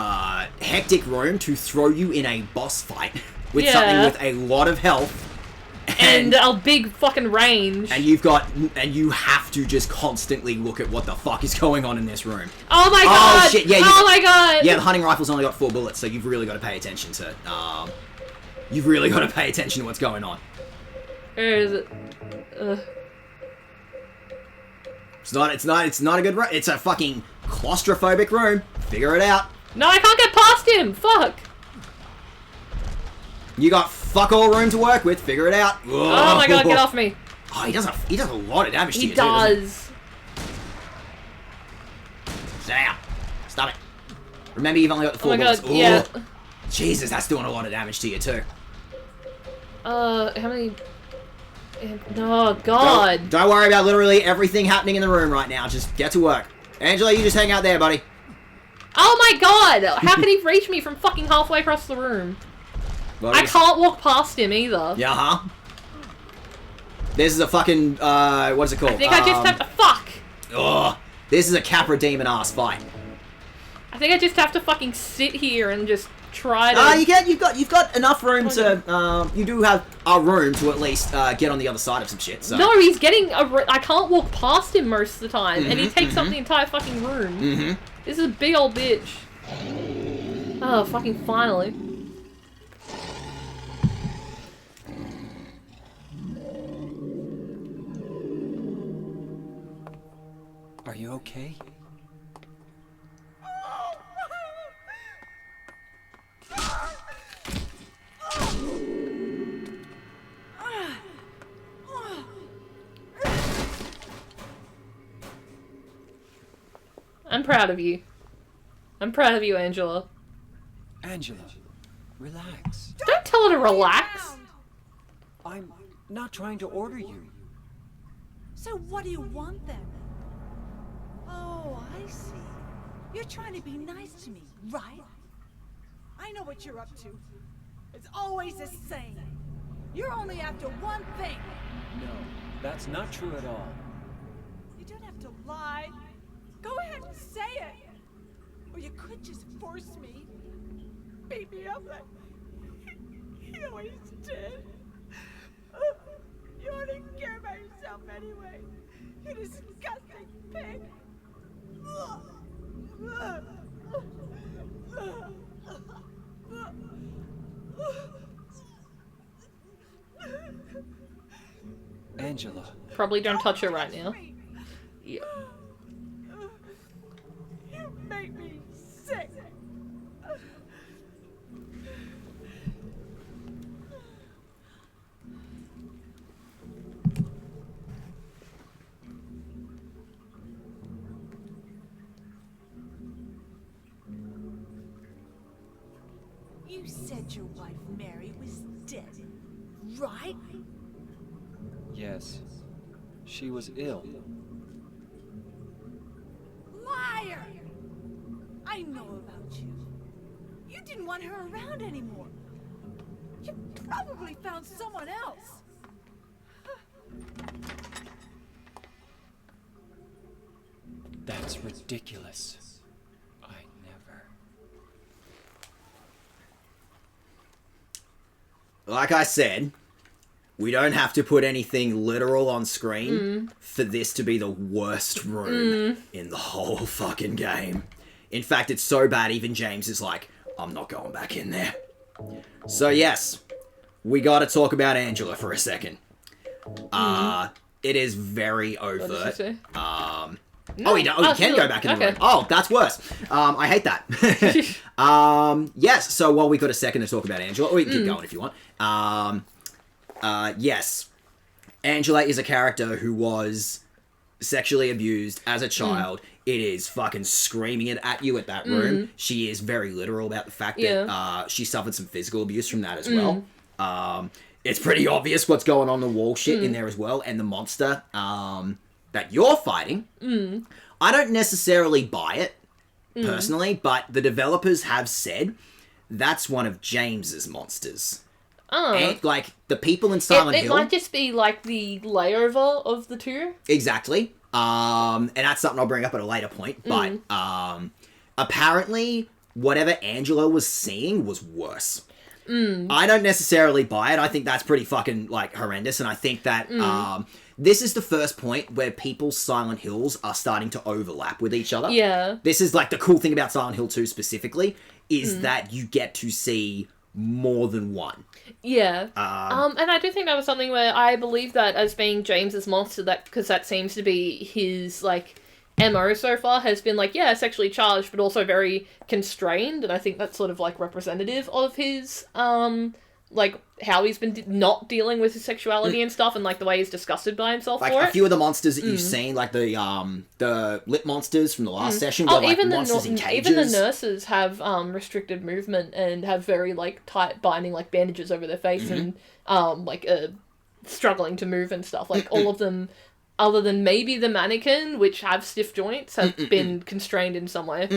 Speaker 1: hectic room to throw you in a boss fight with something with a lot of health.
Speaker 2: And a big fucking range.
Speaker 1: And you have to just constantly look at what the fuck is going on in this room.
Speaker 2: Oh my god!
Speaker 1: Oh shit, yeah.
Speaker 2: Oh my god!
Speaker 1: Yeah, the hunting rifle's only got 4 bullets, so you've really got to pay attention to, you've really got to pay attention to what's going on.
Speaker 2: Where is it?
Speaker 1: It's not a good room. It's a fucking claustrophobic room. Figure it out.
Speaker 2: No, I can't get past him! Fuck!
Speaker 1: You got fuck all room to work with. Figure it out.
Speaker 2: Oh my god, get off me!
Speaker 1: Oh, he does a lot of damage to you.
Speaker 2: He does.
Speaker 1: Stay out. Stop it. Remember, you've only got the 4 bullets.
Speaker 2: God, yeah.
Speaker 1: Jesus, that's doing a lot of damage to you too.
Speaker 2: How many? Oh god.
Speaker 1: Don't worry about literally everything happening in the room right now. Just get to work. Angela, you just hang out there, buddy.
Speaker 2: Oh my god! How can he reach me from fucking halfway across the room?
Speaker 1: Well,
Speaker 2: I can't walk past him either.
Speaker 1: Yeah, huh? This is a fucking, what's it called?
Speaker 2: I think I just have to... Fuck!
Speaker 1: Ugh. This is a Capra Demon ass fight.
Speaker 2: I think I just have to fucking sit here and just try to...
Speaker 1: You've got enough room to, you do have a room to at least, get on the other side of some shit, so.
Speaker 2: No, he's getting I can't walk past him most of the time, and he takes up the entire fucking room. This is a big old bitch. Oh, fucking finally.
Speaker 5: Are you okay?
Speaker 2: I'm proud of you. I'm proud of you, Angela.
Speaker 5: Angela, relax.
Speaker 2: Don't tell her to relax.
Speaker 5: I'm not trying to order you.
Speaker 7: So what do you want then? Oh, I see. You're trying to be nice to me, right? I know what you're up to. It's always the same. You're only after one thing.
Speaker 5: No, that's not true at all.
Speaker 7: You don't have to lie. Go ahead and say it. Or you could just force me. Beat me up like you always did. You don't even care about yourself anyway. You disgusting pig.
Speaker 5: Angela.
Speaker 2: Probably don't touch her right now. Yeah.
Speaker 7: You make me sick. You said your wife Mary was dead, right?
Speaker 5: Yes. She was ill.
Speaker 7: Liar! I know about you. You didn't want her around anymore. You probably found someone else.
Speaker 5: That's ridiculous. I never.
Speaker 1: Like I said, we don't have to put anything literal on screen for this to be the worst room in the whole fucking game. In fact, it's so bad even James is like, I'm not going back in there. So yes, we got to talk about Angela for a second. It is very overt.
Speaker 2: What did she say?
Speaker 1: You can go back in the room. Oh, that's worse. I hate that. Yes, so while we got a second to talk about Angela, or you can keep going if you want. Yes, Angela is a character who was sexually abused as a child. It is fucking screaming it at you at that room. She is very literal about the fact that she suffered some physical abuse from that as well. It's pretty obvious what's going on the wall shit in there as well. And the monster that you're fighting, I don't necessarily buy it, personally, but the developers have said that's one of James's monsters. And, like, the people in Silent Hill...
Speaker 2: It might just be, like, the layover of the two.
Speaker 1: Exactly. And that's something I'll bring up at a later point. But apparently, whatever Angela was seeing was worse. I don't necessarily buy it. I think that's pretty fucking, like, horrendous. And I think that this is the first point where people's Silent Hills are starting to overlap with each other.
Speaker 2: Yeah.
Speaker 1: This is, like, the cool thing about Silent Hill 2 specifically, is that you get to see more than one.
Speaker 2: Yeah. And I do think that was something where I believe that as being James's monster, that because that seems to be his, like, MO so far, has been, like, yeah, sexually charged, but also very constrained, and I think that's sort of, like, representative of his, like, how he's been not dealing with his sexuality and stuff, and, like, the way he's disgusted by himself
Speaker 1: like,
Speaker 2: for it.
Speaker 1: a few of the monsters that you've seen, like the lip monsters from the last session, were, like,
Speaker 2: even
Speaker 1: monsters in cages.
Speaker 2: Even the nurses have restricted movement and have very, like, tight binding, like, bandages over their face and, like, struggling to move and stuff. Like, all of them, other than maybe the mannequin, which have stiff joints, have been constrained in some way.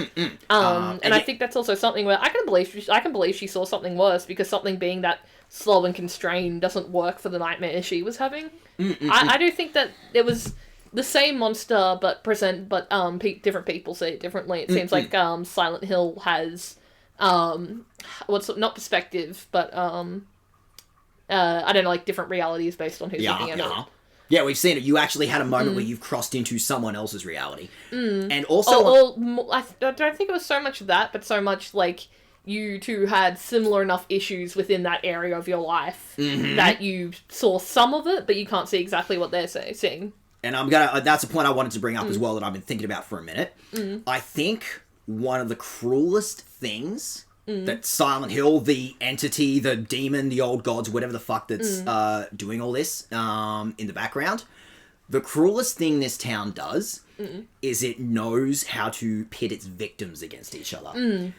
Speaker 2: And I think that's also something where I can believe she saw something worse, because something being that slow and constrained doesn't work for the nightmare she was having. I do think that it was the same monster, but different people see it differently. It seems like Silent Hill has not perspective, but I don't know, like, different realities based on who's looking at it.
Speaker 1: Yeah, we've seen it. You actually had a moment where you've crossed into someone else's reality. And also...
Speaker 2: I don't think it was so much that, but so much, like, you two had similar enough issues within that area of your life that you saw some of it, but you can't see exactly what they're seeing.
Speaker 1: And that's a point I wanted to bring up as well that I've been thinking about for a minute. I think one of the cruelest things that Silent Hill, the entity, the demon, the old gods, whatever the fuck that's doing all this in the background, the cruelest thing this town does is it knows how to pit its victims against each other.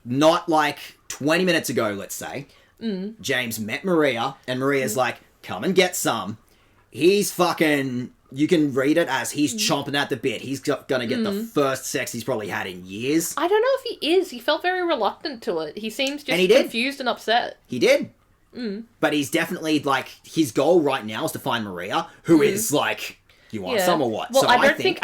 Speaker 1: Not like 20 minutes ago, let's say, James met Maria, and Maria's like, come and get some. He's fucking... You can read it as he's chomping at the bit. He's gonna get the first sex he's probably had in years.
Speaker 2: I don't know if he is. He felt very reluctant to it. He seems just confused and upset.
Speaker 1: He did. But he's definitely, like, his goal right now is to find Maria, who is, like, you want some or what?
Speaker 2: Well,
Speaker 1: so
Speaker 2: I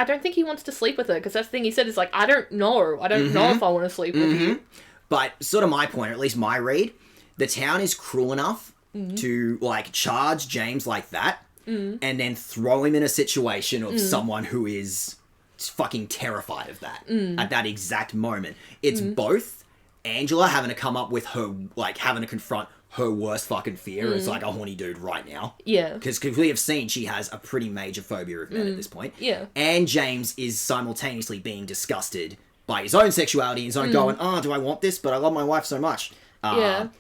Speaker 2: don't think he wants to sleep with her, because that's the thing he said is, like, I don't know. I don't know if I want to sleep with you.
Speaker 1: But sort of my point, or at least my read, the town is cruel enough to, like, charge James like that, and then throw him in a situation of someone who is fucking terrified of that at that exact moment. It's both Angela having to come up with her, like, having to confront her worst fucking fear as, like, a horny dude right now.
Speaker 2: Yeah.
Speaker 1: Because we have seen she has a pretty major phobia of men at this point.
Speaker 2: Yeah.
Speaker 1: And James is simultaneously being disgusted by his own sexuality and his own going, oh, do I want this? But I love my wife so much.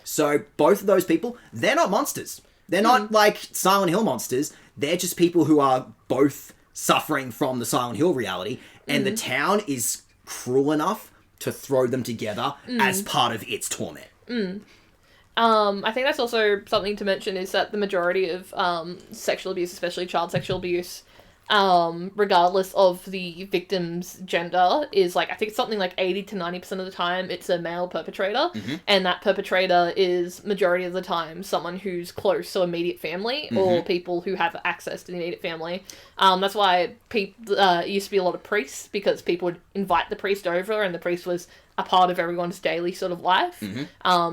Speaker 1: So both of those people, they're not monsters. They're not, like, Silent Hill monsters. They're just people who are both suffering from the Silent Hill reality, and the town is cruel enough to throw them together as part of its torment.
Speaker 2: I think that's also something to mention, is that the majority of sexual abuse, especially child sexual abuse, regardless of the victim's gender, is, like, I think it's something like 80 to 90% of the time it's a male perpetrator, and that perpetrator is majority of the time someone who's close to immediate family or people who have access to the immediate family. That's why it used to be a lot of priests, because people would invite the priest over, and the priest was a part of everyone's daily sort of life.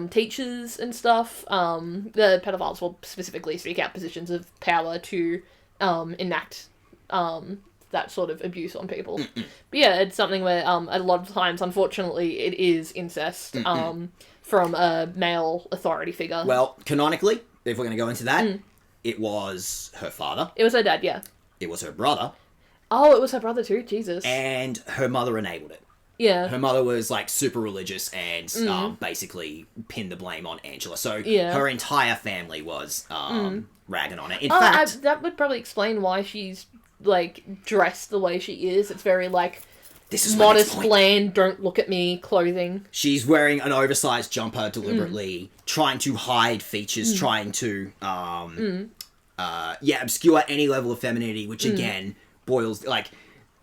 Speaker 2: Teachers and stuff. The pedophiles will specifically seek out positions of power to enact that sort of abuse on people. But yeah, it's something where a lot of times, unfortunately, it is incest from a male authority figure.
Speaker 1: Well, canonically, if we're going to go into that, it was her father.
Speaker 2: It was her dad, yeah.
Speaker 1: It was her brother.
Speaker 2: Oh, it was her brother too? Jesus.
Speaker 1: And her mother enabled it.
Speaker 2: Yeah.
Speaker 1: Her mother was, like, super religious and basically pinned the blame on Angela. So her entire family was ragging on it. In fact...
Speaker 2: that would probably explain why she's, like, dressed the way she is. It's very, like,
Speaker 1: this is
Speaker 2: modest, bland, don't look at me clothing.
Speaker 1: She's wearing an oversized jumper deliberately, trying to hide features, trying to, obscure any level of femininity, which, again, boils... Like,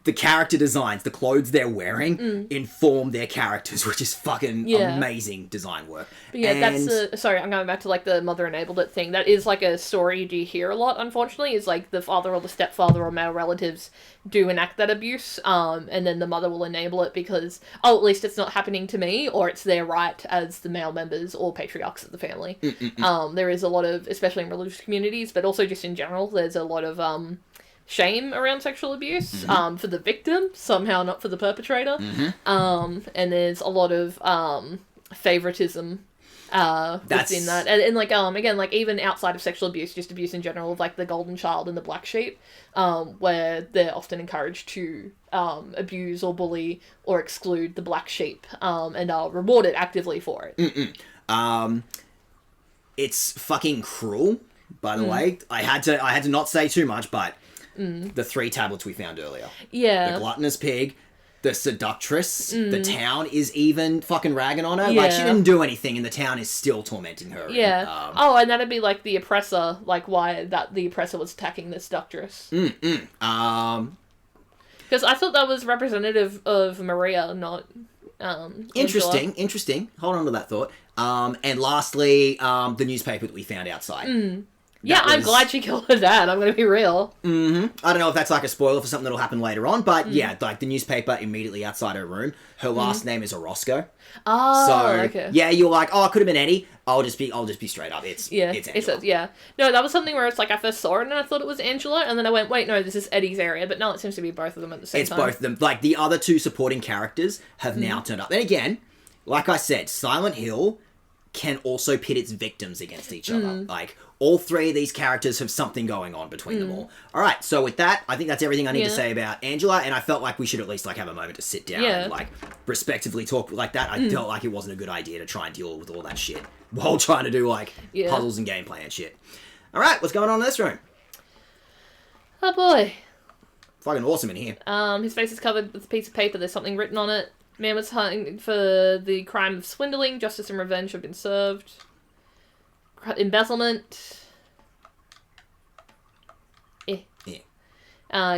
Speaker 1: the character designs, the clothes they're wearing, inform their characters, which is fucking amazing design work.
Speaker 2: But yeah, that's sorry, I'm going back to, like, the mother enabled it thing. That is, like, a story you do hear a lot, unfortunately, is, like, the father or the stepfather or male relatives do enact that abuse, and then the mother will enable it because, oh, at least it's not happening to me, or it's their right as the male members or patriarchs of the family. There is a lot of, especially in religious communities, but also just in general, there's a lot of, shame around sexual abuse for the victim, somehow not for the perpetrator. And there's a lot of favoritism within that. And like, again, like, even outside of sexual abuse, just abuse in general, of, like, the golden child and the black sheep, where they're often encouraged to abuse or bully or exclude the black sheep, and are rewarded actively for it.
Speaker 1: It's fucking cruel, by the way. I had to not say too much, but the 3 tablets we found earlier.
Speaker 2: Yeah.
Speaker 1: The gluttonous pig, the seductress, the town is even fucking ragging on her. Like, she didn't do anything and the town is still tormenting her.
Speaker 2: Yeah. And that'd be, like, the oppressor, like, why the oppressor was attacking the seductress. Because I thought that was representative of Maria, not
Speaker 1: Interesting. Hold on to that thought. And lastly, the newspaper that we found outside.
Speaker 2: I'm glad she killed her dad, I'm gonna be real.
Speaker 1: I don't know if that's like a spoiler for something that'll happen later on, but yeah, like the newspaper immediately outside her room, her last name is Orozco.
Speaker 2: Okay.
Speaker 1: Yeah, you're like, oh, it could have been Eddie. I'll just be straight up. It's Angela.
Speaker 2: No, that was something where it's like I first saw it and I thought it was Angela, and then I went, wait, no, this is Eddie's area, but no, it seems to be both of them at the same time.
Speaker 1: It's both of them. Like, the other 2 supporting characters have now turned up. And again, like I said, Silent Hill can also pit its victims against each other. Like, all 3 of these characters have something going on between them all. All right, so with that, I think that's everything I need to say about Angela, and I felt like we should at least, like, have a moment to sit down and, like, respectively talk like that. I felt like it wasn't a good idea to try and deal with all that shit while trying to do, like, puzzles and gameplay and shit. All right, what's going on in this room?
Speaker 2: Oh, boy.
Speaker 1: Fucking awesome in here.
Speaker 2: His face is covered with a piece of paper. There's something written on it. Man was hung for the crime of swindling. Justice and revenge have been served. Embezzlement.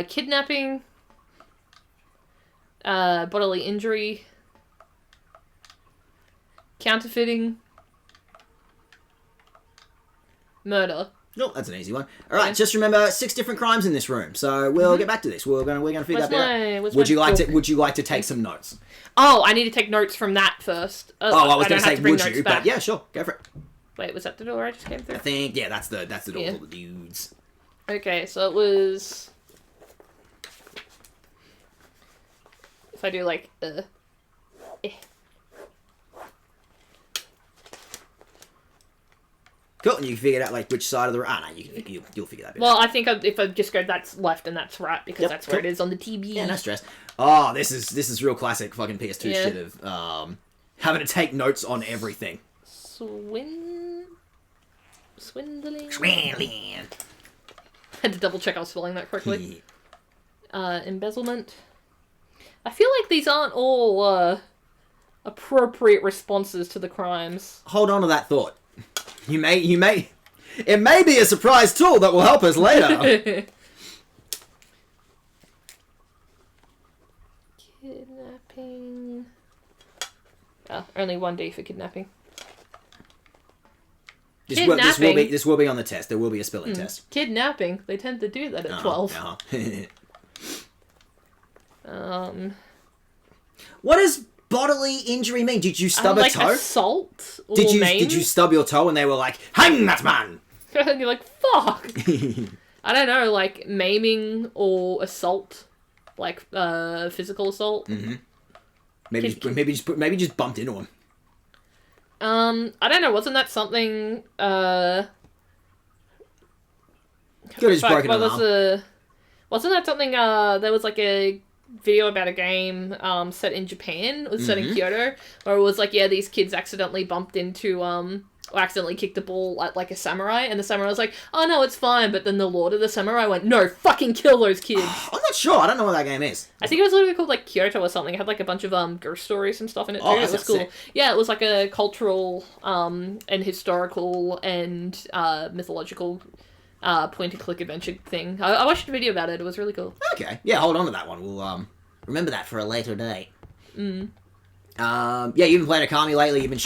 Speaker 2: Kidnapping. Bodily injury. Counterfeiting. Murder.
Speaker 1: No, that's an easy one. All right, just remember 6 different crimes in this room. So we'll get back to this. We're gonna figure that out. Would you like to take some notes?
Speaker 2: Oh, I need to take notes from that first.
Speaker 1: I was going to say would you, but yeah, sure, go for it.
Speaker 2: Wait, was that the door I just came through?
Speaker 1: I think that's the door for the dudes.
Speaker 2: Okay, so it was. If I do like
Speaker 1: Cool, and you figured out like which side of the room. No, you'll figure that out.
Speaker 2: Well, I think if I just go that's left and that's right because that's where it is on the TV.
Speaker 1: Yeah, no stress. Oh, this is real classic fucking PS2 shit of having to take notes on everything.
Speaker 2: Swindling. Had to double check I was spelling that correctly. Embezzlement. I feel like these aren't all appropriate responses to the crimes.
Speaker 1: Hold on to that thought. It may be a surprise tool that will help us later.
Speaker 2: Kidnapping. Oh, only 1D for kidnapping.
Speaker 1: This will be on the test. There will be a spelling test.
Speaker 2: Kidnapping. They tend to do that at 12.
Speaker 1: What does bodily injury mean? Did you stub a toe?
Speaker 2: Assault? Or
Speaker 1: did you stub your toe and they were like, hang that man?
Speaker 2: And you're like, fuck. I don't know, like maiming or assault, like physical assault.
Speaker 1: Mm-hmm. Maybe just bumped into him.
Speaker 2: I don't know. Wasn't that something
Speaker 1: Could have just
Speaker 2: Fuck,
Speaker 1: broken
Speaker 2: what
Speaker 1: an
Speaker 2: was
Speaker 1: arm.
Speaker 2: wasn't that something, there was like a video about a game, set in Japan, it was set in Kyoto, where it was like, yeah, these kids accidentally bumped into, or accidentally kicked the ball at like a samurai, and the samurai was like, oh no, it's fine, but then the lord of the samurai went, no, fucking kill those kids.
Speaker 1: I'm not sure. I don't know what that game is.
Speaker 2: I think it was literally called like Kyoto or something. It had like a bunch of ghost stories and stuff in it too.
Speaker 1: Oh,
Speaker 2: It
Speaker 1: that
Speaker 2: was
Speaker 1: sounds
Speaker 2: cool.
Speaker 1: sick.
Speaker 2: Yeah, it was like a cultural and historical and mythological point and click adventure thing. I watched a video about it. It was really cool.
Speaker 1: Okay. Yeah, hold on to that one. We'll remember that for a later date. Yeah, you've been playing Akami lately. You've been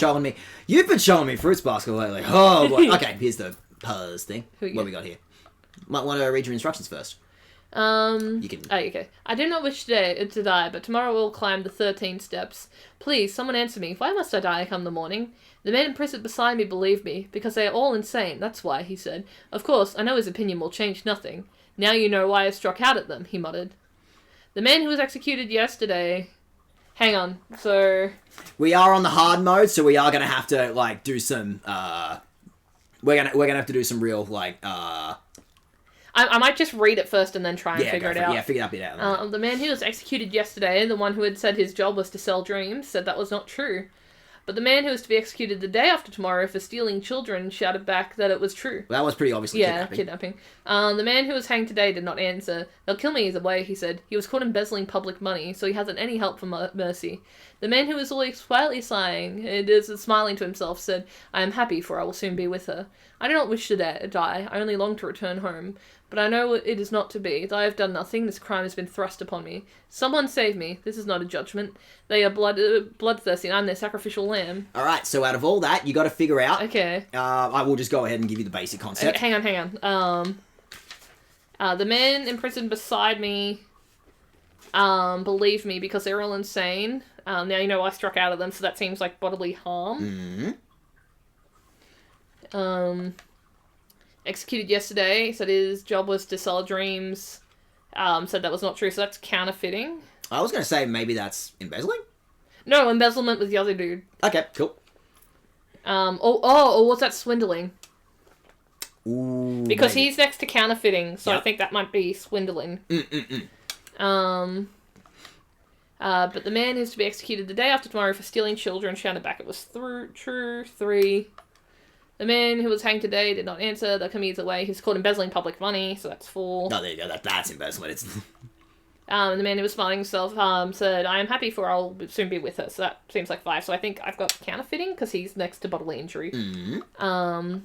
Speaker 1: showing me Fruits Basket lately. Oh boy. Okay, here's the pause thing.
Speaker 2: Who you
Speaker 1: What
Speaker 2: got?
Speaker 1: we got here? Might want to read your instructions first. You can.
Speaker 2: Oh, okay. I do not wish to die, but tomorrow we'll climb the 13 steps. Please, someone answer me. Why must I die come the morning? The man imprisoned beside me believed me, because they are all insane, that's why, he said. Of course, I know his opinion will change nothing. Now you know why I struck out at them, he muttered. The man who was executed yesterday... Hang on, so...
Speaker 1: We are on the hard mode, so we are gonna have to like do some. We're gonna have to do some real like.
Speaker 2: I might just read it first and then try and figure it out.
Speaker 1: Yeah, figure that bit out.
Speaker 2: The man who was executed yesterday, the one who had said his job was to sell dreams, said that was not true. But the man who was to be executed the day after tomorrow for stealing children shouted back that it was true.
Speaker 1: Well, that was pretty obviously
Speaker 2: Kidnapping. The man who was hanged today did not answer. They'll kill me either way, he said. He was caught embezzling public money, so he hasn't any help from mercy. The man who was always quietly smiling to himself, said, I am happy, for I will soon be with her. I do not wish to die. I only long to return home. But I know it is not to be. Though I have done nothing, this crime has been thrust upon me. Someone save me. This is not a judgment. They are bloodthirsty, and I'm their sacrificial lamb.
Speaker 1: Alright, so out of all that, you gotta figure out...
Speaker 2: Okay.
Speaker 1: I will just go ahead and give you the basic concept.
Speaker 2: Hang on. The man imprisoned beside me believed me because they're all insane. Now you know I struck out at them, so that seems like bodily harm. Executed yesterday, said his job was to sell dreams. Said that was not true, so that's counterfeiting.
Speaker 1: I was gonna say maybe that's embezzling?
Speaker 2: No, embezzlement was the other dude.
Speaker 1: Okay, cool.
Speaker 2: Or was that swindling?
Speaker 1: Ooh,
Speaker 2: Because
Speaker 1: maybe.
Speaker 2: he's next to counterfeiting, so I
Speaker 1: Yep.
Speaker 2: think that might be swindling. But the man is to be executed the day after tomorrow for stealing children shouted back it was true. 3. The man who was hanged today did not answer. They'll come either way. He's caught embezzling public money, so that's 4.
Speaker 1: Oh, there you go. That's embezzlement. It's...
Speaker 2: And the man who was smiling himself said, I am happy, for I'll soon be with her. So that seems like 5. So I think I've got counterfeiting, because he's next to bodily injury.
Speaker 1: Alright,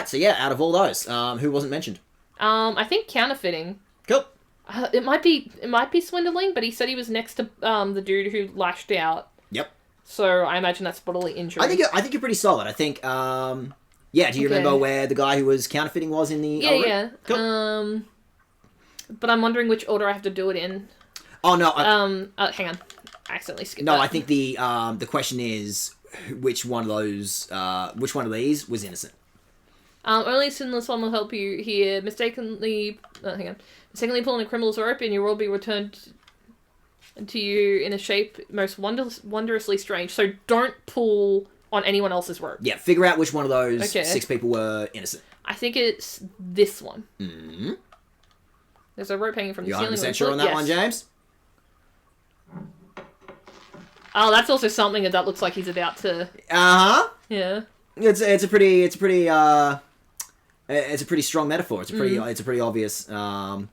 Speaker 1: so yeah, out of all those, who wasn't mentioned?
Speaker 2: I think counterfeiting.
Speaker 1: Cool.
Speaker 2: It might be swindling, but he said he was next to the dude who lashed out.
Speaker 1: Yep.
Speaker 2: So I imagine that's bodily injury.
Speaker 1: I think you're pretty solid. I think, yeah, do you remember where the guy who was counterfeiting was in the...
Speaker 2: Yeah.
Speaker 1: Cool.
Speaker 2: But I'm wondering which order I have to do it in.
Speaker 1: Oh, no.
Speaker 2: Hang on. I accidentally skipped
Speaker 1: No,
Speaker 2: that.
Speaker 1: I think the question is which one of these was innocent.
Speaker 2: Only sinless one will help you here. Mistakenly pulling a criminal's rope and your will be returned to you in a shape most wondrously strange. So don't pull on anyone else's rope.
Speaker 1: Yeah, figure out which one of those 6 people were innocent.
Speaker 2: I think it's this one.
Speaker 1: Mm-hmm.
Speaker 2: There's a rope hanging from the
Speaker 1: You're
Speaker 2: ceiling.
Speaker 1: 100% sure on that one, James?
Speaker 2: Oh, that's also something that looks like he's about to...
Speaker 1: Uh-huh.
Speaker 2: Yeah.
Speaker 1: It's a pretty strong metaphor. It's a pretty obvious
Speaker 2: That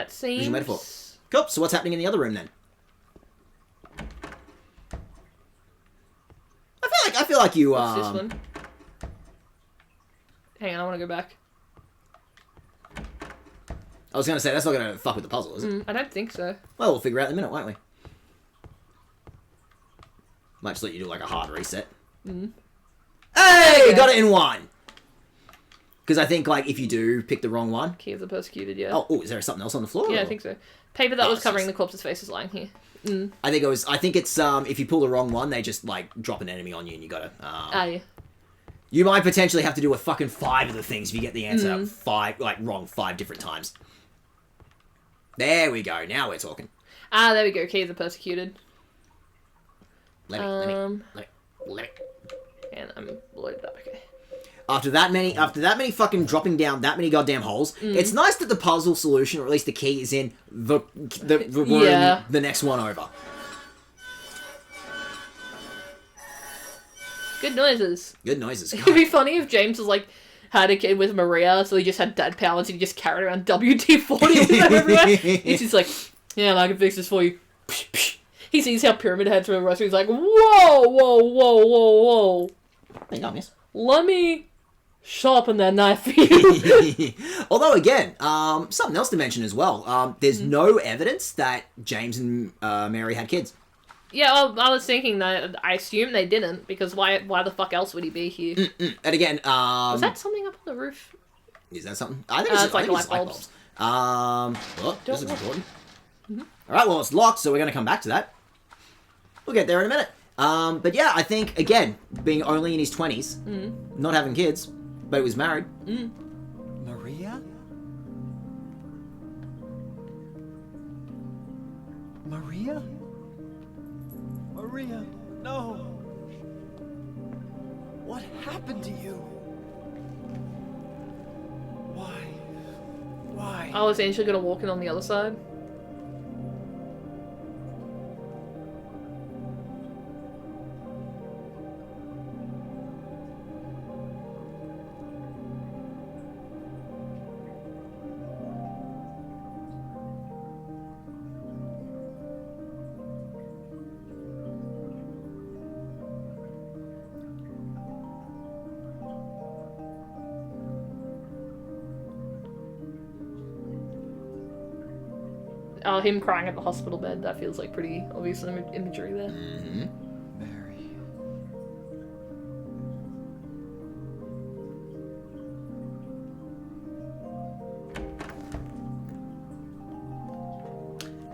Speaker 2: seems...
Speaker 1: visual metaphor. Cool. So what's happening in the other room then? I feel like you
Speaker 2: What's this one? Hang on, I want to go back.
Speaker 1: I was gonna say that's not gonna fuck with the puzzle, is it?
Speaker 2: I don't think so.
Speaker 1: Well, we'll figure out in a minute, won't we? Might just let you do like a hard reset. Hey, got it in one. Because I think like if you do pick the wrong one.
Speaker 2: Key of the persecuted, yeah.
Speaker 1: Oh, is there something else on the floor?
Speaker 2: Yeah,
Speaker 1: or?
Speaker 2: I think so. Paper that was
Speaker 1: it's
Speaker 2: covering
Speaker 1: just-
Speaker 2: the corpse's face is lying here.
Speaker 1: I think it's if you pull the wrong one, they just like drop an enemy on you and you gotta.
Speaker 2: Yeah.
Speaker 1: You might potentially have to do a fucking 5 of the things if you get the answer wrong 5 different times. There we go. Now we're talking.
Speaker 2: There we go. Key of the persecuted.
Speaker 1: Let me.
Speaker 2: And I'm loaded up. Okay.
Speaker 1: After that many fucking dropping down that many goddamn holes, it's nice that the puzzle solution, or at least the key, is in the room, the next one over.
Speaker 2: Good noises.
Speaker 1: Good noises.
Speaker 2: It'd be funny if James was like, had a kid with Maria, so he just had dad powers and he just carried around WD-40 with him everywhere. He's just like, yeah, I can fix this for you. He sees how Pyramid Head's from the rest, he's like, whoa, whoa, whoa, whoa, whoa.
Speaker 1: There you go, miss.
Speaker 2: Let me sharpen that knife for you.
Speaker 1: Although, again, something else to mention as well. There's no evidence that James and Mary had kids.
Speaker 2: Yeah, well, I was thinking that I assume they didn't, because why the fuck else would he be here?
Speaker 1: And again,
Speaker 2: was that something up on the roof?
Speaker 1: Is that something? I think it's
Speaker 2: like
Speaker 1: light
Speaker 2: bulbs.
Speaker 1: Well, this is important. Alright, well, it's locked, so we're going to come back to that. We'll get there in a minute. But yeah, I think, again, being only in his 20s, not having kids, but he was married.
Speaker 5: Maria? Maria? Maria, no. What happened to you? Why?
Speaker 2: Oh, is Angela gonna walk in on the other side? Oh, him crying at the hospital bed, that feels like pretty obvious imagery there.
Speaker 5: Mary.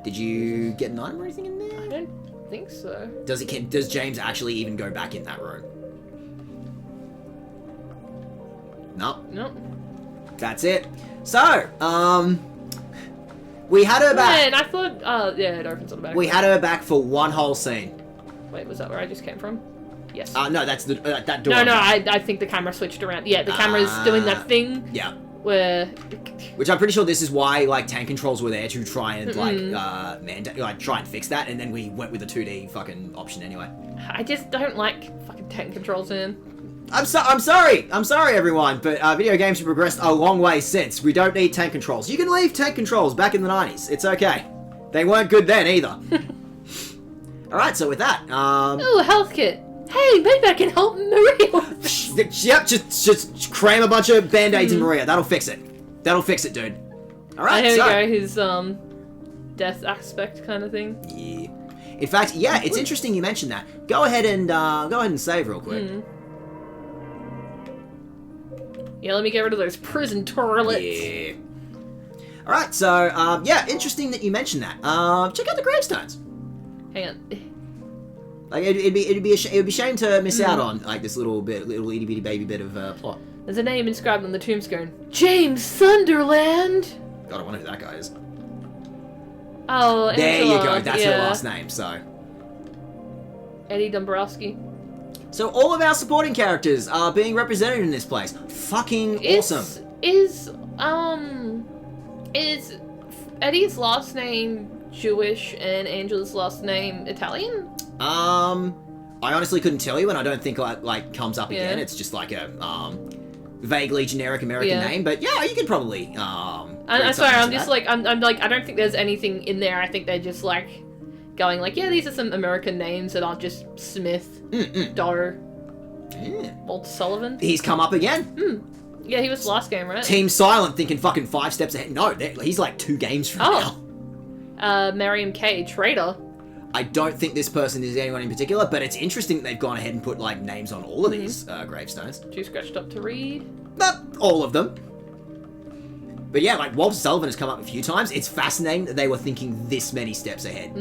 Speaker 1: Did you get an item or anything in there?
Speaker 2: I don't think so.
Speaker 1: Does James actually even go back in that room? No.
Speaker 2: Nope.
Speaker 1: That's it. So, we had her back.
Speaker 2: Man, I thought, yeah, it opens on the back.
Speaker 1: We had her back for one whole scene.
Speaker 2: Wait, was that where I just came from? Yes.
Speaker 1: No, that's the that door.
Speaker 2: No, I think the camera switched around. Yeah, the camera's doing that thing.
Speaker 1: Yeah.
Speaker 2: Where...
Speaker 1: Which I'm pretty sure this is why, like, tank controls were there to try and, try and fix that, and then we went with the 2D fucking option anyway.
Speaker 2: I just don't like fucking tank controls, man.
Speaker 1: I'm sorry, everyone, but video games have progressed a long way since. We don't need tank controls. You can leave tank controls back in the 90s. It's okay. They weren't good then either. Alright, so with that,
Speaker 2: Ooh, a health kit. Hey, maybe I can help Maria.
Speaker 1: Yep, just cram a bunch of band-aids in Maria. That'll fix it. That'll fix it, dude. Alright,
Speaker 2: here we go, his, death aspect kind of thing.
Speaker 1: Yeah. In fact, yeah, it's interesting you mentioned that. Go ahead and save real quick.
Speaker 2: Yeah, let me get rid of those prison toilets.
Speaker 1: Yeah. Alright, so, yeah, interesting that you mentioned that. Check out the gravestones.
Speaker 2: Hang on.
Speaker 1: Like, it'd be a shame to miss out on, like, this little itty bitty baby bit of, plot.
Speaker 2: There's a name inscribed on the tombstone. James Sunderland!
Speaker 1: God, I wonder who that guy is.
Speaker 2: Oh, Angela.
Speaker 1: There you go, that's her last name, so.
Speaker 2: Eddie Dombrowski.
Speaker 1: So all of our supporting characters are being represented in this place. Fucking awesome.
Speaker 2: Is Eddie's last name Jewish and Angela's last name Italian?
Speaker 1: I honestly couldn't tell you, and I don't think like comes up again. It's just like a vaguely generic American name, but yeah, you could probably
Speaker 2: I'm sorry, I'm just like I'm like I don't think there's anything in there. I think they're just like going like, yeah, these are some American names that aren't just Smith, Doe, Walt Sullivan.
Speaker 1: He's come up again.
Speaker 2: Yeah, he was last game, right?
Speaker 1: Team Silent thinking fucking 5 steps ahead. No, he's like 2 games from now.
Speaker 2: Miriam K, traitor.
Speaker 1: I don't think this person is anyone in particular, but it's interesting that they've gone ahead and put like names on all of these gravestones.
Speaker 2: Too scratched up to read.
Speaker 1: Not all of them. But yeah, like Walt Sullivan has come up a few times. It's fascinating that they were thinking this many steps ahead.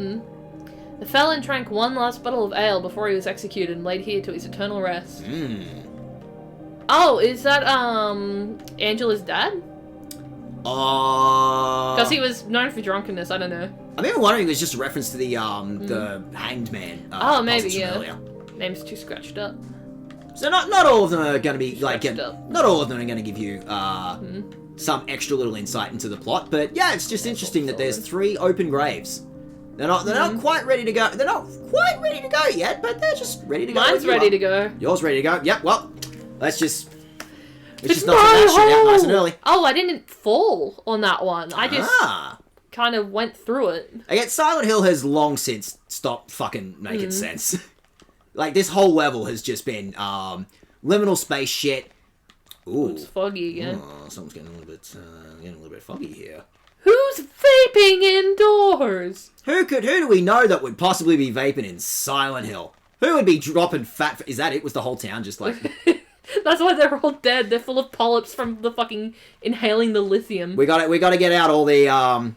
Speaker 2: The felon drank one last bottle of ale before he was executed and laid here to his eternal rest. Oh, is that Angela's dad? Because he was known for drunkenness, I don't know.
Speaker 1: I'm even wondering if it's just a reference to the hanged man.
Speaker 2: Oh, maybe, yeah.
Speaker 1: Earlier.
Speaker 2: Name's too scratched up.
Speaker 1: So not all of them are going to be like
Speaker 2: Stretched up.
Speaker 1: not all of them are going to give you some extra little insight into the plot. But yeah, it's just interesting that there's 3 open graves. They're not quite ready to go. They're not quite ready to go yet, but they're just ready to go.
Speaker 2: Mine's ready to go.
Speaker 1: Yours ready to go. Yep. Well, let's just knock that shit out nice and early.
Speaker 2: Oh, I didn't fall on that one. I just kind of went through it.
Speaker 1: Again, Silent Hill has long since stopped fucking making sense. Like, this whole level has just been liminal space shit. Ooh.
Speaker 2: It's foggy again.
Speaker 1: Oh, something's getting a little bit foggy here.
Speaker 2: Who's vaping indoors?
Speaker 1: Who do we know that would possibly be vaping in Silent Hill? Who would be dropping fat? Is that it? Was the whole town just like...
Speaker 2: That's why they're all dead. They're full of polyps from the fucking inhaling the lithium.
Speaker 1: We got to get out all the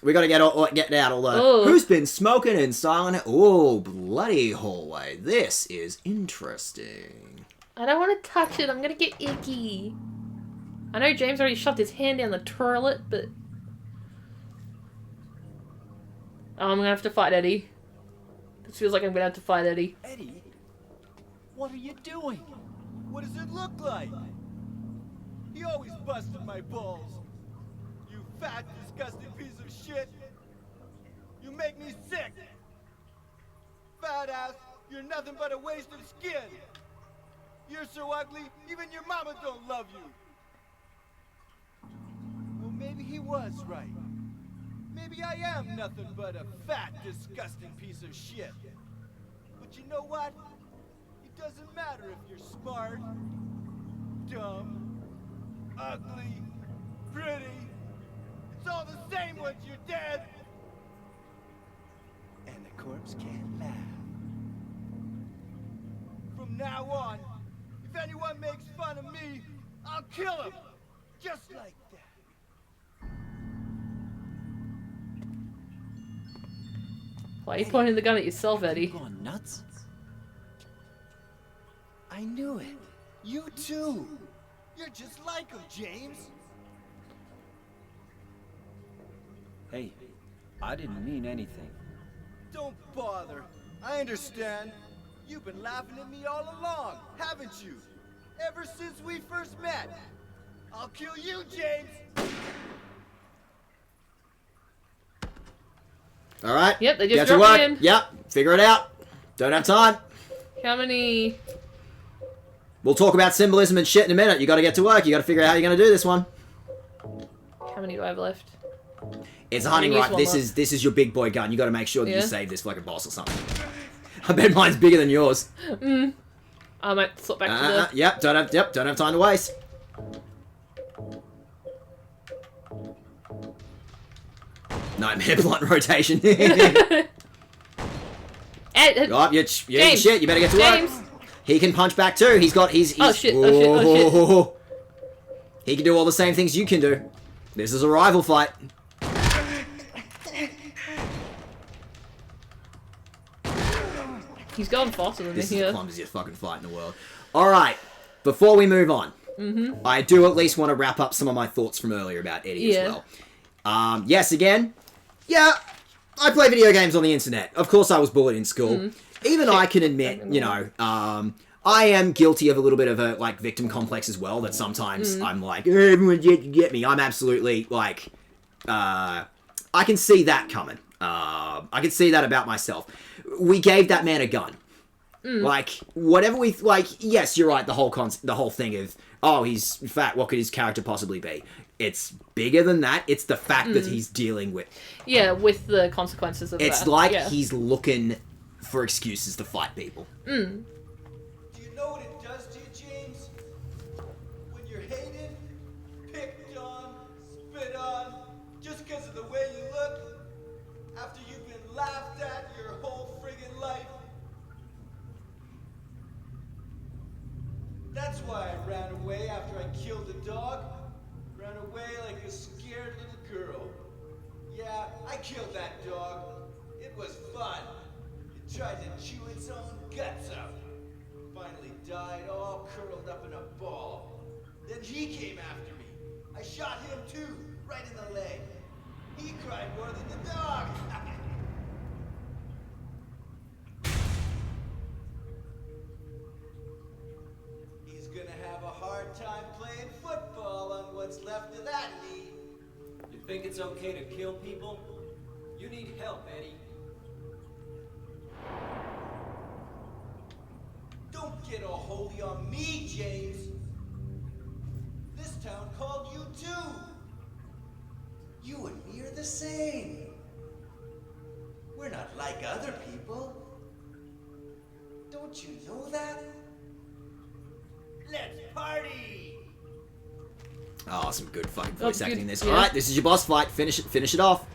Speaker 1: we got to get out all the
Speaker 2: Ooh.
Speaker 1: who's been smoking in Silent Hill. Oh, bloody hallway. This is interesting.
Speaker 2: I don't want to touch it. I'm gonna get icky. I know James already shoved his hand down the toilet, but I'm gonna have to fight Eddie. This feels like I'm gonna have to fight Eddie.
Speaker 5: Eddie, what are you doing?
Speaker 4: What does it look like? He always busted my balls. You fat, disgusting piece of shit. You make me sick. Fat ass, you're nothing but a waste of skin. You're so ugly, even your mama don't love you. Well, maybe he was right. Maybe I am nothing but a fat, disgusting piece of shit. But you know what? It doesn't matter if you're smart, dumb, ugly, pretty. It's all the same once you're dead. And the corpse can't laugh. From now on, if anyone makes fun of me, I'll kill him. Just like that.
Speaker 2: Why are you pointing the gun at yourself, Eddie?
Speaker 5: Going nuts?
Speaker 4: I knew it. You too. You're just like him, James.
Speaker 5: Hey, I didn't mean anything.
Speaker 4: Don't bother. I understand. You've been laughing at me all along, haven't you? Ever since we first met. I'll kill you, James.
Speaker 1: All right.
Speaker 2: Yep, they just
Speaker 1: Get to
Speaker 2: dropped
Speaker 1: work.
Speaker 2: me in.
Speaker 1: Yep. Figure it out. Don't have time.
Speaker 2: How many?
Speaker 1: We'll talk about symbolism and shit in a minute. You got to get to work. You got to figure out how you're going to do this one.
Speaker 2: How many do I have left?
Speaker 1: It's a hunting
Speaker 2: use
Speaker 1: right.
Speaker 2: one
Speaker 1: This
Speaker 2: left.
Speaker 1: is your big boy gun. You got to make sure that you
Speaker 2: Yeah.
Speaker 1: save this like a boss or something. I bet mine's bigger than yours.
Speaker 2: I might swap back to the.
Speaker 1: Yep. Don't have time to waste. Nightmare blunt rotation.
Speaker 2: Ed,
Speaker 1: Oh, you're
Speaker 2: James.
Speaker 1: shit. You better get to work.
Speaker 2: James.
Speaker 1: He can punch back too. He's
Speaker 2: Oh, shit, oh, shit.
Speaker 1: He can do all the same things you can do. This is a rival fight.
Speaker 2: He's going faster than me
Speaker 1: This is the
Speaker 2: here.
Speaker 1: clumsiest fucking fight in the world. Alright, before we move on, I do at least want to wrap up some of my thoughts from earlier about Eddie
Speaker 2: Yeah.
Speaker 1: as well. Yes, again, yeah, I play video games on the internet. Of course I was bullied in school. Even I can admit, you know, I am guilty of a little bit of a, like, victim complex as well, that sometimes I'm like, everyone get me. I'm absolutely, like, I can see that coming. I can see that about myself. We gave that man a gun. Like, whatever we, like, yes, you're right, the whole thing of, oh, he's fat, what could his character possibly be? It's bigger than that. It's the fact that he's dealing with.
Speaker 2: Yeah, with the consequences of
Speaker 1: It's
Speaker 2: that.
Speaker 1: like
Speaker 2: yeah.
Speaker 1: he's looking for excuses to fight people.
Speaker 4: Do you know what it does to you, James? When you're hated, picked on, spit on, just because of the way you look, after you've been laughed at your whole friggin' life. That's why I ran away after I killed the dog. Ran away like a scared little girl. Yeah, I killed that dog. It was fun. It tried to chew its own guts out. Finally died all curled up in a ball. Then he came after me. I shot him too, right in the leg. He cried more than the dog.
Speaker 8: think it's okay to kill people? You need help, Eddie.
Speaker 4: Don't get all holy on me, James. This town called you too. You and me are the same. We're not like other people. Don't you know that? Let's party!
Speaker 1: Oh, some good fucking voice
Speaker 2: good,
Speaker 1: acting in this.
Speaker 2: yeah.
Speaker 1: Alright, this is your boss fight. Finish it off.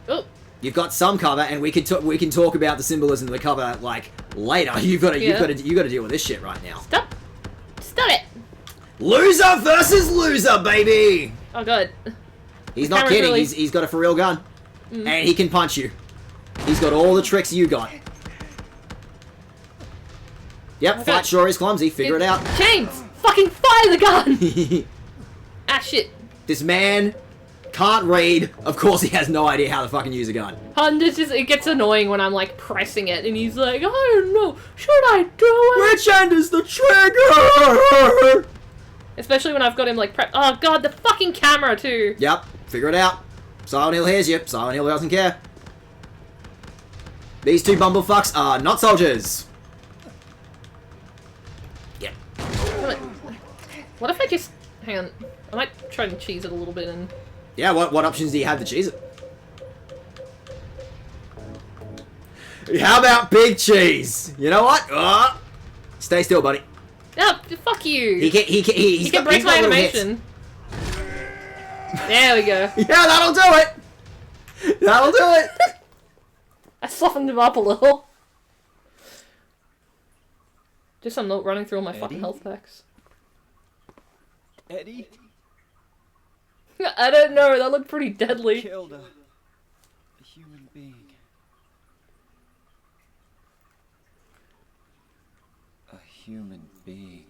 Speaker 2: Oh.
Speaker 1: You've got some cover, and we can talk about the symbolism of the cover like later. You've got to deal with this shit right now.
Speaker 2: Stop it.
Speaker 1: Loser versus loser, baby.
Speaker 2: Oh god.
Speaker 1: He's not kidding.
Speaker 2: Really...
Speaker 1: He's got a for real gun, and he can punch you. He's got all the tricks you got. Yep,
Speaker 2: Okay.
Speaker 1: fight sure is clumsy. Figure it out.
Speaker 2: James, fucking fire the gun. Ah shit.
Speaker 1: This man can't read. Of course, he has no idea how to fucking use a gun.
Speaker 2: It gets annoying when I'm like pressing it, and he's like, I don't know, should I do it?
Speaker 1: Which end is the trigger?
Speaker 2: Especially when I've got him like prep. Oh god, the fucking camera too.
Speaker 1: Yep, figure it out. Silent Hill hears you. Silent Hill doesn't care. These two bumblefucks are not soldiers. Yep.
Speaker 2: What if I just hang on? I might try and cheese it a little bit and.
Speaker 1: Yeah, what options do you have to cheese it? How about big cheese? You know what? Stay still, buddy.
Speaker 2: Oh, fuck you.
Speaker 1: He
Speaker 2: can break my animation. There we go.
Speaker 1: Yeah, that'll do it. That'll do it.
Speaker 2: I softened him up a little. Just I'm not running through all my fucking health packs.
Speaker 5: Eddie
Speaker 2: I don't know, that looked pretty deadly.
Speaker 5: killed a human being. A human being.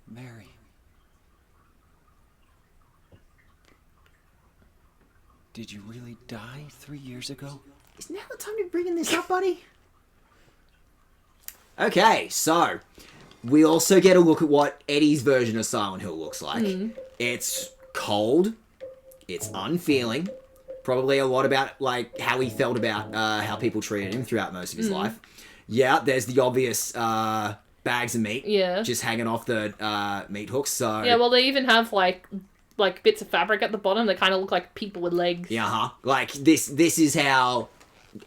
Speaker 5: Mary. Did you really die 3 years ago?
Speaker 1: Is now the time to be bringing this up, buddy? Okay, so we also get a look at what Eddie's version of Silent Hill looks like. It's cold. It's unfeeling. Probably a lot about like how he felt about how people treated him throughout most of his life. Yeah, there's the obvious bags of meat.
Speaker 2: Yeah.
Speaker 1: Just hanging off the meat hooks. So
Speaker 2: Yeah, well, they even have like bits of fabric at the bottom that kind of look like people with legs.
Speaker 1: Yeah, like this is how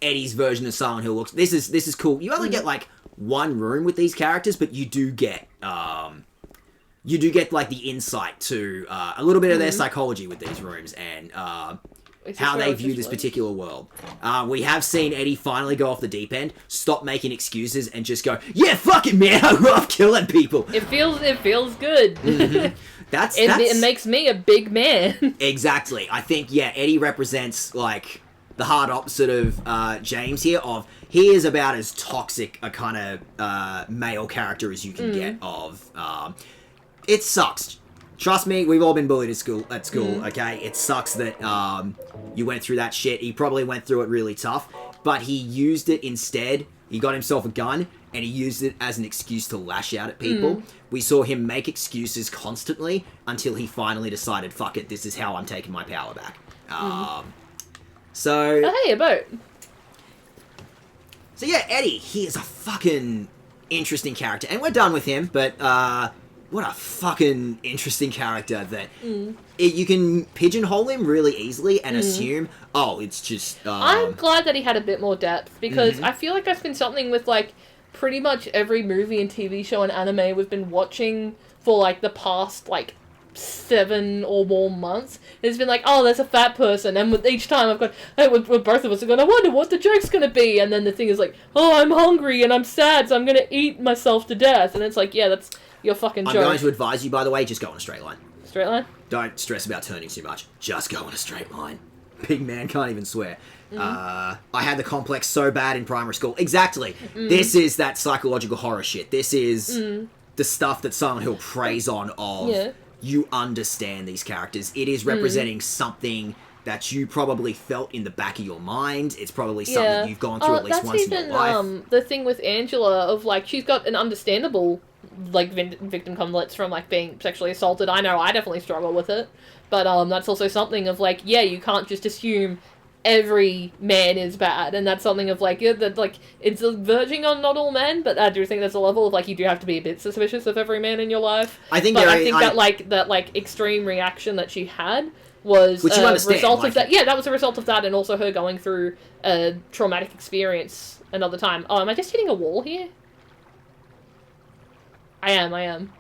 Speaker 1: Eddie's version of Silent Hill looks. This is cool. You only get like one room with these characters, but you do get like the insight to a little bit of their psychology with these rooms and how they view this particular world. We have seen Eddie finally go off the deep end, stop making excuses, and just go, yeah, fuck it, man, I love killing people.
Speaker 2: It feels good. It makes me a big man.
Speaker 1: Exactly. I think, yeah, Eddie represents, like, the hard opposite of James here, of he is about as toxic a kind of male character as you can get of... it sucks. Trust me, we've all been bullied at school, okay? It sucks that you went through that shit. He probably went through it really tough, but he used it instead. He got himself a gun, and he used it as an excuse to lash out at people. We saw him make excuses constantly until he finally decided, fuck it, this is how I'm taking my power back. So...
Speaker 2: Oh, hey, a boat.
Speaker 1: So yeah, Eddie, he is a fucking interesting character. And we're done with him, but what a fucking interesting character that you can pigeonhole him really easily and assume, oh, it's just...
Speaker 2: I'm glad that he had a bit more depth, because I feel like that's been something with, like, pretty much every movie and TV show and anime we've been watching for, like, the past, like, 7 or more months. It's been like, oh, there's a fat person, and with each time I've got, with both of us are going, I wonder what the joke's going to be, and then the thing is like, oh, I'm hungry and I'm sad, so I'm going to eat myself to death, and it's like, yeah, that's your fucking joke.
Speaker 1: I'm going to advise you, by the way, just go on a straight line.
Speaker 2: Straight line?
Speaker 1: Don't stress about turning too much. Just go on a straight line. Big man can't even swear. I had the complex so bad in primary school. Exactly. This is that psychological horror shit. This is the stuff that Silent Hill preys on of...
Speaker 2: Yeah.
Speaker 1: You understand these characters. It is representing something that you probably felt in the back of your mind. It's probably something you've gone through at least
Speaker 2: that's
Speaker 1: once in your life.
Speaker 2: even the thing with Angela of like she's got an understandable like victim complex from like being sexually assaulted. I know I definitely struggle with it, but that's also something of like you can't just assume every man is bad, and that's something of like that like it's verging on not all men, but I do think there's a level of like you do have to be a bit suspicious of every man in your life.
Speaker 1: I think
Speaker 2: that extreme reaction that she had was
Speaker 1: which you
Speaker 2: a
Speaker 1: understand,
Speaker 2: result
Speaker 1: like,
Speaker 2: of that. Yeah, that was a result of that, and also her going through a traumatic experience another time. Oh, am I just hitting a wall here? I am.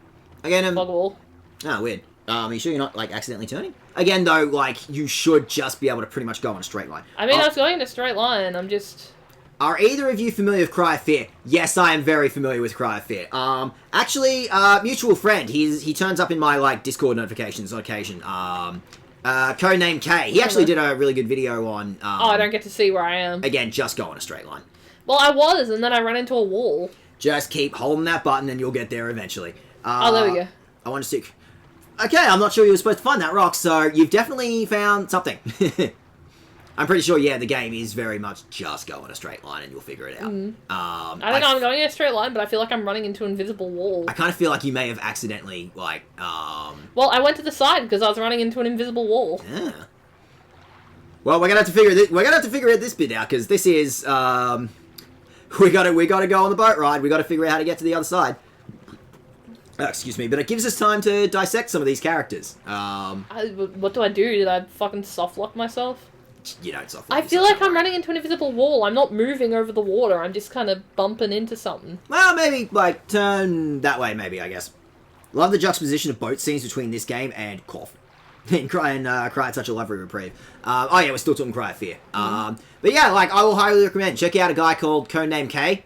Speaker 1: Again,
Speaker 2: Fog wall.
Speaker 1: Oh, weird. Are you sure you're not, like, accidentally turning? Again, though, like, you should just be able to pretty much go on a straight line.
Speaker 2: I mean, I was going in a straight line, I'm just...
Speaker 1: Are either of you familiar with Cry of Fear? Yes, I am very familiar with Cry of Fear. Actually, mutual friend, he turns up in my, like, Discord notifications on occasion. Codename K. He actually did a really good video on...
Speaker 2: I don't get to see where I am.
Speaker 1: Again, just go on a straight line.
Speaker 2: Well, I was, and then I ran into a wall.
Speaker 1: Just keep holding that button and you'll get there eventually.
Speaker 2: There we go.
Speaker 1: I want to stick... Okay, I'm not sure you were supposed to find that rock, so you've definitely found something. I'm pretty sure, the game is very much just go on a straight line and you'll figure it out.
Speaker 2: I don't know, I'm going in a straight line, but I feel like I'm running into an invisible wall.
Speaker 1: I kind of feel like you may have accidentally, like,
Speaker 2: Well, I went to the side because I was running into an invisible wall.
Speaker 1: Yeah. Well, we're gonna have to figure this bit out, because this is, we gotta go on the boat ride. We gotta figure out how to get to the other side. Excuse me, but it gives us time to dissect some of these characters.
Speaker 2: What do I do? Did I fucking softlock myself?
Speaker 1: You don't softlock
Speaker 2: I feel like I'm running into an invisible wall. I'm not moving over the water. I'm just kind of bumping into something.
Speaker 1: Well, maybe, like, turn that way, maybe, I guess. Love the juxtaposition of boat scenes between this game and Cough. And Cry at Such a Lovely Reprieve. We're still talking Cry of Fear. But yeah, like, I will highly recommend. Check out a guy called Codename K.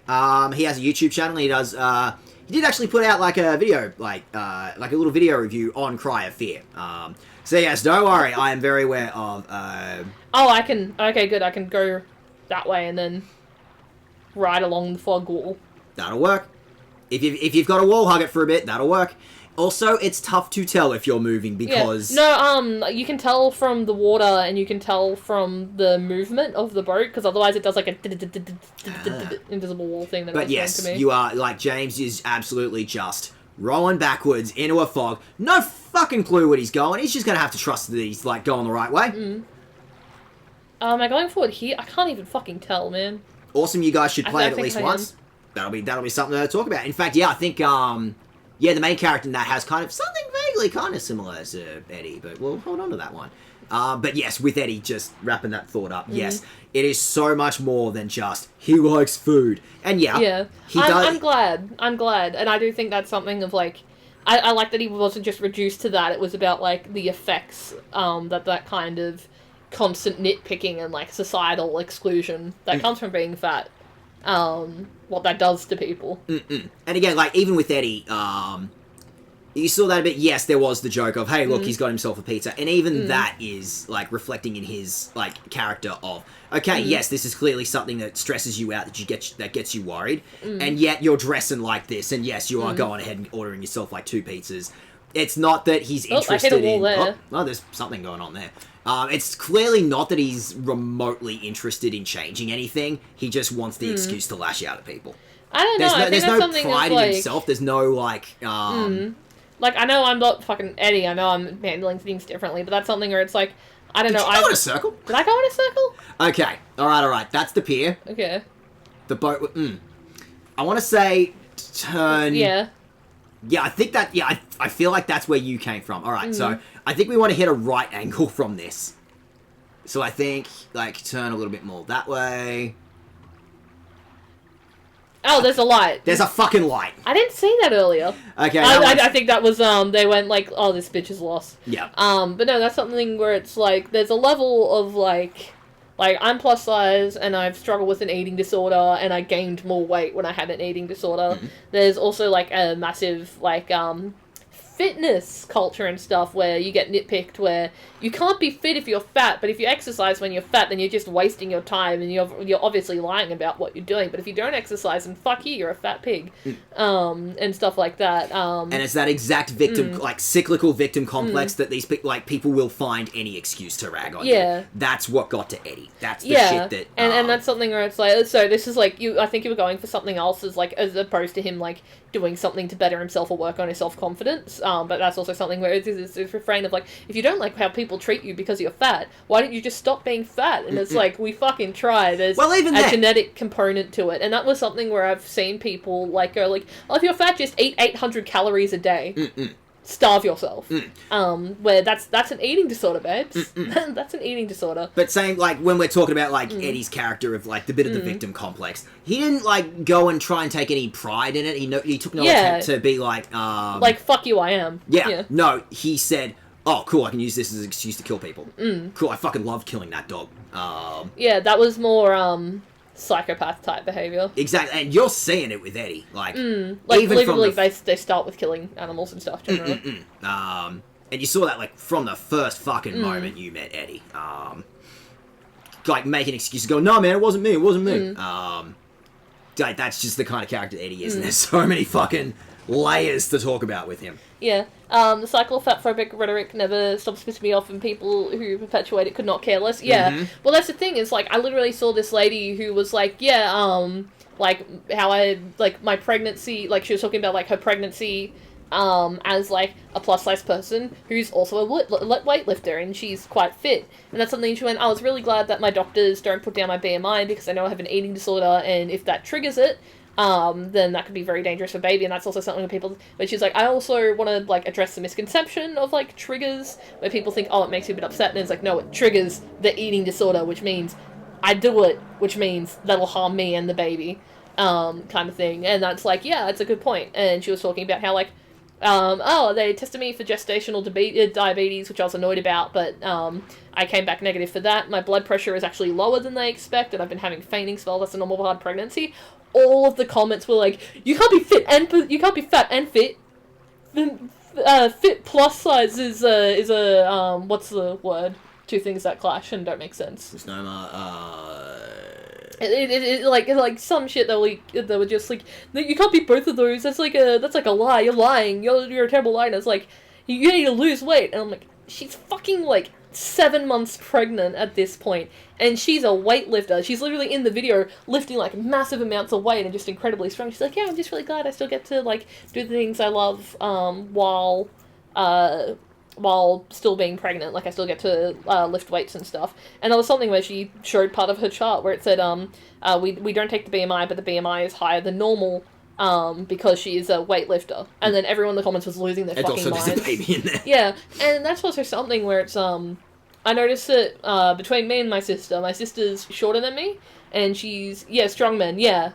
Speaker 1: He has a YouTube channel. He does, he did actually put out, like, a video, like a little video review on Cry of Fear. So yes, don't worry, I am very aware of,
Speaker 2: Okay, good, I can go that way and then ride along the fog wall.
Speaker 1: That'll work. If you've got a wall, hug it for a bit, that'll work. Also, it's tough to tell if you're moving because...
Speaker 2: Yeah. No, you can tell from the water and you can tell from the movement of the boat, because otherwise it does like a invisible wall thing that
Speaker 1: But yes,
Speaker 2: to me.
Speaker 1: you are, like, James is absolutely just rolling backwards into a fog. No fucking clue where he's going. He's just gonna have to trust that he's, like, going the right way.
Speaker 2: Am I going forward here? I can't even fucking tell, man.
Speaker 1: Awesome, you guys should play it at least once. That'll be something to talk about. In fact, I think, the main character in that has kind of something vaguely kind of similar to Eddie, but we'll hold on to that one. But yes, with Eddie, just wrapping that thought up, yes, it is so much more than just, he likes food. And he does...
Speaker 2: I'm glad. And I do think that's something of, like, I like that he wasn't just reduced to that. It was about, like, the effects that kind of constant nitpicking and, like, societal exclusion that comes from being fat. What that does to people.
Speaker 1: And again, like, even with Eddie, you saw that a bit. Yes, there was the joke of, hey, look, he's got himself a pizza. And even that is, like, reflecting in his, like, character of, okay, yes, this is clearly something that stresses you out, that gets you worried. And yet you're dressing like this. And yes, you are going ahead and ordering yourself, like, 2 pizzas. It's not that he's interested
Speaker 2: I hit a wall
Speaker 1: in...
Speaker 2: there.
Speaker 1: Oh, there's something going on there. It's clearly not that he's remotely interested in changing anything. He just wants the excuse to lash out at people.
Speaker 2: I don't know.
Speaker 1: There's no pride in himself. There's no, like...
Speaker 2: Like, I know I'm not fucking Eddie. I know I'm handling things differently, but that's something where it's like, I don't know.
Speaker 1: Did you go in a circle?
Speaker 2: Did I go in a circle?
Speaker 1: Okay. Alright. That's the pier.
Speaker 2: Okay.
Speaker 1: The boat... I want to say... Turn...
Speaker 2: Yeah.
Speaker 1: Yeah, I think that... Yeah, I feel like that's where you came from. Alright, so I think we want to hit a right angle from this. So I think, like, turn a little bit more that way.
Speaker 2: Oh, there's a light.
Speaker 1: There's a fucking light.
Speaker 2: I didn't see that earlier.
Speaker 1: Okay.
Speaker 2: I think that was, they went like, oh, this bitch is lost.
Speaker 1: Yeah.
Speaker 2: But no, that's something where it's like, there's a level of like, I'm plus size, and I've struggled with an eating disorder, and I gained more weight when I had an eating disorder. There's also, like, a massive, like, fitness culture and stuff where you get nitpicked where you can't be fit if you're fat, but if you exercise when you're fat, then you're just wasting your time and you're obviously lying about what you're doing. But if you don't exercise, then fuck you, you're a fat pig. And stuff like that.
Speaker 1: And it's that exact victim, like, cyclical victim complex that these people will find any excuse to rag on you. That's what got to Eddie. That's the shit that...
Speaker 2: And that's something where it's like, so this is like, I think you were going for something else as opposed to him, like, doing something to better himself or work on his self-confidence. But that's also something where it's a refrain of, like, if you don't like how people treat you because you're fat, why don't you just stop being fat? And it's like, we fucking try. There's a genetic component to it. And that was something where I've seen people, like, go, like, oh, if you're fat, just eat 800 calories a day. Starve yourself. Where that's an eating disorder, babes. That's an eating disorder.
Speaker 1: But saying, like, when we're talking about, like, Eddie's character of, like, the bit of the victim complex, he didn't, like, go and try and take any pride in it. He took no attempt to be like,
Speaker 2: like, fuck you, I am.
Speaker 1: No, he said, oh, cool, I can use this as an excuse to kill people. Cool, I fucking love killing that dog.
Speaker 2: That was more, psychopath type behavior.
Speaker 1: Exactly, and you're seeing it with Eddie. Like
Speaker 2: even literally, they start with killing animals and stuff, generally.
Speaker 1: And you saw that, like, from the first fucking moment you met Eddie. Like, making excuses, go, no, man, it wasn't me. Like, that's just the kind of character Eddie is, and there's so many fucking layers to talk about with him.
Speaker 2: The cycle of fatphobic rhetoric never stops pissing me off, and people who perpetuate it could not care less. Well, that's the thing, is, like, I literally saw this lady who was like, like, how I, like, my pregnancy, like, she was talking about, like, her pregnancy, as, like, a plus-size person who's also a weightlifter, and she's quite fit. And that's something she went, I was really glad that my doctors don't put down my BMI, because I know I have an eating disorder, and if that triggers it, then that could be very dangerous for baby, and that's also something that people... But she's like, I also want to, like, address the misconception of, like, triggers, where people think, oh, it makes you a bit upset, and it's like, no, it triggers the eating disorder, which means I do it, which means that'll harm me and the baby, kind of thing. And that's like, yeah, that's a good point. And she was talking about how, like, they tested me for gestational diabetes, which I was annoyed about, but I came back negative for that. My blood pressure is actually lower than they expect, and I've been having fainting spells. That's a normal part of pregnancy. All of the comments were like, you can't be fat and fit. Fit plus size is a what's the word? Two things that clash and don't make sense.
Speaker 1: Misnomer.
Speaker 2: Like some shit that were just like, you can't be both of those. That's like a lie. You're lying. You're a terrible liar. And it's like, you need to lose weight. And I'm like, she's fucking like 7 months pregnant at this point, and she's a weightlifter. She's literally in the video lifting like massive amounts of weight and just incredibly strong. She's like, yeah, I'm just really glad I still get to like do the things I love while still being pregnant. Like, I still get to lift weights and stuff. And there was something where she showed part of her chart where it said we don't take the BMI, but the BMI is higher than normal because she is a weightlifter. And then everyone in the comments was losing their fucking minds.
Speaker 1: There's a baby in there.
Speaker 2: Yeah, and that's also something where it's I noticed that between me and my sister's shorter than me, and she's strongman,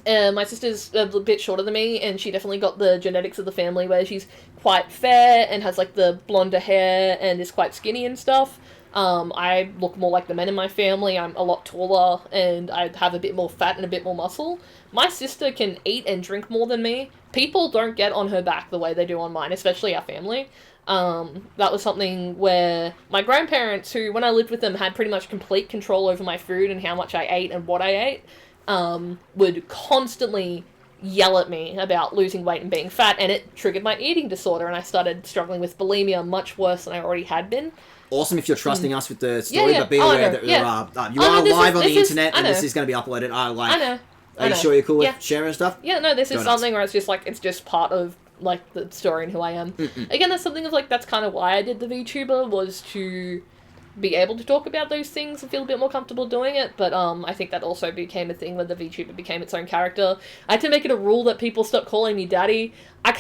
Speaker 2: and my sister's a bit shorter than me, and she definitely got the genetics of the family where she's quite fair and has like the blonder hair and is quite skinny and stuff. I look more like the men in my family. I'm a lot taller and I have a bit more fat and a bit more muscle. My sister can eat and drink more than me. People don't get on her back the way they do on mine, especially our family. That was something where my grandparents, who when I lived with them had pretty much complete control over my food and how much I ate and what I ate, would constantly yell at me about losing weight and being fat, and it triggered my eating disorder, and I started struggling with bulimia much worse than I already had been.
Speaker 1: Awesome if you're trusting us with the story, but be aware that you are live on the internet, and this is going to be uploaded. I know. Are you sure you're cool with sharing stuff?
Speaker 2: Yeah, no, this is something where it's just like, it's just part of like the story and who I am. Again, that's something of like, that's kind of why I did the VTuber, was to be able to talk about those things and feel a bit more comfortable doing it, but I think that also became a thing when the VTuber became its own character. I had to make it a rule that people stop calling me daddy. I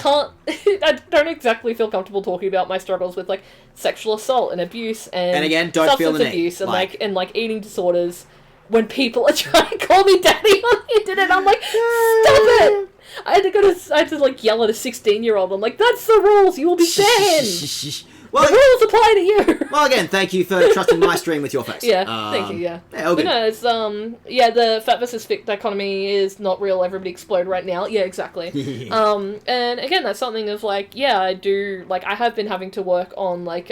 Speaker 2: don't exactly feel comfortable talking about my struggles with like sexual assault and abuse and
Speaker 1: again, don't feel the need.
Speaker 2: Abuse and like eating disorders. When people are trying to call me daddy on the internet, I'm like, stop it! I had to like yell at a 16-year-old. I'm like, that's the rules. You will be banned.
Speaker 1: Well,
Speaker 2: the rules apply to you.
Speaker 1: Well, again, thank you for trusting my stream with your face.
Speaker 2: Yeah, thank you, yeah.
Speaker 1: Yeah, all
Speaker 2: But
Speaker 1: good.
Speaker 2: no, it's, the fat versus fit dichotomy is not real, everybody explode right now. Yeah, exactly. And again, that's something of, like, yeah, I do, like, I have been having to work on, like,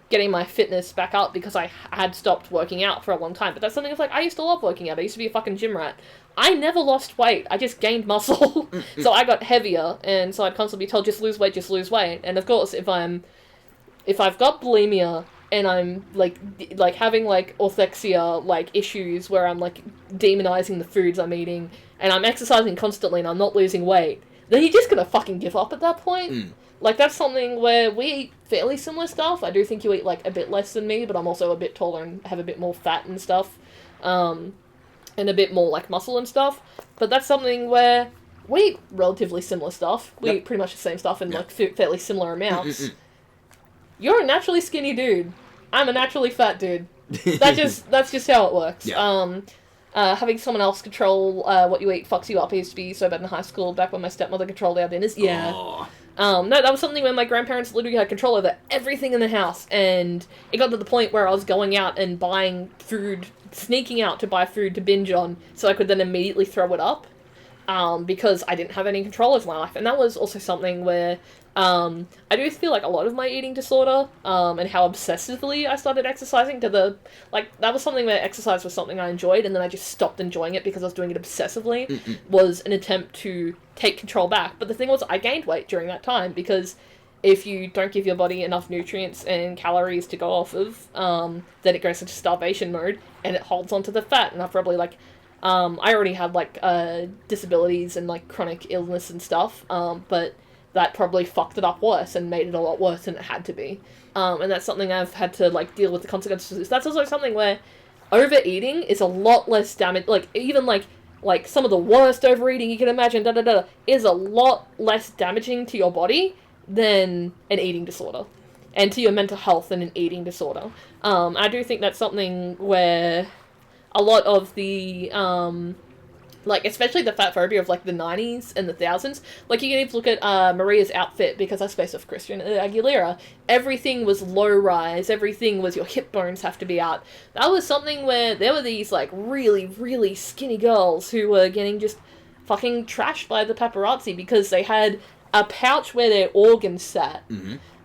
Speaker 2: getting my fitness back up because I had stopped working out for a long time. But that's something of, like, I used to love working out. I used to be a fucking gym rat. I never lost weight. I just gained muscle. So I got heavier, and so I'd constantly be told, just lose weight, just lose weight. And of course, if I've got bulimia and I'm like having like orthexia like issues where I'm like demonizing the foods I'm eating and I'm exercising constantly and I'm not losing weight, then you're just gonna fucking give up at that point. Like, that's something where we eat fairly similar stuff. I do think you eat like a bit less than me, but I'm also a bit taller and have a bit more fat and stuff, and a bit more like muscle and stuff. But that's something where we eat relatively similar stuff. We eat pretty much the same stuff in like fairly similar amounts. You're a naturally skinny dude. I'm a naturally fat dude. That's just how it works.
Speaker 1: Yeah.
Speaker 2: Having someone else control what you eat fucks you up. I used to be so bad in high school back when my stepmother controlled our dinners. Yeah.
Speaker 1: Oh.
Speaker 2: No, that was something where my grandparents literally had control over everything in the house, and it got to the point where I was going out and buying food, sneaking out to buy food to binge on, so I could then immediately throw it up, because I didn't have any control over my life. And that was also something where I do feel like a lot of my eating disorder, and how obsessively I started exercising that was something where exercise was something I enjoyed, and then I just stopped enjoying it because I was doing it obsessively, was an attempt to take control back. But the thing was, I gained weight during that time, because if you don't give your body enough nutrients and calories to go off of, then it goes into starvation mode, and it holds onto the fat, and I probably, like, I already had, like, disabilities and, like, chronic illness and stuff, but that probably fucked it up worse and made it a lot worse than it had to be. And that's something I've had to, like, deal with the consequences. That's also something where overeating is a lot less damage, like, even, like some of the worst overeating you can imagine, is a lot less damaging to your body than an eating disorder. And to your mental health than an eating disorder. I do think that's something where a lot of the, like, especially the fat phobia of, like, the 90s and the 1000s. Like, you can even look at Maria's outfit, because that's based off Christian Aguilera. Everything was low-rise. Everything was your hip bones have to be out. That was something where there were these, like, really, really skinny girls who were getting just fucking trashed by the paparazzi because they had a pouch where their organs sat.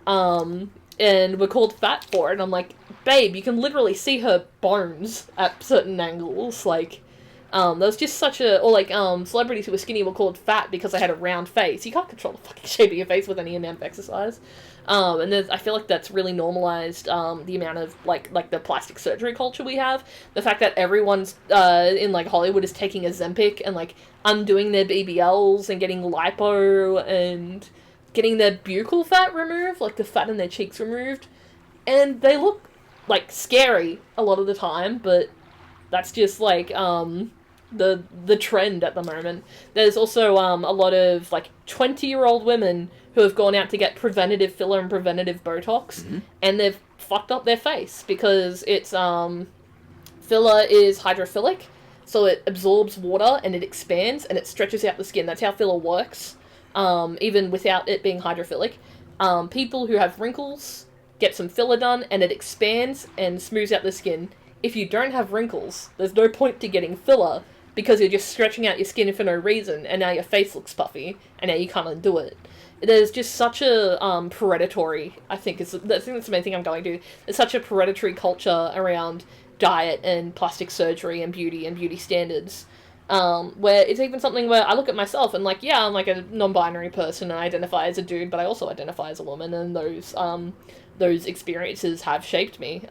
Speaker 2: And were called fat for it. And I'm like, babe, you can literally see her bones at certain angles. Like, there was just such a... Or, like, celebrities who were skinny were called fat because they had a round face. You can't control the fucking shape of your face with any amount of exercise. And I feel like that's really normalized, the amount of, like the plastic surgery culture we have. The fact that everyone's, in, like, Hollywood is taking Ozempic and, like, undoing their BBLs and getting lipo and getting their buccal fat removed, like, the fat in their cheeks removed. And they look, like, scary a lot of the time, but that's just, like, the trend at the moment. There's also a lot of, like, 20-year-old women who have gone out to get preventative filler and preventative Botox, and they've fucked up their face because it's filler is hydrophilic, so it absorbs water and it expands and it stretches out the skin. That's how filler works, even without it being hydrophilic. People who have wrinkles get some filler done and it expands and smooths out the skin. If you don't have wrinkles, there's no point to getting filler because you're just stretching out your skin for no reason, and now your face looks puffy, and now you can't undo it. There's just such a predatory, I think that's the main thing I'm going to. There's such a predatory culture around diet and plastic surgery and beauty standards, where it's even something where I look at myself and, like, yeah, I'm like a non-binary person and I identify as a dude, but I also identify as a woman, and those experiences have shaped me.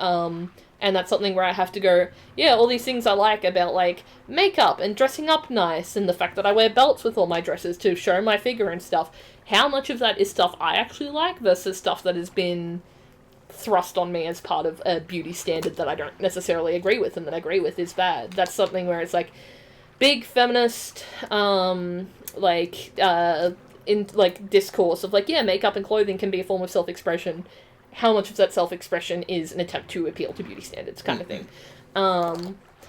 Speaker 2: And that's something where I have to go, yeah, all these things I like about, like, makeup and dressing up nice and the fact that I wear belts with all my dresses to show my figure and stuff. How much of that is stuff I actually like versus stuff that has been thrust on me as part of a beauty standard that I don't necessarily agree with and that I agree with is bad. That's something where it's, like, big feminist, in, like, discourse of, like, yeah, makeup and clothing can be a form of self-expression. How much of that self-expression is an attempt to appeal to beauty standards kind of thing.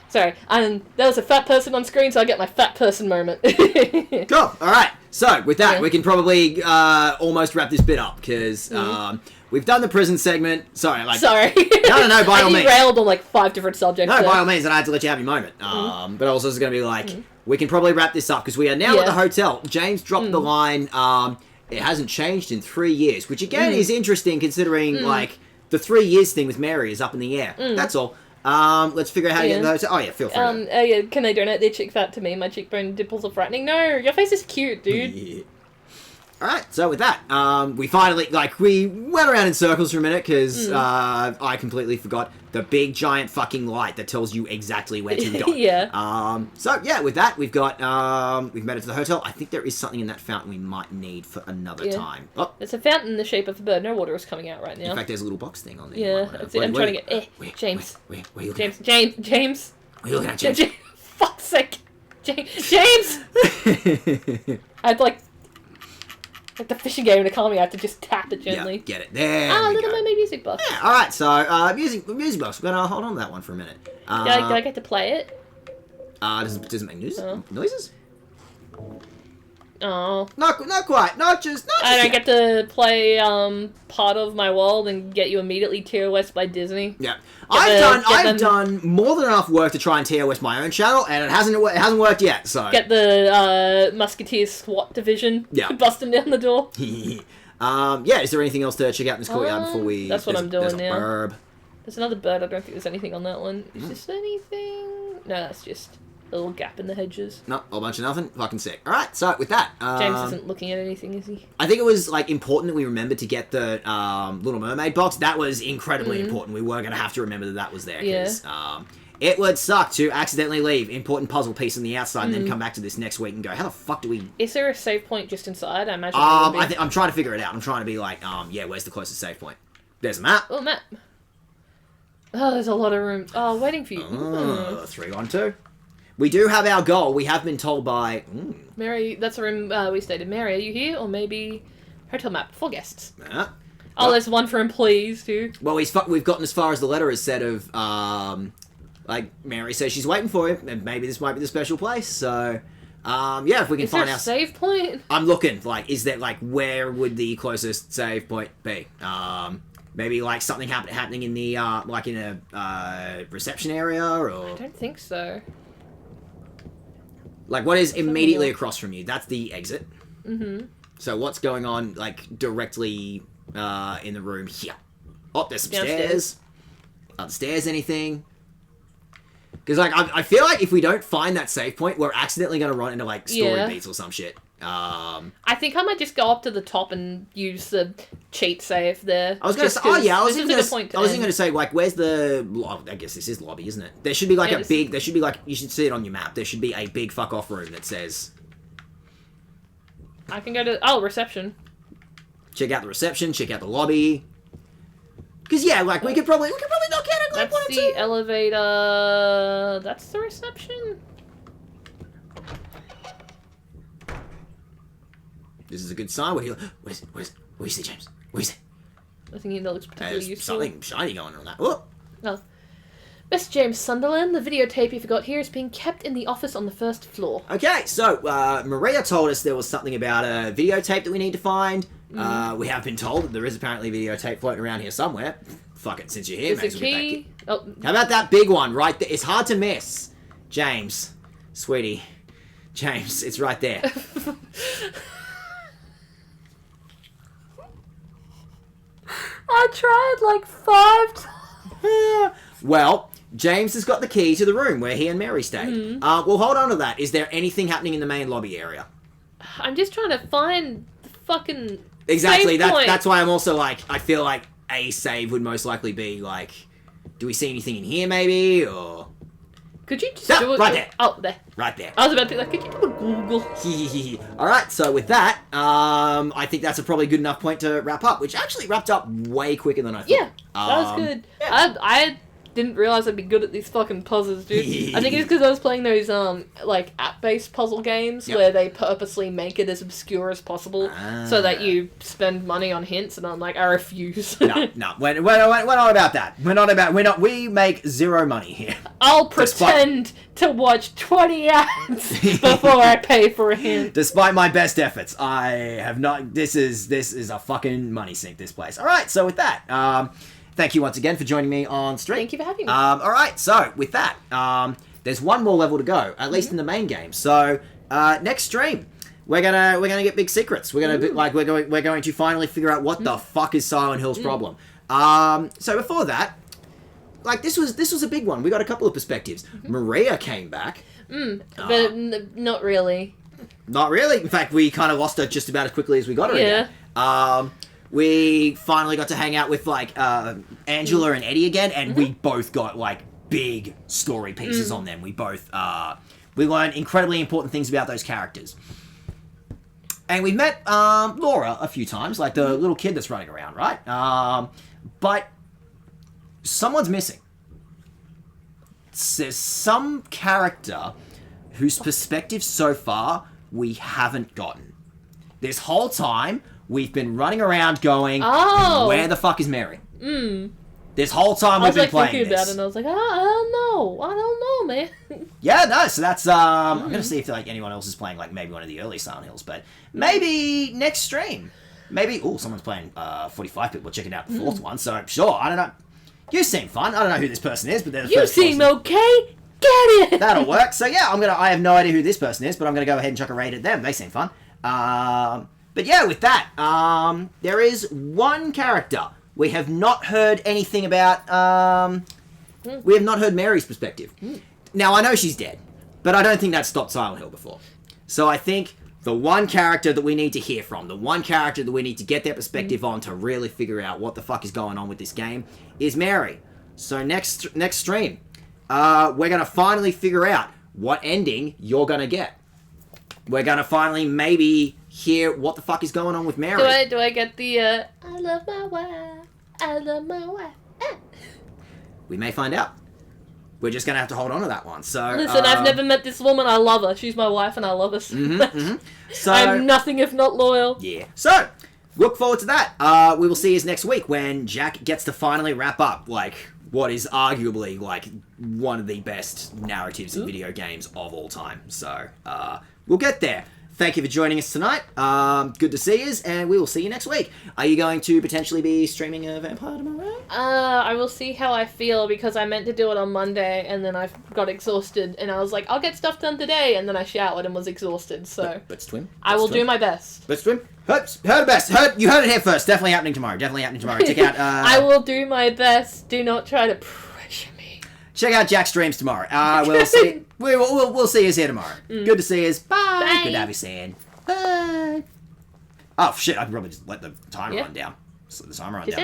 Speaker 2: Sorry, there was a fat person on screen, so I get my fat person moment.
Speaker 1: Cool, alright. So, with that, we can probably almost wrap this bit up, because we've done the prison segment. Sorry.
Speaker 2: Sorry.
Speaker 1: No, by all
Speaker 2: I
Speaker 1: means.
Speaker 2: derailed on like 5 different subjects.
Speaker 1: No,
Speaker 2: there.
Speaker 1: by all means, and I had to let you have your moment. But also it's going to be like, we can probably wrap this up because we are now at the hotel. James dropped the line, it hasn't changed in 3 years, which again is interesting considering like the 3 years thing with Mary is up in the air. That's all. Let's figure out how to get in the hotel. Oh yeah, feel free.
Speaker 2: Can they donate their cheek fat to me? My cheekbone dimples are frightening. No, your face is cute, dude.
Speaker 1: Yeah. Alright, so with that, we finally, we went around in circles for a minute, because I completely forgot the big, giant fucking light that tells you exactly where to go. So, yeah, with that, we've got, we've made it to the hotel. I think there is something in that fountain we might need for another time. Oh.
Speaker 2: It's a fountain in the shape of a bird. No water is coming out right now.
Speaker 1: In fact, there's a little box thing on there.
Speaker 2: Yeah, that's it. I'm trying to get, James.
Speaker 1: Where are you looking at?
Speaker 2: James.
Speaker 1: What are you looking at, James?
Speaker 2: Fuck's sake. James! I'd like the fishing game to call me, I have to just tap it gently.
Speaker 1: Yeah, get it. There
Speaker 2: Little Mermaid music box.
Speaker 1: Yeah, alright, so, music box. We're gonna hold on to that one for a minute.
Speaker 2: Did I get to play it?
Speaker 1: Does it make noises?
Speaker 2: Oh.
Speaker 1: Not quite. Not just
Speaker 2: I don't
Speaker 1: yet.
Speaker 2: get to play part of my world and get you immediately TOS by Disney.
Speaker 1: Yeah, I've done more than enough work to try and TOS my own channel, and it hasn't worked yet. So
Speaker 2: get the Musketeers SWAT division. Busting down the door.
Speaker 1: Yeah. Is there anything else to check out in this courtyard before we?
Speaker 2: That's what I'm doing now.
Speaker 1: Burb.
Speaker 2: There's another bird. I don't think there's anything on that one. Is this anything? No, that's just a little gap in the hedges.
Speaker 1: No, a whole bunch of nothing. Fucking sick. All right, so with that,
Speaker 2: James isn't looking at anything, is he?
Speaker 1: I think it was important that we remembered to get the Little Mermaid box. That was incredibly important. We were going to have to remember that was there because it would suck to accidentally leave important puzzle piece on the outside and then come back to this next week and go, how the fuck do we?
Speaker 2: Is there a save point just inside? I imagine.
Speaker 1: I'm trying to figure it out. I'm trying to be like, where's the closest save point? There's a map.
Speaker 2: Oh, map. Oh, there's a lot of room. Oh, waiting for you.
Speaker 1: 312. We do have our goal. We have been told by...
Speaker 2: Mary, that's the room we stayed in. Mary, are you here? Or maybe... Hotel map for guests. There's one for employees, too.
Speaker 1: Well, we've gotten as far as the letter has said of... Mary says she's waiting for you. And maybe this might be the special place. So... if we can find
Speaker 2: out... Is there a save point?
Speaker 1: I'm looking. Is there... where would the closest save point be? Maybe, something happening in the... in a reception area, or...
Speaker 2: I don't think so.
Speaker 1: What is immediately across from you? That's the exit. So what's going on, directly in the room here? Oh, there's some stairs. Upstairs, anything? Because, I feel like if we don't find that save point, we're accidentally going to run into, story beats or some shit.
Speaker 2: I think I might just go up to the top and use the cheat save there.
Speaker 1: I was going to say, I was even going to say, where's the, I guess this is lobby, isn't it? There should be there should be you should see it on your map. There should be a big fuck off room that says.
Speaker 2: I can go to, reception.
Speaker 1: Check out the reception, check out the lobby. Because, we could probably knock out
Speaker 2: That's
Speaker 1: one or two.
Speaker 2: the elevator, that's the reception?
Speaker 1: This is a good sign. What do you see, James? What do you see?
Speaker 2: Nothing that looks particularly useful.
Speaker 1: Something shiny going on that. Oh.
Speaker 2: Well, Mr. James Sunderland, the videotape you forgot here is being kept in the office on the first floor.
Speaker 1: Okay, so Maria told us there was something about a videotape that we need to find. We have been told that there is apparently a videotape floating around here somewhere. Fuck it, since you're here,
Speaker 2: There's a key.
Speaker 1: How about that big one right there? It's hard to miss. James, sweetie. James, it's right there.
Speaker 2: I tried 5 times.
Speaker 1: Well, James has got the key to the room where he and Mary stayed. We'll hold on to that. Is there anything happening in the main lobby area?
Speaker 2: I'm just trying to find the fucking
Speaker 1: exactly.
Speaker 2: save point.
Speaker 1: That's why I'm also I feel like a save would most likely be do we see anything in here maybe or?
Speaker 2: Could you just do it?
Speaker 1: Right there.
Speaker 2: Oh, there.
Speaker 1: Right there.
Speaker 2: I was about to could you do a Google?
Speaker 1: Alright, so with that, I think that's a probably good enough point to wrap up, which actually wrapped up way quicker than I thought.
Speaker 2: Yeah, that was good.
Speaker 1: Yeah.
Speaker 2: I didn't realize I'd be good at these fucking puzzles, dude. I think it's because I was playing those, like, app-based puzzle games where they purposely make it as obscure as possible so that you spend money on hints, and I'm like, I refuse.
Speaker 1: No, we're not about that. We make zero money here.
Speaker 2: I'll pretend to watch 20 ads before I pay for a hint.
Speaker 1: Despite my best efforts, I have not. This is a fucking money sink, this place. All right, so with that, thank you once again for joining me on stream.
Speaker 2: Thank you for having me.
Speaker 1: All right, so with that, there's one more level to go, at least in the main game. So next stream, we're gonna get big secrets. We're going to finally figure out what the fuck is Silent Hill's problem. So before that, like this was a big one. We got a couple of perspectives. Maria came back.
Speaker 2: But not really.
Speaker 1: Not really. In fact, we kind of lost her just about as quickly as we got her again. We finally got to hang out with, like, Angela and Eddie again, and we both got, like, big story pieces on them. We both, we learned incredibly important things about those characters. And we met, Laura a few times, like the little kid that's running around, right? But someone's missing. There's some character whose perspective so far we haven't gotten. This whole time, we've been running around going, where the fuck is Mary? This whole time we've been playing
Speaker 2: thinking about it, and I was like, I don't know, man.
Speaker 1: Yeah, no, so that's, I'm gonna see if, like, anyone else is playing, like, maybe one of the early Silent Hills, but maybe next stream. Maybe, someone's playing 45 people checking out the fourth one, so sure, I don't know. You seem fun. I don't know who this person is, but they're the first person.
Speaker 2: You seem okay? Get it!
Speaker 1: That'll work. So yeah, I have no idea who this person is, but I'm gonna go ahead and chuck a raid at them. They seem fun. But yeah, with that, there is one character we have not heard anything about. We have not heard Mary's perspective. Now, I know she's dead, but I don't think that stopped Silent Hill before. So I think the one character that we need to hear from, the one character that we need to get their perspective on to really figure out what the fuck is going on with this game is Mary. So next stream, we're going to finally figure out what ending you're going to get. We're going to finally maybe hear what the fuck is going on with Mary.
Speaker 2: Do I get the, I love my wife, I love my wife.
Speaker 1: We may find out. We're just going to have to hold on to that one. So
Speaker 2: listen, I've never met this woman. I love her. She's my wife and I love her so much.
Speaker 1: So,
Speaker 2: I'm nothing if not loyal.
Speaker 1: Yeah. So, look forward to that. We will see you next week when Jack gets to finally wrap up, like, what is arguably, like, one of the best narratives in video games of all time. So, we'll get there. Thank you for joining us tonight. Good to see you, and we will see you next week. Are you going to potentially be streaming a Vampire tomorrow?
Speaker 2: I will see how I feel, because I meant to do it on Monday, and then I got exhausted, and I was like, I'll get stuff done today, and then I showered and was exhausted, so...
Speaker 1: Let's twin.
Speaker 2: I will do my best.
Speaker 1: Let's twin. Heard best. You heard it here first. Definitely happening tomorrow. Check out...
Speaker 2: I will do my best. Do not try to pressure me.
Speaker 1: Check out Jack's streams tomorrow. We'll see. We'll see you here tomorrow. Good to see you. Bye. Good to have you, Sam. Bye. Oh shit! I can probably just let the timer run down. Just let the timer run down.